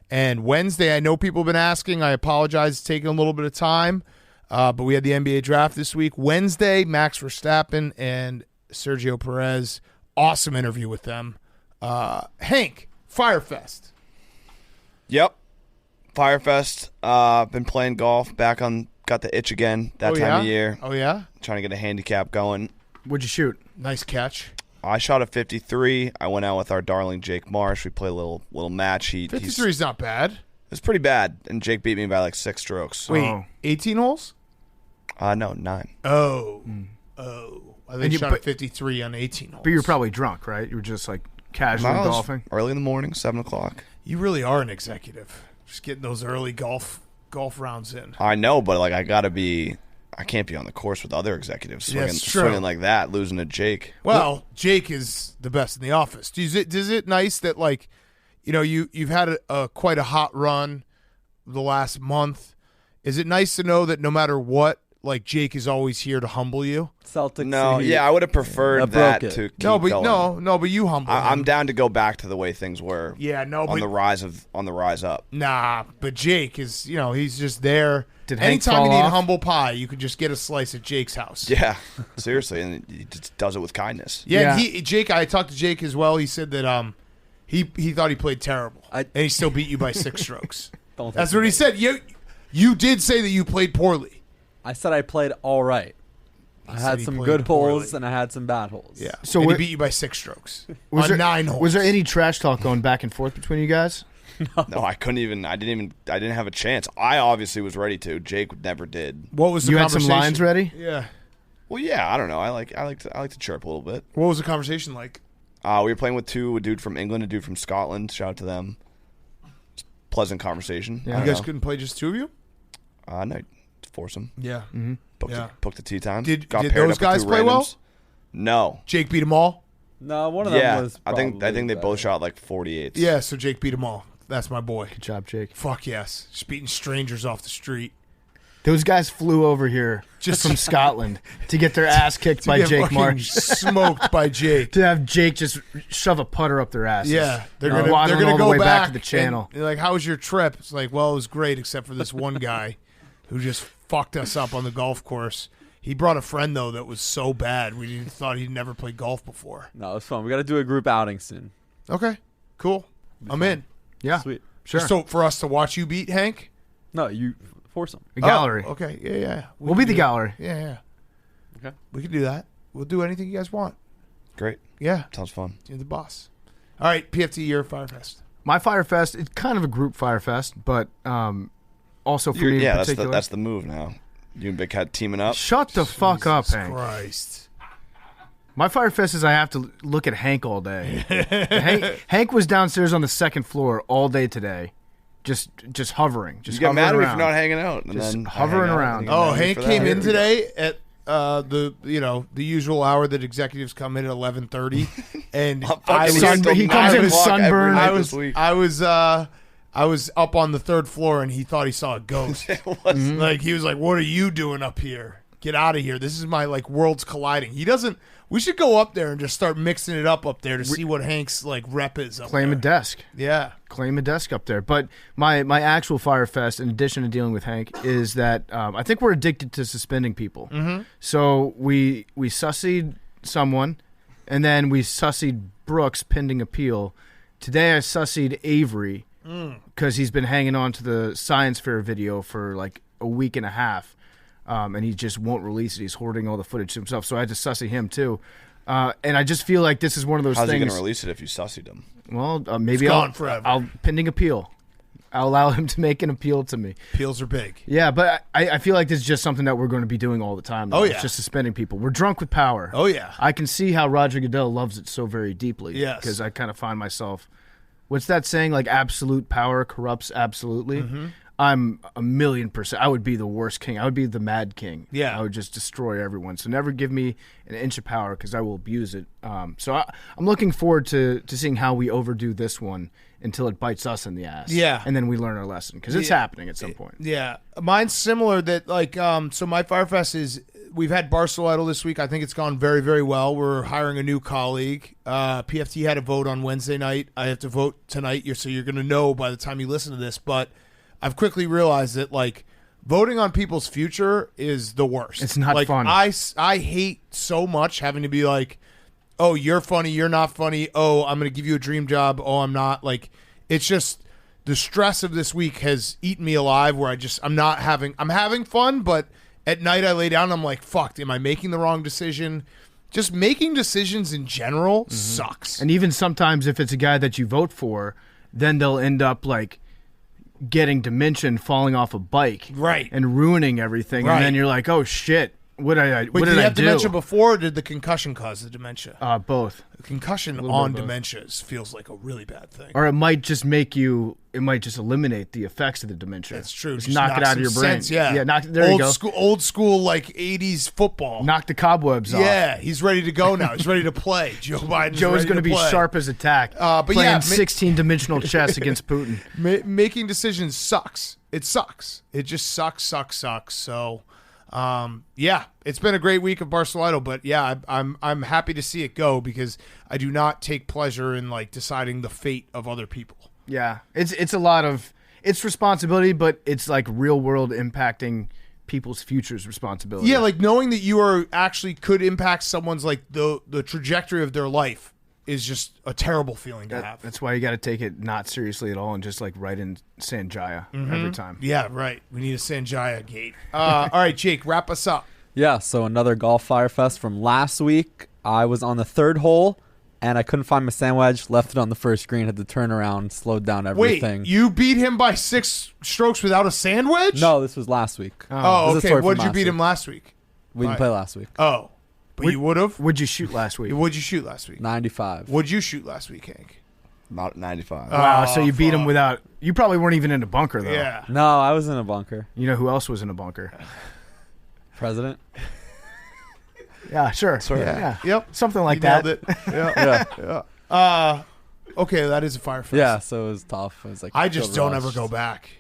And Wednesday, I know people have been asking. I apologize. It's taking a little bit of time. But we had the NBA draft this week. Wednesday, Max Verstappen and Sergio Perez. Awesome interview with them. Hank, Fyre Fest. Yep. Fyre Fest. Been playing golf. Got the itch again that time of year. Oh, yeah? Trying to get a handicap going. What'd you shoot? Nice catch. I shot a 53. I went out with our darling Jake Marsh. We played a little match. 53 is not bad. It's pretty bad, and Jake beat me by like 6 strokes. Wait, 18 holes? No, 9. Oh. I think you shot a but- 53 on 18 holes. But you were probably drunk, right? You were just like casually No, it was golfing. early in the morning, 7 o'clock. You really are an executive. Just getting those early golf rounds in. I know, but like I can't be on the course with other executives swinging like that, losing to Jake. Well, Jake is the best in the office. Is it nice that, like, you know, you've had a quite a hot run the last month? Is it nice to know that no matter what, like, Jake is always here to humble you? Celtics. No, yeah, I would have preferred that to keep but going. but you humble. I'm down to go back to the way things were. Yeah, no, on but the rise up. Nah, but Jake is, you know, he's just there. Did Hank Anytime fall you need off? a humble pie, you could just get a slice at Jake's house. Yeah, seriously, and he just does it with kindness. Yeah, and Jake. I talked to Jake as well. He said that he thought he played terrible, and he still beat you by 6 strokes. That's what he said. You did say that you played poorly. I said I played all right. I had some good holes and I had some bad holes. Yeah. So and he beat you by 6 strokes on 9 holes. Was there any trash talk going back and forth between you guys? No, I couldn't even. I didn't have a chance. I obviously was ready to. Jake never did. What was the You had conversation? some lines ready? Yeah. Well, yeah, I don't know. I like to chirp a little bit. What was the a like? We were playing with a dude from England, a dude from Scotland. Shout out to them. It's a pleasant conversation. You guys couldn't play just 2 of you? No, foursome. Yeah. Mm-hmm. Booked the tee time. Did paired those up with guys two play well? randoms. No. Jake beat them all? No, one of them was I think they probably both shot like 48s. Yeah, so Jake beat them all. That's my boy. Good job, Jake. Fuck yes. Just beating strangers off the street. Those guys flew over here just from Scotland to get their ass kicked by Jake fucking Marsh. Smoked by Jake. To have Jake just shove a putter up their asses. Yeah, they're gonna all go the way back to the channel. and, like, how was your trip? It's like, well, it was great, except for this one guy who just fucked us up on the golf course. He brought a friend though that was so bad we thought he'd never played golf before. No, it's fun. We got to do a group outing soon. Okay, cool. I'm in. Yeah, Sweet. sure. So for us to watch you beat Hank, No, you foursome. A gallery. Oh, okay, yeah. We'll can be the do- gallery. Yeah. Okay. We can do that. We'll do anything you guys want. Great. Yeah, Sounds fun. you're the boss. All right, PFT, your Fyre Fest. My Fyre Fest, it's kind of a group Fyre Fest, but also for me in That's particular. the move now. You and Big Cat teaming up. Shut the fuck up, Jesus Hank. Christ. My Fyre Fest is I have to look at Hank all day. Hank was downstairs on the second floor all day today, just hovering. Just You get mad at me hovering for not around. hanging out. And Just then I hovering hang out, around. and you get mad Oh, at me Hank for came that. in today at the usual hour that executives come in at 11:30, and He comes in sunburned. I was up on the third floor, and he thought he saw a ghost. Like he was like, "What are you doing up here? Get out of here! This is my worlds colliding." He doesn't. We should go up there and just start mixing it up there to see what Hank's rep is. Claim a desk. Yeah. Claim a desk up there. But my actual Fyre Fest, in addition to dealing with Hank, is that I think we're addicted to suspending people. Mm-hmm. So we sussied someone, and then we sussied Brooks pending appeal. Today I sussied Avery because he's been hanging on to the science fair video for a week and a half. And he just won't release it. He's hoarding all the footage to himself. So I had to sussy him too. And I just feel like this is one of those How's things. he going to release it if you sussied him? Well, maybe gone forever. I'll pending appeal. I'll allow him to make an appeal to me. Appeals are big. Yeah, but I feel like this is just something that we're going to be doing all the time. Though. Oh, yeah. It's just suspending people. We're drunk with power. Oh, yeah. I can see how Roger Goodell loves it so very deeply. Yes. Because I kind of find myself, what's that saying? Absolute power corrupts absolutely. Mm-hmm. I'm 1,000,000%. I would be the worst king. I would be the mad king. Yeah. I would just destroy everyone. So never give me an inch of power because I will abuse it. So I'm looking forward to seeing how we overdo this one until it bites us in the ass. Yeah. And then we learn our lesson because it's happening at some point. Yeah. Mine's similar that so my Fyre Fest is we've had Barcelona this week. I think it's gone very, very well. We're hiring a new colleague. PFT had a vote on Wednesday night. I have to vote tonight. So you're going to know by the time you listen to this, but I've quickly realized that voting on people's future is the worst. It's not fun. I hate so much having to be oh, you're funny, you're not funny. Oh, I'm going to give you a dream job. Oh, I'm not. It's just the stress of this week has eaten me alive where I'm having fun, but at night I lay down and I'm like, fuck, am I making the wrong decision? Just making decisions in general sucks. And even sometimes if it's a guy that you vote for, then they'll end up getting dementia and falling off a bike, right, and ruining everything, right. And then you're like, "Oh shit, what did I Wait, did you have dementia before, or did the concussion cause the dementia? Both. Concussion on dementia feels like a really bad thing. Or it might just it might just eliminate the effects of the dementia. That's true. Just knock it out of your brain. Sense, yeah, there you go. Old school 80s football. Knock the cobwebs off. Yeah, he's ready to go now. He's ready to play. Joe is going to be sharp as a tack. But playing 16-dimensional chess against Putin. Making decisions sucks. It sucks. It just sucks. So, it's been a great week of Barcelona, but yeah, I'm happy to see it go because I do not take pleasure in deciding the fate of other people. Yeah, it's a lot of responsibility, but it's real world impacting people's futures responsibility. Yeah, knowing that you are actually could impact someone's the trajectory of their life is just a terrible feeling to have. That's why you got to take it not seriously at all and just write in Sanjaya every time. Yeah, right. We need a Sanjaya gate. All right, Jake, wrap us up. Yeah, so another golf Fyre Fest from last week. I was on the third hole, and I couldn't find my sand wedge. Left it on the first green. Had to turn around, slowed down everything. Wait, you beat him by 6 strokes without a sand wedge? No, this was last week. Oh, okay. What did you beat him last week? We didn't play last week. Oh, but you would have? What'd you shoot last week? What'd you shoot last week? 95. What'd you shoot last week, Hank? Not 95. Wow, so you beat him without. You probably weren't even in a bunker though. Yeah. No, I was in a bunker. You know who else was in a bunker? President. Yeah, sure. Yeah. Yep. Something like You that. nailed it. Yeah. Okay, that is a Fyre Fest. Yeah, so it was tough. It was like I just so don't ever rushed. go back.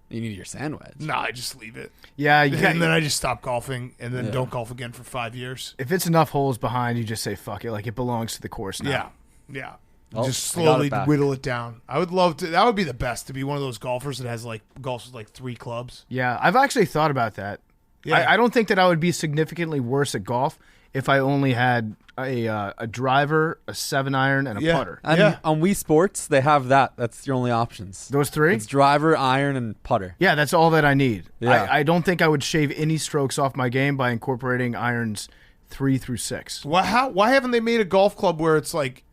You need your sandwich. No, I just leave it. Yeah, And then I just stop golfing and then don't golf again for 5 years. If it's enough holes behind, you just say fuck it. Like it belongs to the course now. Yeah. Oh, Just I got slowly it back. whittle it down. I would love to. That would be the best, to be one of those golfers that has like golfs with like 3 clubs. Yeah, I've actually thought about that. Yeah. I don't think that I would be significantly worse at golf if I only had a driver, a 7-iron, and a putter. And on Wii Sports, they have that. That's your only options. Those 3? It's driver, iron, and putter. Yeah, that's all that I need. Yeah. I don't think I would shave any strokes off my game by incorporating irons 3 through 6. Why haven't they made a golf club where it's like,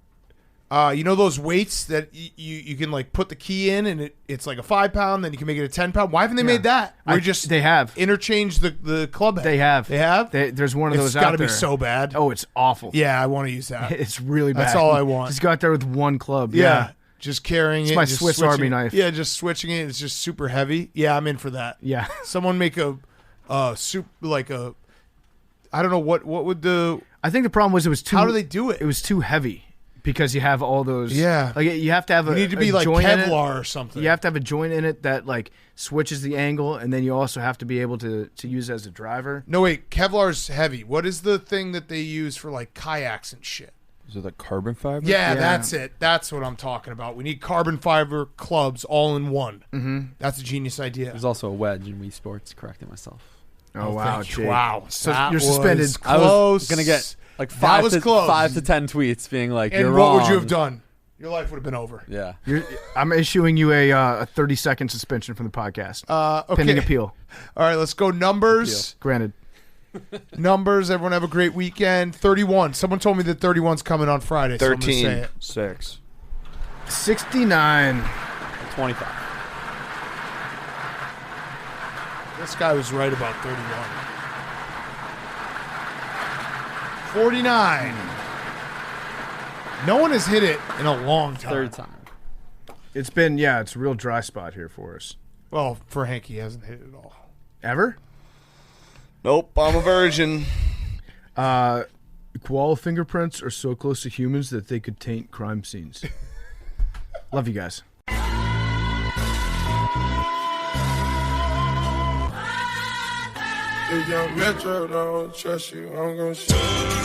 you know those weights that you can like put the key in and it's like a 5-pound, then you can make it a 10-pound. Why haven't they made that? Where They have interchange the club head. They have. They have. There's one of those It's out got to there. be so bad. Oh, it's awful. Yeah, I want to use that. It's really bad. That's all I want. Just go out there with one club. Yeah. Just carrying It's it. my just Swiss switching Army it. knife. Yeah, just switching it. It's just super heavy. Yeah, I'm in for that. Yeah. Someone make a soup like a. I don't know what would the. I think the problem was it was too. How do they do it? It was too heavy because you have all those. Yeah. Like you have to have You need to be like joint in it. Kevlar or something. You have to have a joint in it that like switches the angle, and then you also have to be able to use it as a driver. No, wait. Kevlar's heavy. What is the thing that they use for like kayaks and shit? Is it like carbon fiber? Yeah, that's it. That's what I'm talking about. We need carbon fiber clubs all in one. Mm-hmm. That's a genius idea. There's also a wedge in Wii Sports. Correcting myself. Oh wow, thank you. Jake. Wow. So That you're suspended. was I close. was gonna get like That 5 was to close. 5 to 10 tweets being like, And "You're what wrong." would you have done? Your life would have been over. Yeah. I'm issuing you a 30-second suspension from the podcast. Okay. Pending appeal. All right, let's go numbers. Granted. Numbers. Everyone have a great weekend. 31. Someone told me that 31's coming on Friday. So I'm gonna say 13. it. 6. 69. 25. This guy was right about 31. 49. No one has hit it in a long time. Third time. It's been it's a real dry spot here for us. Well, for Hank, he hasn't hit it at all. Ever? Nope, I'm a virgin. Koala fingerprints are so close to humans that they could taint crime scenes. Love you guys. If young Metro don't trust you, I'm gonna show you.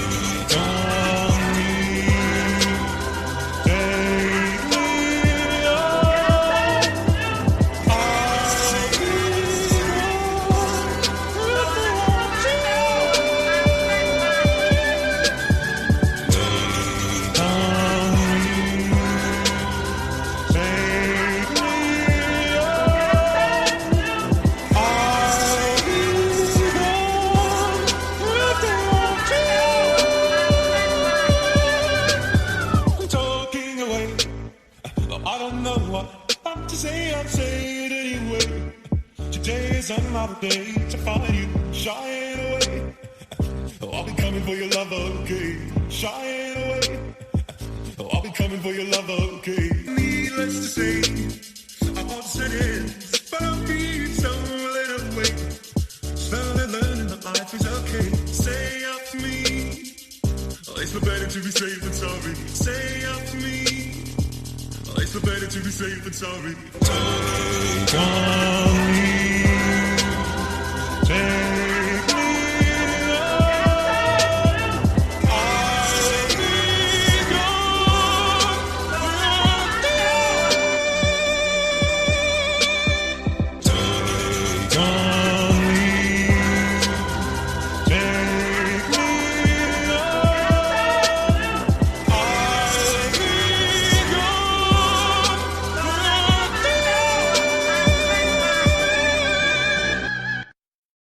Another day to find you shying away. Oh, I'll be coming for your love, okay? Shying away. Oh, I'll be coming for your love, okay? Needless to say, I want cities, but I'll be so little way. Slowly learning that life is okay. Say up to me. Oh, it's better to be safe than sorry. Say up to me. Oh, it's better to be safe than sorry. Take on